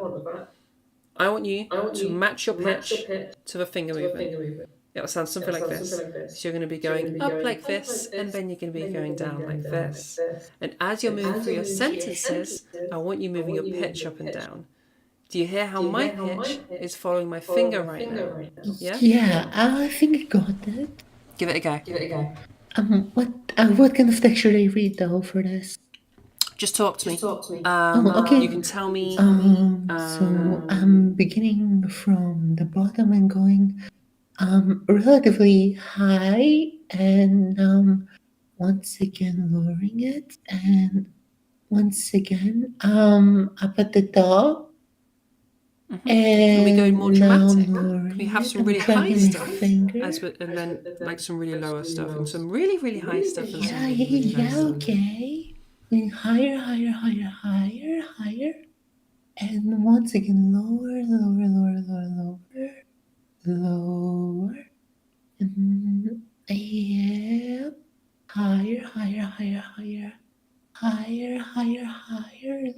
I want you to match your pitch to the finger movement. It'll sound something like this. So you're going to be going up like this, and then you're going to be going down like this. And as you're moving through your sentences, I want you moving your pitch up and down. Do you hear how my pitch is following my finger right now? Yeah? Yeah, I think I got that. Give it a go. What kind of text should I read though for this? Just talk to me. Okay. You can tell me. So I'm beginning from the bottom and going relatively high, and once again lowering it, and once again up at the top. Can we go more dramatic? Can we Lowering have it, some I'm really high dragging my stuff, finger. and then like some really lower stuff, and some really, really high stuff, and some Yeah, really, really low yeah, stuff. okay. Going higher, higher, higher, higher, higher. And once again, lower, lower, lower, lower, lower, lower. And yeah, higher, higher, higher, higher, higher, higher, higher.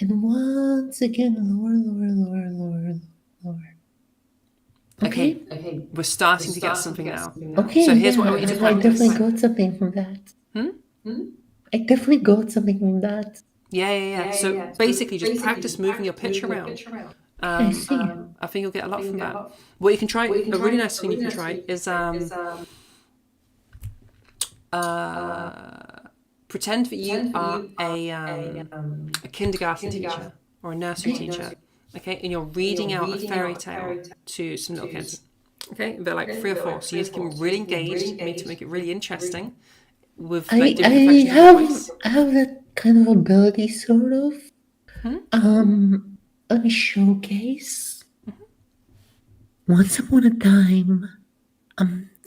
And once again, lower, lower, lower, lower, lower. Okay, we're starting to get something now. Okay, So here's yeah, what I want you to I definitely practice. got something from that. Hmm? I definitely got something from that. Yeah. So basically, just practice moving your pitch around. I see. I think you'll get a lot from that. What you can try, a really nice thing you can try is pretend that you are a kindergarten teacher or a nursery teacher, okay, and you're reading out a fairy tale to some little kids. Okay, they're like 3 or 4, so you need to keep them really engaged. You need to make it really interesting with like different inflections of your voice. I have that kind of ability, sort of. Let me showcase. Once upon a time,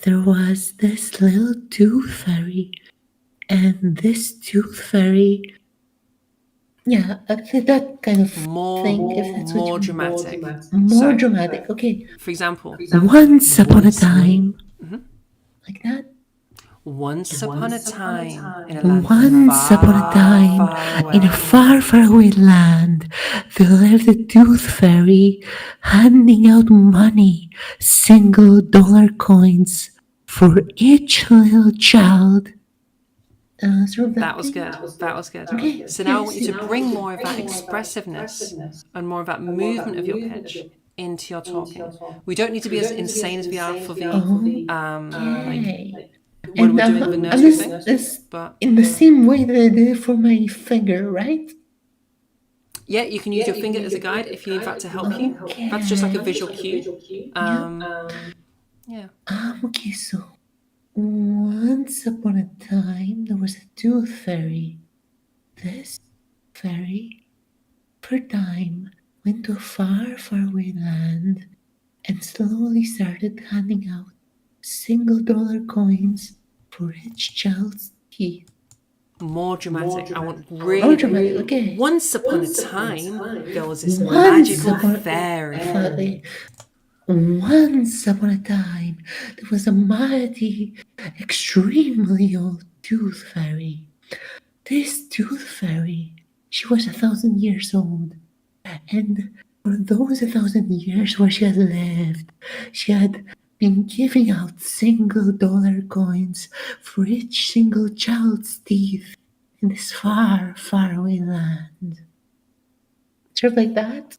there was this little tooth fairy, and this tooth fairy, yeah, that kind of thing. If that's what More you dramatic. More dramatic. Okay. For example, Once upon a time, like that. Once upon a time in a land Once upon a time, in a far, far away land, there lived a tooth fairy handing out money, single-dollar coins for each little child. That was good. That was good. Okay. So now I want you to bring more of that expressiveness and more of that movement of your pitch into your talking. We don't need to be as insane as we are for the when we're doing the nursery thing. But in the same way that I did it for my finger, right? yeah, you can use your finger as a guide if you need that to help you. That's just like a visual cue. Yeah. Okay, so once upon a time there was a tooth fairy. This fairy, per time, went to a far, far away land and slowly started handing out single-dollar coins for each child's teeth. More dramatic. I want really More dramatic, okay. Once upon a time, there was this magical fairy. Once upon a time, there was a mighty, extremely old tooth fairy. This tooth fairy, she was 1,000 years old, and for those 1,000 years where she had lived, she had been giving out single-dollar coins for each single child's teeth in this far, far away land. Sort of like that?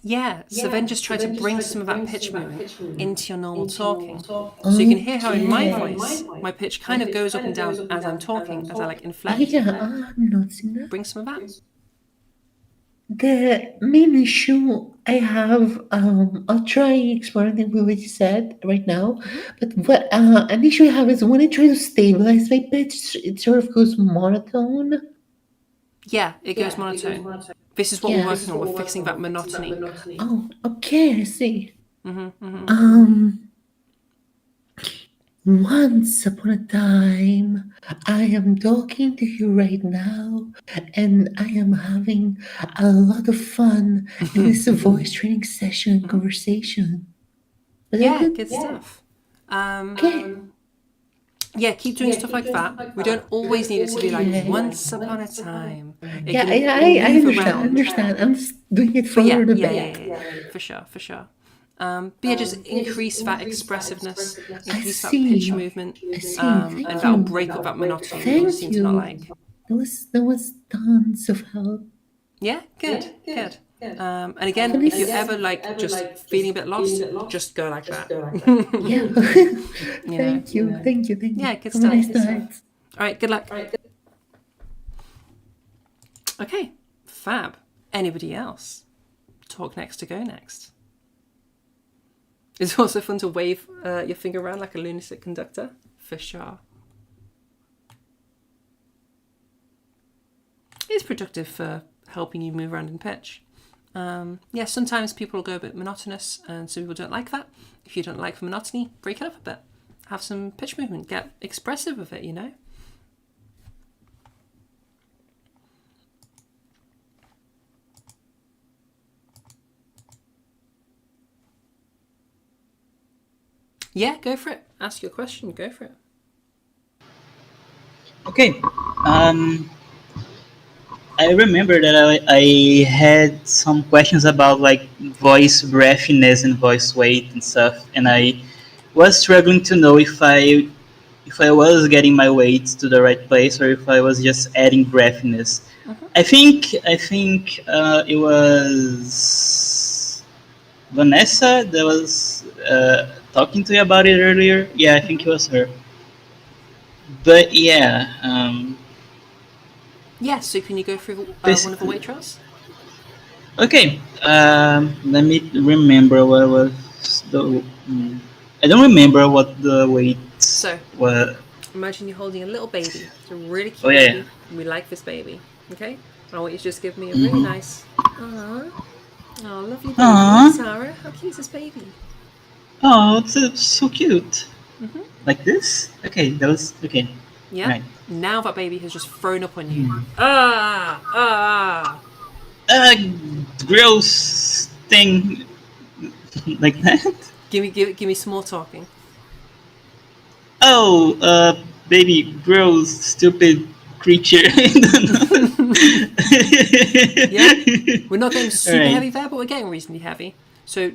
Yeah, so then just try to bring some of that pitch movement into your normal talking. So you can hear how in my voice, my pitch kind of goes up and down as I'm talking, as I like inflect. Yeah, I'm noticing that. Bring some of that. The main issue I have, I'll try exploring with what you said right now, but what an issue I have is when I try to stabilize my pitch, it sort of goes monotone. Yeah, it goes monotone. This is what we're working on. We're fixing that monotony. Oh, okay, I see. Once upon a time, I am talking to you right now, and I am having a lot of fun in this voice training session and conversation. Yeah, good stuff. Yeah, keep doing stuff like that. We don't always need it to be like once upon a time. Yeah, I understand. I'm just doing it for the bit. Yeah, for sure. But yeah, just increase that expressiveness, increase that pitch movement, and that'll break up that monotony that you seem to not like. That was tons of help. Yeah, good. And again, if you're ever like just feeling a bit lost, just go like that. Yeah. Thank you. Yeah, good Have a stuff. nice night. All right, good luck. Okay, fab. Anybody else? Talk next to go next. It's also fun to wave your finger around like a lunatic conductor, for sure. It's productive for helping you move around in pitch. Yeah, sometimes people will go a bit monotonous, and some people don't like that. If you don't like the monotony, break it up a bit. Have some pitch movement. Get expressive with it, you know? Yeah, go for it. Ask your question. Go for it. Okay. I remember that I had some questions about like voice breathiness and voice weight and stuff, and I was struggling to know if I was getting my weight to the right place or if I was just adding breathiness. I think it was Vanessa that was talking to you about it earlier. Yeah, I think it was her. But yeah. Yeah, so can you go through one of the weight trials? Okay, let me remember what was the. I don't remember what the weight So, was. Imagine you're holding a little baby. It's a really cute Oh, yeah, baby. We like this baby. Okay? I want you to just give me a really nice. Aww. Oh, lovely baby. Aww. Sarah, how cute is this baby? Oh, it's so cute. Mm-hmm. Like this? Okay, that was okay. Yeah. Right. Now that baby has just thrown up on you. Hmm. Gross thing. Like that? Give me some more talking. Oh, baby, gross, stupid creature. Yeah, we're not getting super Right. heavy there, but we're getting reasonably heavy. So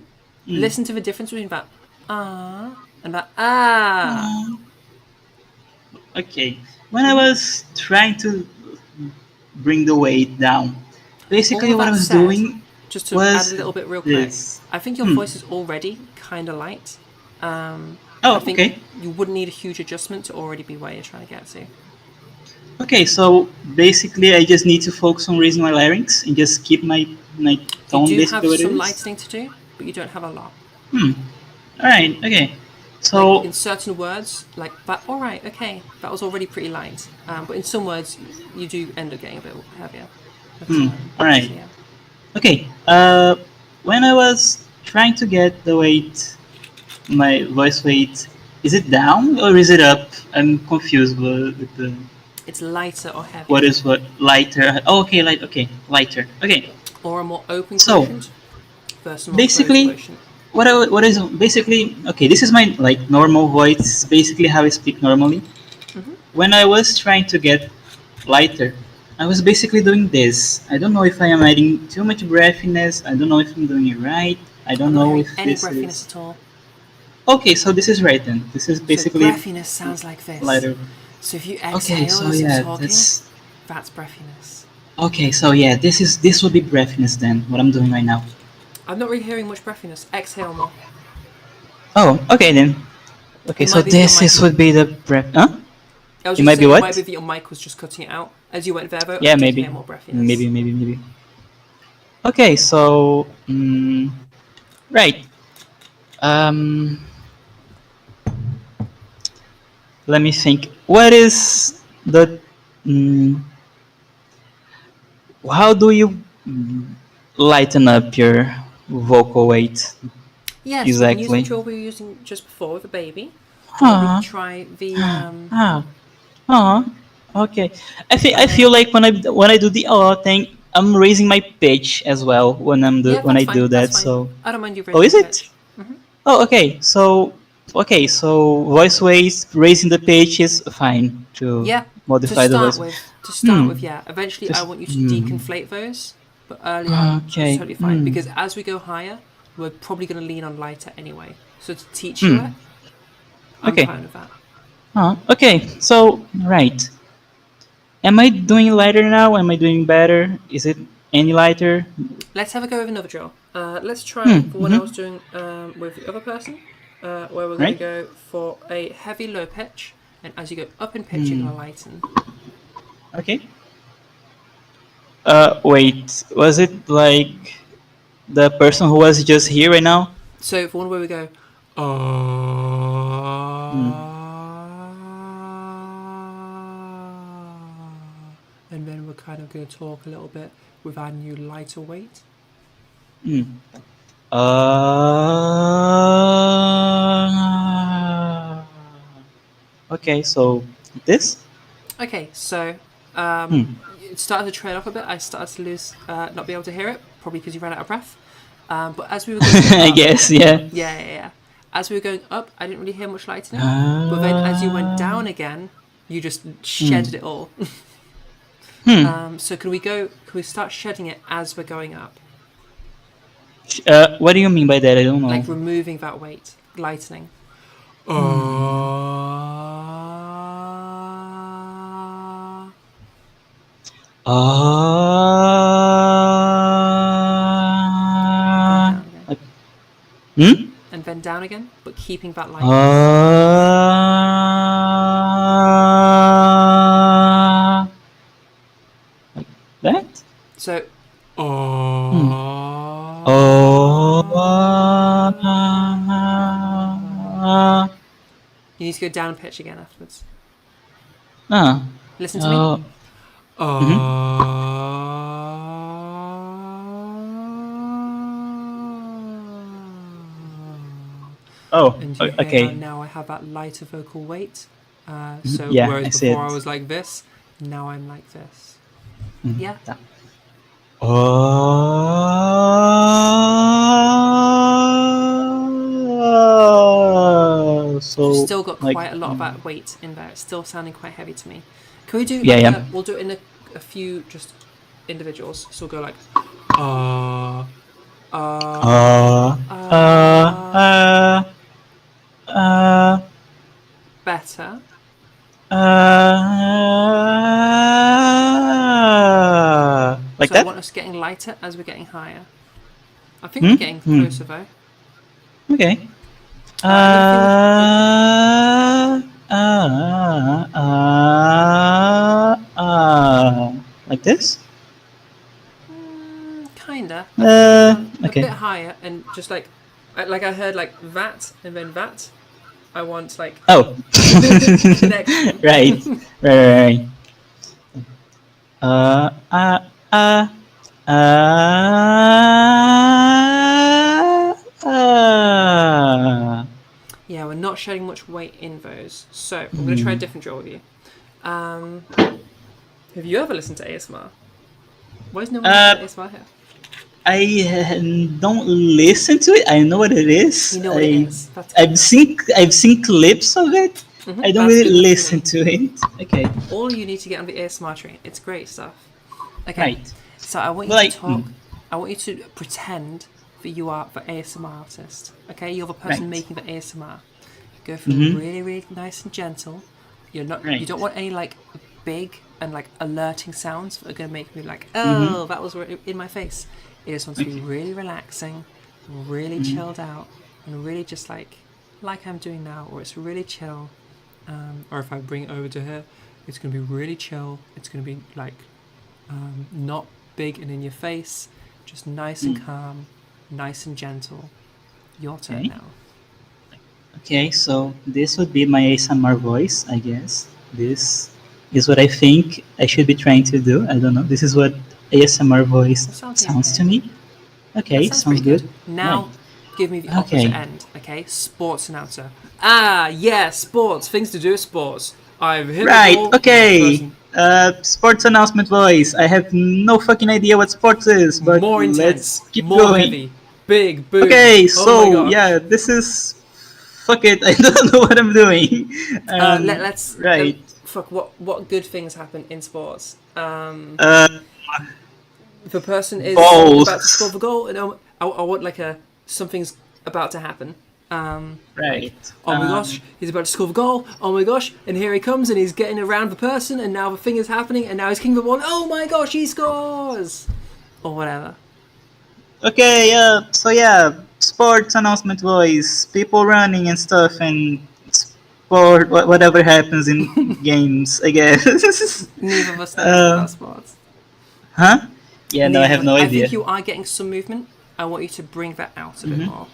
listen to the difference between that and that Okay, when I was trying to bring the weight down, basically All what I that was said, doing just to was add a little bit real quick, this. I think your voice is already kind of light. Oh, I think okay. you wouldn't need a huge adjustment to already be where you're trying to get to. Okay, so basically I just need to focus on raising my larynx and just keep my tone You do have basically what it some is. lightening to do, but you don't have a lot. Alright, okay. So Like in certain words, like that. All right, okay, that was already pretty light. But in some words, you do end up getting a bit heavier. But, alright. so yeah. Okay, when I was trying to get the weight, my voice weight, is it down or is it up? I'm confused with the It's lighter or heavier. what is what lighter. Oh, okay, lighter. Okay. Or a more open So, quotient versus a more basically, closed quotient. what is basically okay? This is my like normal voice. Basically, how I speak normally. When I was trying to get lighter, I was basically doing this. I don't know if I am adding too much breathiness. I don't know if I'm doing it right. I don't know if any this breathiness is. at all. Okay, so this is right then. This is basically So breathiness sounds like this. lighter. So if you exhale Okay, so as yeah, you're talking, that's that's breathiness. okay. So yeah, this would be breathiness then. What I'm doing right now. I'm not really hearing much breathiness. Exhale more. Oh, okay then. Okay, It so might be that your this mic- would be the breath. Huh? I was It just might be saying, what? It might be that your mic was just cutting it out as you went there, though. Yeah, I did maybe. hear more breathiness. Maybe. Okay, so right. Let me think. What is the how do you lighten up your vocal weight? Yes, Exactly. we can use the drill we were using just before with the baby. Huh. We try the Okay. I feel like when I do the thing, I'm raising my pitch as well when when I that's do fine, that. that's fine. So I don't mind you oh, raising is the it? pitch. Oh, okay. So voice waves raising the pitch is fine to Yeah. modify the voice. To start with, yeah. Eventually, I want you to Hmm. deconflate those, but early on, Okay. it's totally fine Hmm. because as we go higher, we're probably going to lean on lighter anyway. So to teach you it, I'm Okay. fine with that. Okay. So right. Am I doing lighter now? Am I doing better? Is it any lighter? Let's have a go with another drill. Let's try the one I was doing with the other person, where we're going Right. to go for a heavy low pitch, and as you go up in pitch, you're going to lighten. Okay. Wait. Was it like the person who was just here right now? So for one where we go, And then we're kind of going to talk a little bit with our new lighter weight. Okay, so this? Okay, so it started to trail off a bit. I started to lose, not be able to hear it, probably because you ran out of breath. But as we were going up, I guess, yeah. Yeah. As we were going up, I didn't really hear much lightning. But then as you went down again, you just shedded it all. So can we start shedding it as we're going up? What do you mean by that? I don't know. Like removing that weight, lightening. And then down again, but keeping that lightness. Like that? So. You need to go down pitch again afterwards. Listen to me. And you okay. hear now I have that lighter vocal weight. So Yeah, whereas I before see it. I was like this, now I'm like this. Yeah. So You've still got like, quite a lot of that weight in there. It's still sounding quite heavy to me. Can we do? Yeah. We'll do it in a few just individuals. So we'll go like. Better. Like So that? I want us getting lighter as we're getting higher. I think we're getting closer though. Okay. Like this? Kinda. Okay. A bit higher and just like I heard like that and then that. I want like connection. Right. Yeah, we're not shedding much weight in those. So I'm going to try a different drill with you. Have you ever listened to ASMR? Why is no one listening to ASMR here? I don't listen to it. I know what it is. You know what it is. That's I've seen clips of it. I don't really listen to it. Okay. All you need to get on the ASMR train. It's great stuff. Okay. Right. So I want you to talk. I want you to pretend that you are the ASMR artist. Okay, you're the person making the ASMR. Go for really, really nice and gentle. You're not. You don't want any like big and like alerting sounds that are going to make me like, oh, that was in my face. It just wants to be really relaxing, really chilled out, and really just like I'm doing now, or it's really chill. Or if I bring it over to her, it's going to be really chill. It's going to be like not big and in your face, just nice and calm, nice and gentle. Your turn now. Okay, so this would be my ASMR voice, I guess. This is what I think I should be trying to do. I don't know. This is what ASMR voice sounds to me. Okay, sounds good. Now, give me the opposite end. Okay, sports announcer. Ah, yeah, sports. Things to do with sports. I've hit the ball. Okay. Sports announcement voice. I have no fucking idea what sports is, but more intense, let's keep more going. heavy, big, boom. Okay, so yeah, this is. Fuck it, I don't know what I'm doing. Let's. Right. Fuck. What good things happen in sports? The person is balls. about to score the goal, and I want like something's about to happen. Right. Like, oh my gosh, he's about to score the goal. Oh my gosh, and here he comes, and he's getting around the person, and now the thing is happening, and now he's kicking the ball. Oh my gosh, he scores, or whatever. Okay. So yeah, sports announcement voice. People running and stuff, and sport. Whatever happens in games, I guess. Neither of us know about sports. Huh? Yeah. No, I have no idea. I think you are getting some movement. I want you to bring that out a bit more.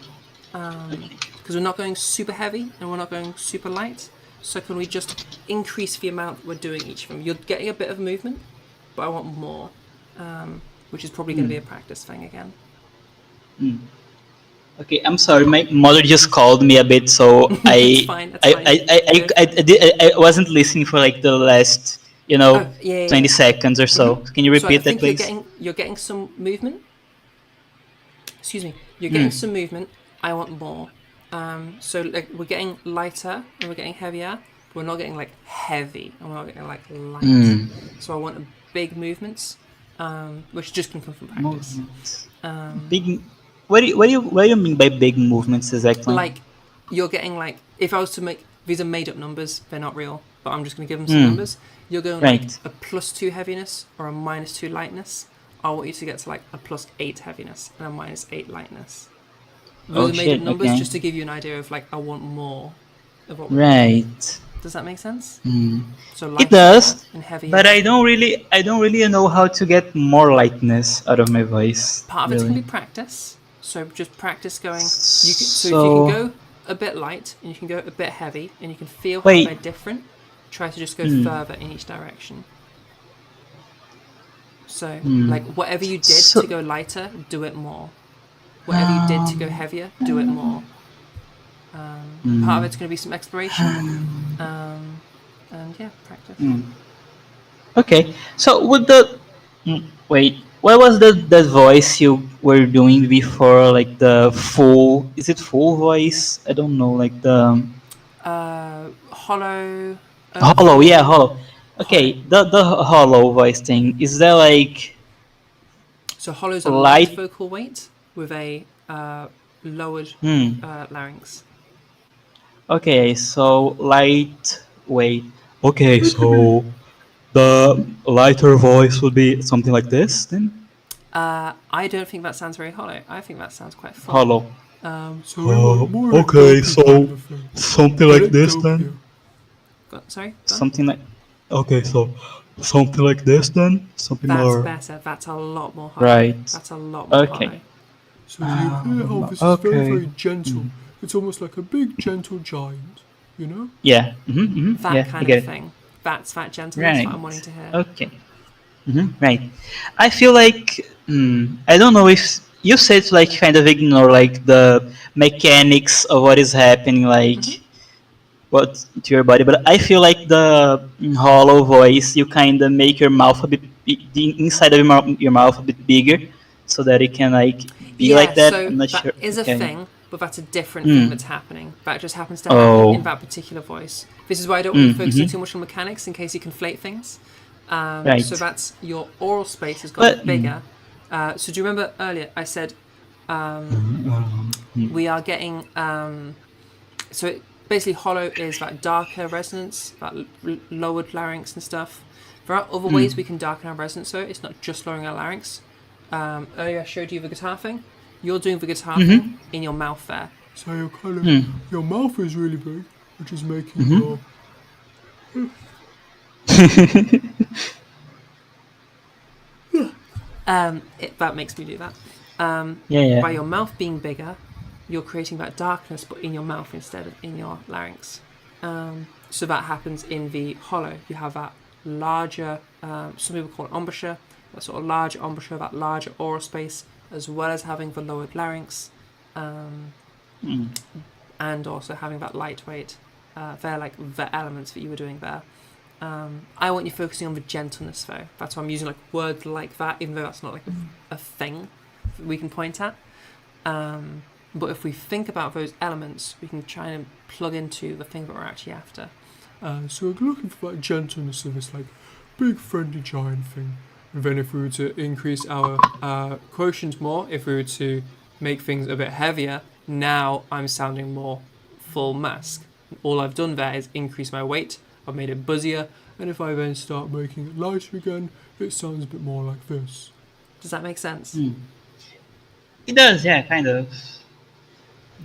Because because we're not going super heavy and we're not going super light. So can we just increase the amount we're doing each of them? You're getting a bit of movement, but I want more, which is probably going to be a practice thing again. Okay, I'm sorry. My mother just called me a bit, so That's fine. That's fine. I wasn't listening for like the last, 20 seconds or so. Can you repeat that, please? You're getting some movement. Excuse me. You're getting some movement. I want more. So like we're getting lighter and we're getting heavier. But we're not getting like heavy and we're not getting like light. So I want big movements, which just can come from practice. Big. What do you mean by big movements exactly? Like you're getting like, if I was to make, these are made up numbers, they're not real, but I'm just going to give them some numbers. You're going like a +2 heaviness or a -2 lightness. I want you to get to like a +8 heaviness and a -8 lightness. Those are made up numbers just to give you an idea of like, I want more of what we're doing. Does that make sense? So It does, and heavy. but I don't really know how to get more lightness out of my voice. Part of it's going to be practice. So just practice going. So if you can go a bit light and you can go a bit heavy and you can feel how they're different, try to just go further in each direction. So like whatever you did to go lighter, do it more. Whatever you did to go heavier, do it more. Part of it's going to be some exploration, and yeah, practice. Okay, so with the what was the voice you were doing before, like the full? Is it full voice? I don't know, like the hollow. Hollow, yeah, hollow. Okay, the hollow voice thing, is that like? So hollow's a light vocal weight with a lowered larynx. Okay, so light weight. Okay, so the lighter voice would be something like this then? I don't think that sounds very hollow. I think that sounds quite full. Hollow. Okay, so something like this then? Sorry? Something like... Okay, so something like this then? Something more... That's better. That's a lot more hollow. Right. That's a lot more hollow. So you hear how this is very, very gentle. It's almost like a big, gentle giant, you know? Yeah. That kind of thing. That's that gentleness that I'm wanting to hear. Okay. Right. I feel like... I don't know if... You said to like kind of ignore like the mechanics of what is happening, like... What to your body, but I feel like the hollow voice, you kind of make your mouth a bit, the inside of your mouth a bit bigger, so that it can like be like that. So I'm not that sure. is a thing, but that's a different thing that's happening. That just happens to happen in that particular voice. This is why I don't want to focus too much on mechanics in case you conflate things. So that's your oral space has got bigger. So do you remember earlier I said we are getting basically hollow is that darker resonance, that lowered larynx and stuff. There are other ways we can darken our resonance, so it's not just lowering our larynx. Earlier I showed you the guitar thing. You're doing the guitar thing in your mouth there. So you're kind of, your mouth is really big, which is making your... That makes me do that. By your mouth being bigger, you're creating that darkness, but in your mouth instead of in your larynx. So that happens in the hollow. You have that larger, some people call it embouchure, that sort of larger embouchure, that larger oral space, as well as having the lowered larynx, and also having that lightweight. They're like the elements that you were doing there. I want you focusing on the gentleness though. That's why I'm using like words like that, even though that's not like a thing we can point at. But if we think about those elements, we can try and plug into the thing that we're actually after. So we're looking for that gentleness of this like big friendly giant thing. And then if we were to increase our quotient more, if we were to make things a bit heavier, now I'm sounding more full mask. All I've done there is increase my weight, I've made it buzzier, and if I then start making it lighter again, it sounds a bit more like this. Does that make sense? It does, yeah, kind of.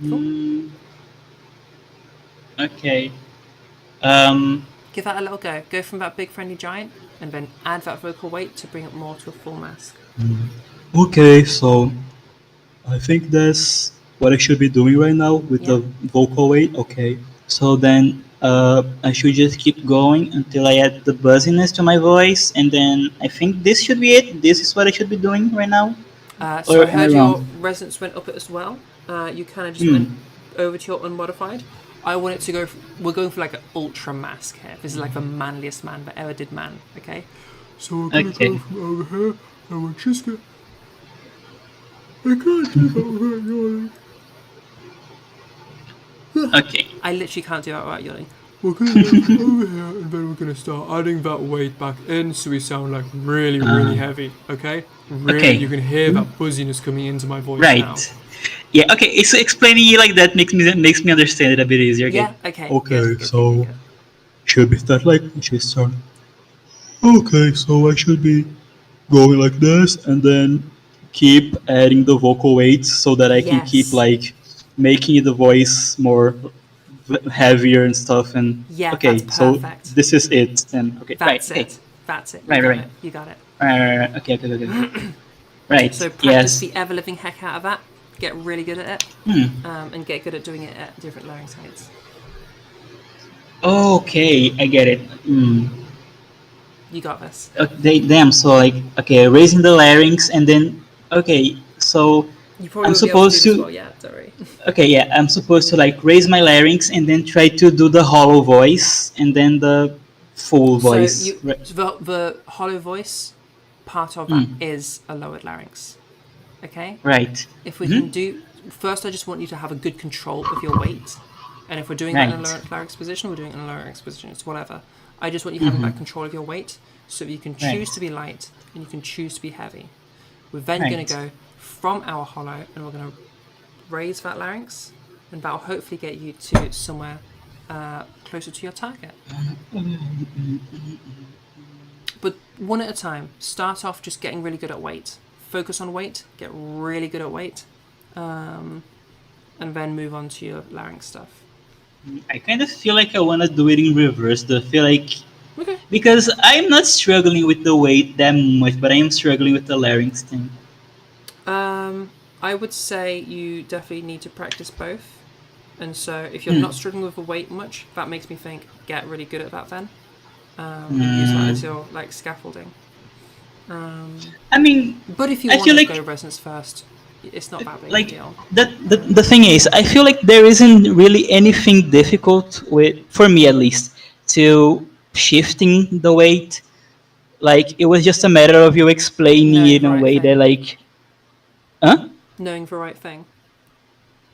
Cool. Okay. Give that a little go. Go from that big friendly giant and then add that vocal weight to bring it more to a full mask. Okay, so I think that's what I should be doing right now with the vocal weight. Okay, so then I should just keep going until I add the buzziness to my voice, and then I think this should be it. This is what I should be doing right now. So Or I am I heard your wrong? resonance went up as well. You kind of just went over to your unmodified. I want it to go. We're going for like an ultra mask here. This is like the manliest man that ever did man. Okay. So we're gonna go from over here, and we're just gonna. I can't do that without yawning. Okay. I literally can't do that without yawning. We're gonna go from over here, and then we're gonna start adding that weight back in, so we sound like really, really heavy. Okay. Really, Okay. you can hear that buzziness coming into my voice Right. now. Yeah. Okay. So explaining it like that makes me understand it a bit easier. Okay? Yeah. Okay. Okay. So should we start like? Should we start? Okay. So I should be going like this, and then keep adding the vocal weights so that I can keep Yes. like making the voice more heavier and stuff. And Yeah, okay, that's so perfect. this is it. Then okay, That's right. it. That's it. You Right, got right. it. You got it. Right. Okay. Right. So practice Yes. the ever living heck out of that. Get really good at it, Hmm. and get good at doing it at different larynx heights. Okay, I get it. You got this. Damn. So like, okay, raising the larynx, and then okay, so You probably I'm will be able supposed to do to. this well. Yeah, don't worry. Okay, yeah, I'm supposed to like raise my larynx and then try to do the hollow voice and then the full voice. So the hollow voice part of that is a lowered larynx. Okay. Right. If we can do first, I just want you to have a good control of your weight, and if we're doing that in a Right. lower larynx position, we're doing it in a lower larynx position. It's whatever. I just want you having that control of your weight, so that you can choose Right. to be light and you can choose to be heavy. We're then Right. going to go from our hollow, and we're going to raise that larynx, and that will hopefully get you to somewhere closer to your target. But one at a time. Start off just getting really good at weight. Focus on weight. Get really good at weight, and then move on to your larynx stuff. I kind of feel like I want to do it in reverse. Though. I feel like Okay. because I'm not struggling with the weight that much, but I am struggling with the larynx thing. I would say you definitely need to practice both. And so if you're not struggling with the weight much, that makes me think get really good at that then. Use that as your like scaffolding. I mean, But if you I want feel to like go resonance first, it's not that big like a deal. the thing is, I feel like there isn't really anything difficult with, for me at least, to shifting the weight. Like it was just a matter of you explaining Knowing it in the a right way thing. that like, huh? Knowing the right thing.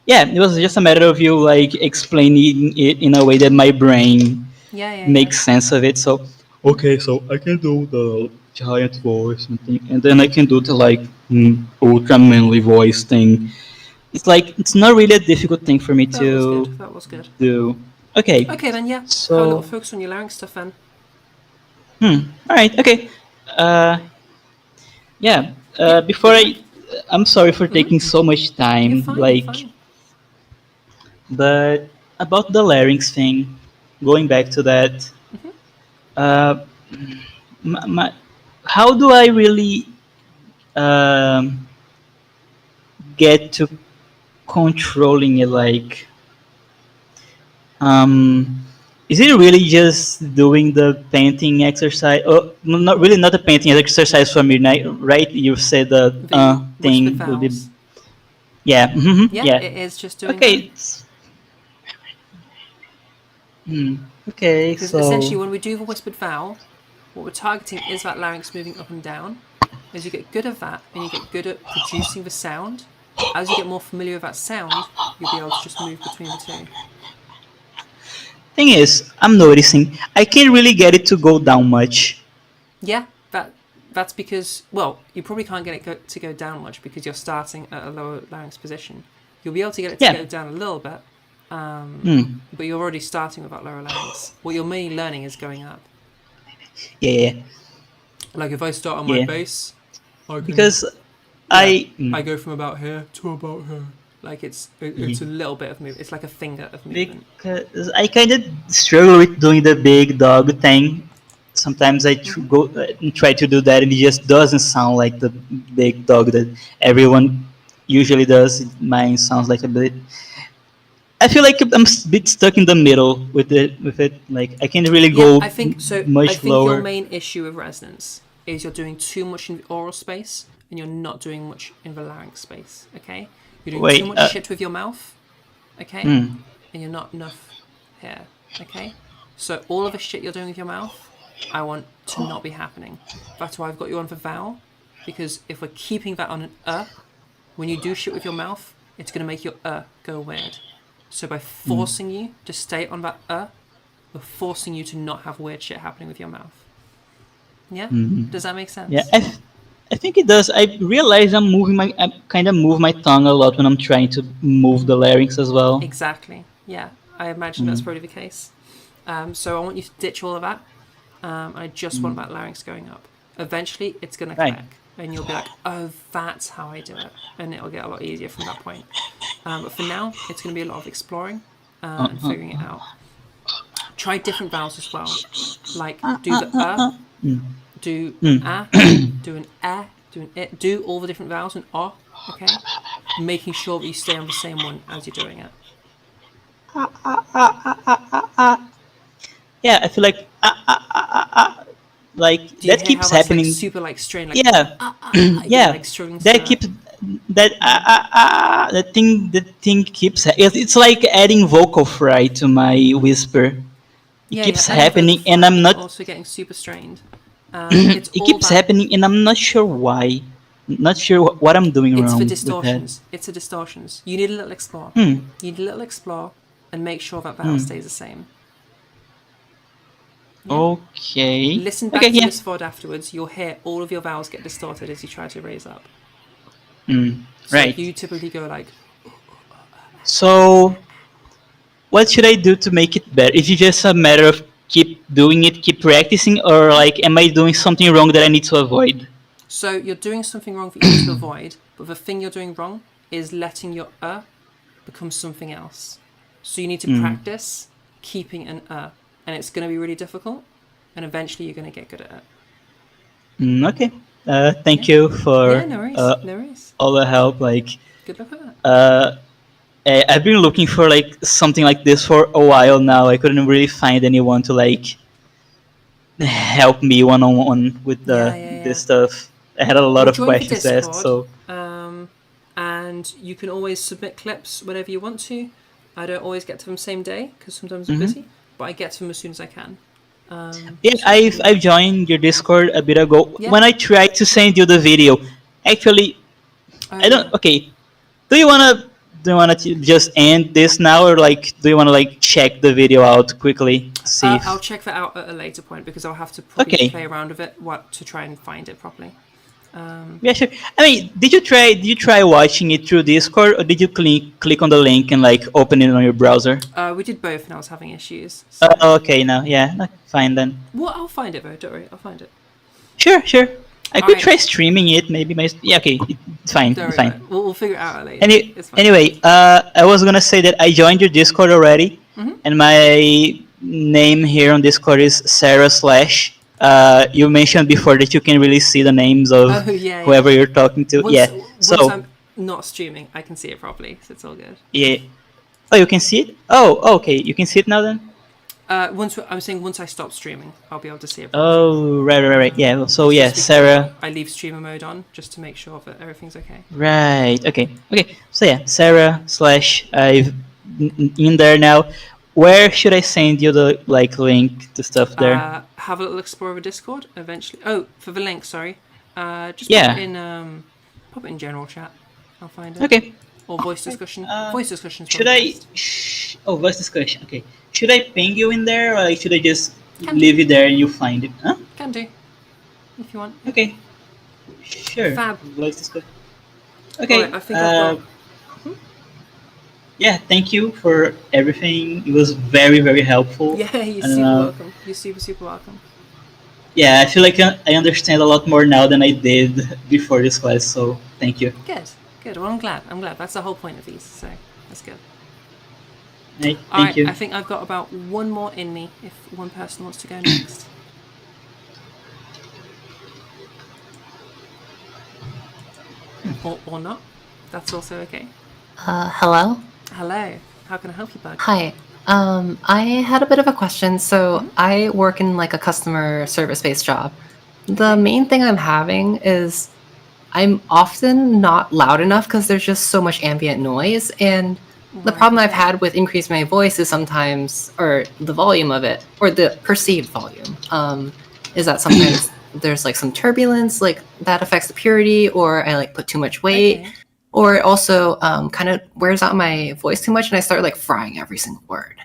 Yeah, it was just a matter of you like explaining it in a way that my brain Yeah. makes sense of it. So okay, so I can do the giant voice and then I can do the like ultra manly voice thing. It's like it's not really a difficult thing for me That was to good. That was good. do. Okay. Okay then, yeah. Have a So little focus on your larynx stuff then. all right. Okay. Yeah. Before I'm sorry for taking so much time. You're fine. Like, You're fine. but about the larynx thing, going back to that, uh, how do I really get to controlling it? Like, is it really just doing the painting exercise? Oh, not really, not the painting exercise for me, right? You said the thing whispered would be, vowels. yeah, Yeah, it is just doing Okay. that. Okay, Because so essentially when we do the whispered vowel, what we're targeting is that larynx moving up and down. As you get good at that, and you get good at producing the sound, as you get more familiar with that sound, you'll be able to just move between the two. thing is, I'm noticing I can't really get it to go down much. Yeah, that's because, well, you probably can't get it to go down much because you're starting at a lower larynx position. You'll be able to get it to Yeah. go down a little bit, but you're already starting with that lower larynx. What you're mainly learning is going up. Yeah. Like if I start on my Yeah. bass, I can, Because I go from about here to about here. Like it's a little bit of movement. It's like a finger of movement. Because I kind of struggle with doing the big dog thing. Sometimes I try to do that and it just doesn't sound like the big dog that everyone usually does. Mine sounds like a bit. I feel like I'm a bit stuck in the middle with it. Like I can't really Yeah, go I think so. much I think lower. your main issue with resonance is you're doing too much in the oral space and you're not doing much in the larynx space. Okay, you're doing too much shit with your mouth. Okay, and you're not enough here. Okay, so all of the shit you're doing with your mouth, I want to not be happening. That's why I've got you on for vowel, because if we're keeping that on an when you do shit with your mouth, it's gonna make your go weird. So by forcing you to stay on that we're forcing you to not have weird shit happening with your mouth. Yeah? Does that make sense? Yeah, I think it does. I realize I kind of move my tongue a lot when I'm trying to move the larynx as well. Exactly. Yeah, I imagine that's probably the case. So I want you to ditch all of that. I just want that larynx going up. Eventually, it's going to click. And you'll be like, oh, that's how I do it. And it'll get a lot easier from that point. But for now, it's going to be a lot of exploring and figuring it out. Try different vowels as well. Like, do the do do an do an it, do all the different vowels and okay? Making sure that you stay on the same one as you're doing it. Yeah, I feel like Do you that hear keeps how that's, happening. like, super like strained, like Yeah, like struggling to that do keeps that the thing keeps. It's like adding vocal fry to my whisper. It keeps happening, and I'm not. Also getting super strained. It keeps happening, and I'm not sure why. Not sure what I'm doing It's wrong. for with distortions. It's the distortions. You need a little explore. Hmm. You need a little explore, and make sure that vowel stays the same. Yeah. Okay. Listen back to this VOD afterwards. You'll hear all of your vowels get distorted as you try to raise up. So right. you typically go like. So, what should I do to make it better? Is it just a matter of keep doing it, keep practicing, or like, am I doing something wrong that I need to avoid? So you're doing something wrong that you need to avoid, but the thing you're doing wrong is letting your become something else. So you need to practice keeping an and it's going to be really difficult, and eventually you're going to get good at it. Okay. Thank you for no worries. all the help. Like, good luck with that. I've been looking for like something like this for a while now. I couldn't really find anyone to like help me one-on-one with this stuff. I had a lot of questions asked, so. And you can always submit clips whenever you want to. I don't always get to them same day because sometimes I'm busy, but I get to them as soon as I can. Yeah, I've joined your Discord a bit ago. Yeah. When I tried to send you the video, actually, I don't. Okay, do you wanna just end this now, or like do you wanna like check the video out quickly? See. I'll check that out at a later point because I'll have to probably play around with it to try and find it properly. Yeah, sure. I mean, did you try watching it through Discord, or did you click on the link and like open it on your browser? We did both, and I was having issues. So. Okay, now, yeah, fine then. Well, I'll find it though. Don't worry, I'll find it. Sure. I could try streaming it. Maybe okay, it's fine. It's fine. We'll figure it out later. It's fine. Anyway, I was gonna say that I joined your Discord already, and my name here on Discord is Sarah Slash. You mentioned before that you can really see the names of whoever you're talking to. Once I'm not streaming, I can see it properly, so it's all good. Yeah. Oh, you can see it? Oh, okay. You can see it now then? I'm saying once I stop streaming, I'll be able to see it properly. Oh, right. Yeah. So yeah, Sarah. I leave streamer mode on just to make sure that everything's okay. Right. Okay. So yeah, Sarah Slash. I've in there now. Where should I send you the link to stuff there? Have a little explore of a Discord eventually. Oh, for the link, sorry. Just pop it in general chat. I'll find it. Okay. Or voice discussion. Voice discussion. Should I? Voice discussion. Okay. Should I ping you in there, or should I just leave it there and you find it? Huh? Can do. If you want. Okay. Sure. Fab. Voice discussion. Okay. Right, I think I've got... Yeah, thank you for everything. It was very, very helpful. Yeah, you're super welcome. You're super welcome. Yeah, I feel like I understand a lot more now than I did before this class, so thank you. Good. Well, I'm glad. That's the whole point of these, so that's good. Hey, thank you. I think I've got about one more in me if one person wants to go next. Or not. That's also okay. Hello? Hello. How can I help you, Bug? Hi. I had a bit of a question. So I work in like a customer service-based job. The main thing I'm having is I'm often not loud enough because there's just so much ambient noise. And the problem I've had with increasing my voice is sometimes, or the volume of it, or the perceived volume, is that sometimes there's like some turbulence, like that affects the purity, or I like put too much weight, or it also kind of wears out my voice too much and I start like frying every single word.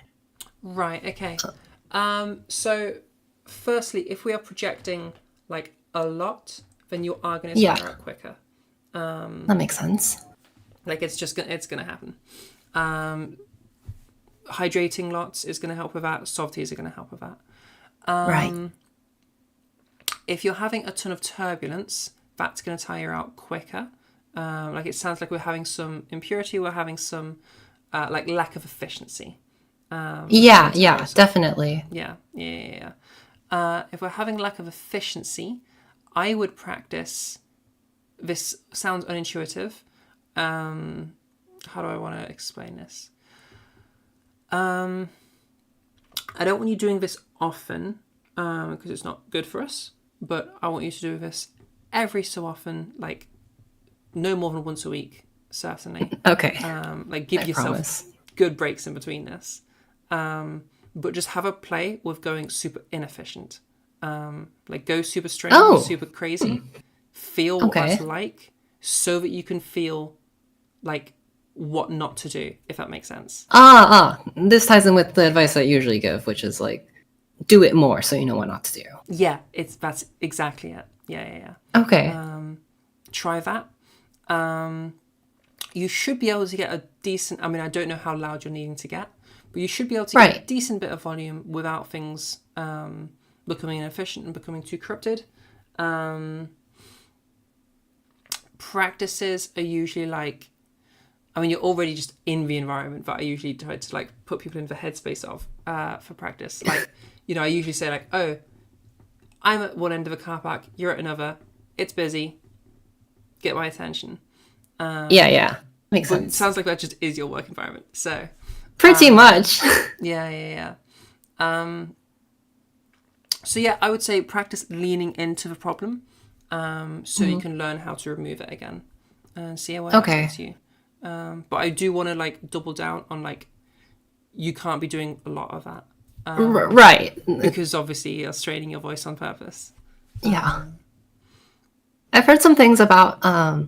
Right, okay. So firstly, if we are projecting like a lot, then you are going to swear out quicker. That makes sense. Like it's gonna happen. Hydrating lots is going to help with that. Soft teas are going to help with that. Right. If you're having a ton of turbulence, that's going to tire out quicker. Like it sounds like we're having some impurity. We're having some like lack of efficiency. Yeah, definitely. Yeah. If we're having lack of efficiency, I would practice. This sounds unintuitive. How do I want to explain this? I don't want you doing this often because it's not good for us. But I want you to do this every so often, like no more than once a week, certainly. Okay. Like give I yourself promise. good breaks in between this. But just have a play with going super inefficient. Like go super strange, super crazy. Feel what that's like so that you can feel like what not to do, if that makes sense. This ties in with the advice I usually give, which is like, do it more so you know what not to do. Yeah, that's exactly it. Yeah. Okay. Try that. You should be able to get a decent, I mean, I don't know how loud you're needing to get, but you should be able to get a decent bit of volume without things becoming inefficient and becoming too corrupted. Practices are usually like, I mean, you're already just in the environment, but I usually try to like put people in the headspace of for practice. Like, I usually say like, oh, I'm at one end of a car park, you're at another, it's busy, get my attention. Yeah. Makes sense. It sounds like that just is your work environment. So pretty much. Yeah. So yeah, I would say practice leaning into the problem so you can learn how to remove it again and see how it affects you. But I do want to like double down on like, you can't be doing a lot of that. Right. Because obviously you're straining your voice on purpose. Yeah. I've heard some things about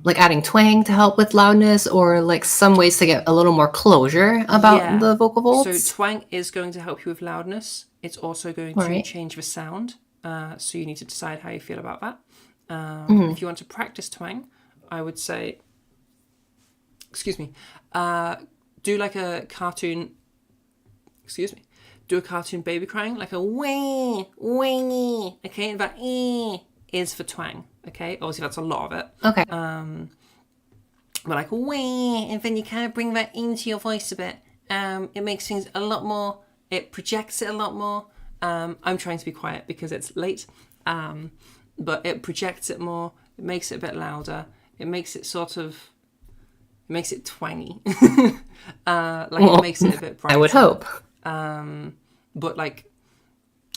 like adding twang to help with loudness, or like some ways to get a little more closure about the vocal folds. So twang is going to help you with loudness. It's also going to change the sound. So you need to decide how you feel about that. If you want to practice twang, I would say, do like a cartoon, do a cartoon baby crying, like a wee, wee, okay? And that is for twang, okay? Obviously that's a lot of it. Okay. But like wee, and then you kind of bring that into your voice a bit. It makes things a lot more, it projects it a lot more. I'm trying to be quiet because it's late. But it projects it more, it makes it a bit louder, it makes it makes it twangy. It makes it a bit brighter. I would hope. But like,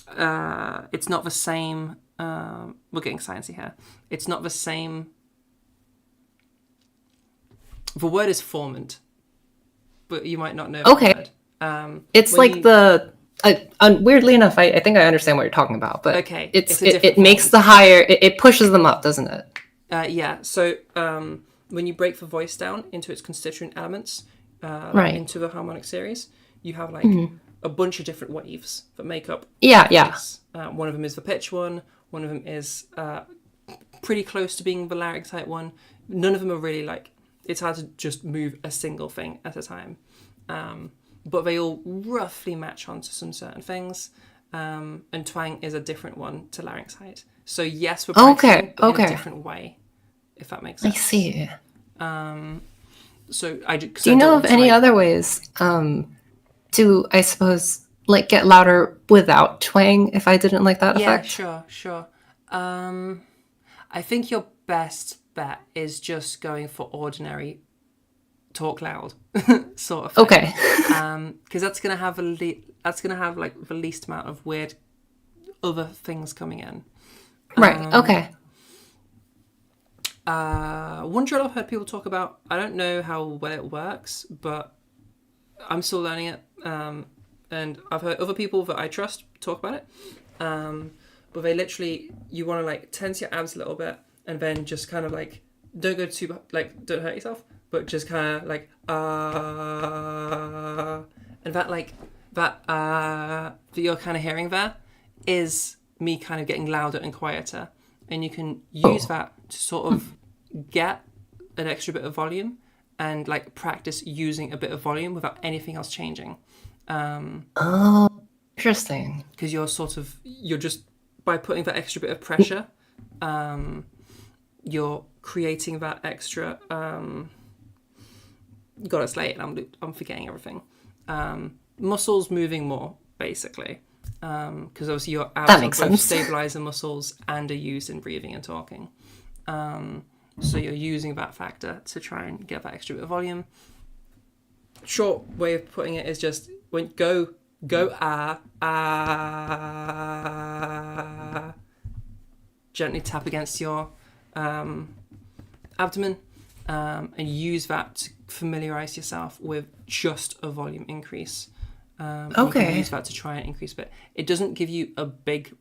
it's not the same, we're getting sciencey here. It's not the same, the word is formant, but you might not know the word. It's like weirdly enough, I think I understand what you're talking about, but it makes the higher, it pushes them up, doesn't it? Yeah, so when you break the voice down into its constituent elements, into the harmonic series, you have like a bunch of different waves that make up voice. One of them is the pitch one of them is pretty close to being the larynx type one. None of them are really like, it's hard to just move a single thing at a time. But they all roughly match onto some certain things. And twang is a different one to larynx height. So yes, we're practicing but in a different way, if that makes sense. I see. So do you know of any other ways to, I suppose, like get louder without twang if I didn't like that effect? Yeah, sure. I think your best bet is just going for ordinary talk loud sort of thing. Okay. Because that's gonna have like the least amount of weird other things coming in. Right. Okay. One drill I've heard people talk about, I don't know how well it works, but I'm still learning it. And I've heard other people that I trust talk about it. But they literally, you want to like tense your abs a little bit and then just kind of like, don't go too, like, don't hurt yourself, but just kind of like, and that like, that you're kind of hearing there is me kind of getting louder and quieter. And you can use that to sort of get an extra bit of volume and like practice using a bit of volume without anything else changing. Oh, interesting. Because you're just, by putting that extra bit of pressure, you're creating that extra, God, it's late and I'm forgetting everything. Muscles moving more, basically. Because obviously your abs are both stabilizer muscles and are used in breathing and talking. So you're using that factor to try and get that extra bit of volume. Short way of putting it is just when go gently tap against your abdomen and use that to familiarize yourself with just a volume increase. You can use that to try and increase a bit. It doesn't give you a big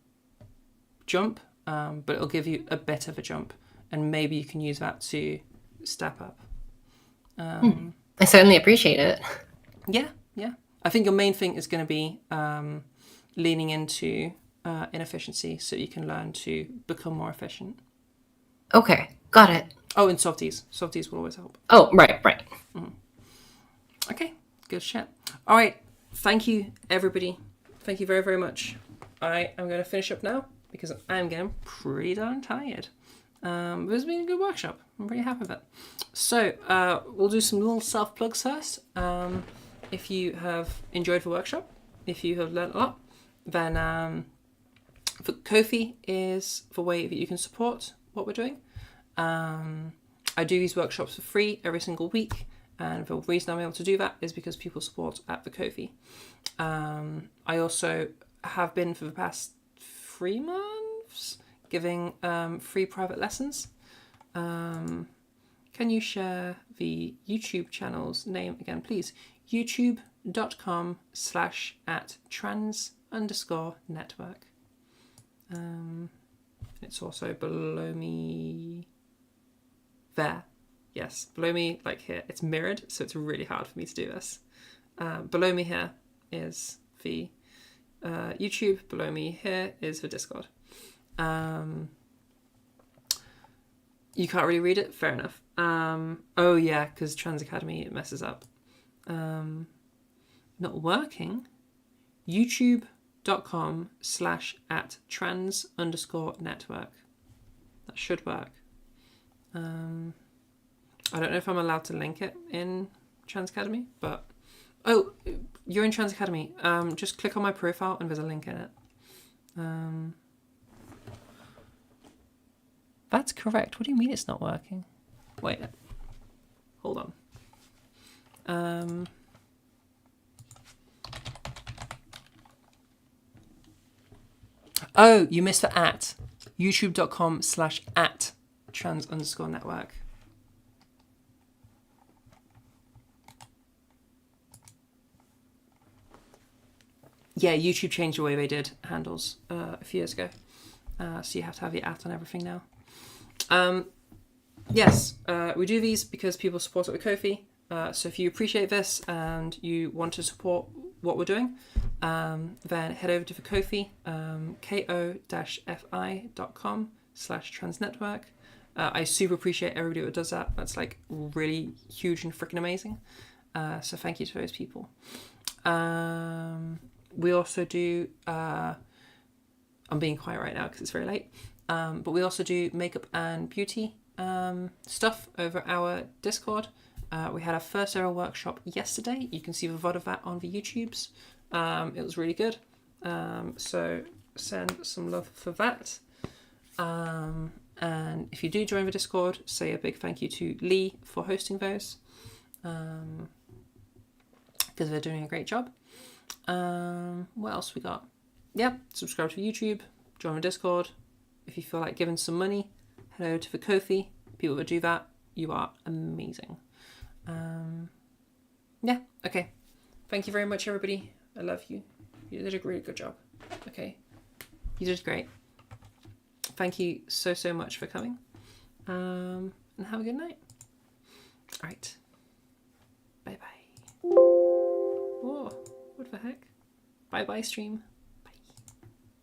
jump, but it'll give you a bit of a jump, and maybe you can use that to step up. I certainly appreciate it. Yeah. I think your main thing is going to be leaning into inefficiency so you can learn to become more efficient. Okay, got it. Oh, and softies. Softies will always help. Oh, right. Okay, good shit. All right, thank you, everybody. Thank you very, very much. I am going to finish up now because I'm getting pretty darn tired. It's been a good workshop. I'm pretty happy with it. So we'll do some little self-plugs first. If you have enjoyed the workshop, if you have learned a lot, then Ko-fi is the way that you can support what we're doing. I do these workshops for free every single week, and the reason I'm able to do that is because people support at the Ko-fi. I also have been for the past 3 months giving free private lessons. Can you share the YouTube channel's name again, please? youtube.com/@trans_network. It's also below me there. Yes, below me, like here. It's mirrored, so it's really hard for me to do this. Below me here is the YouTube. Below me here is the Discord. You can't really read it? Fair enough. Oh yeah, because Trans Academy, it messes up. Not working. youtube.com/@trans_network. That should work. I don't know if I'm allowed to link it in Trans Academy, but oh, you're in Trans Academy. Just click on my profile and there's a link in it. That's correct. What do you mean it's not working? Wait. Hold on. Oh, you missed the @ youtube.com/@trans_network. Yeah, YouTube changed the way they did handles a few years ago. So you have to have the @ on everything now. Yes, we do these because people support it with Ko-fi. So if you appreciate this and you want to support what we're doing, then head over to the Ko-fi, ko-fi.com/transnetwork. I super appreciate everybody that does that. That's like really huge and freaking amazing. So thank you to those people. We also do, I'm being quiet right now because it's very late, but we also do makeup and beauty stuff over our Discord. We had our first ever workshop yesterday. You can see the VOD of that on the YouTubes. It was really good. So send some love for that. And if you do join the Discord, say a big thank you to Lee for hosting those. because they're doing a great job. What else we got? Yep, subscribe to YouTube, join my Discord. If you feel like giving some money, head over to the Ko-fi. People that do that, you are amazing. Yeah, okay. Thank you very much, everybody. I love you. You did a really good job. Okay, you did great. Thank you so much for coming. And have a good night. All right. Bye bye. Oh, what the heck? Bye bye, stream.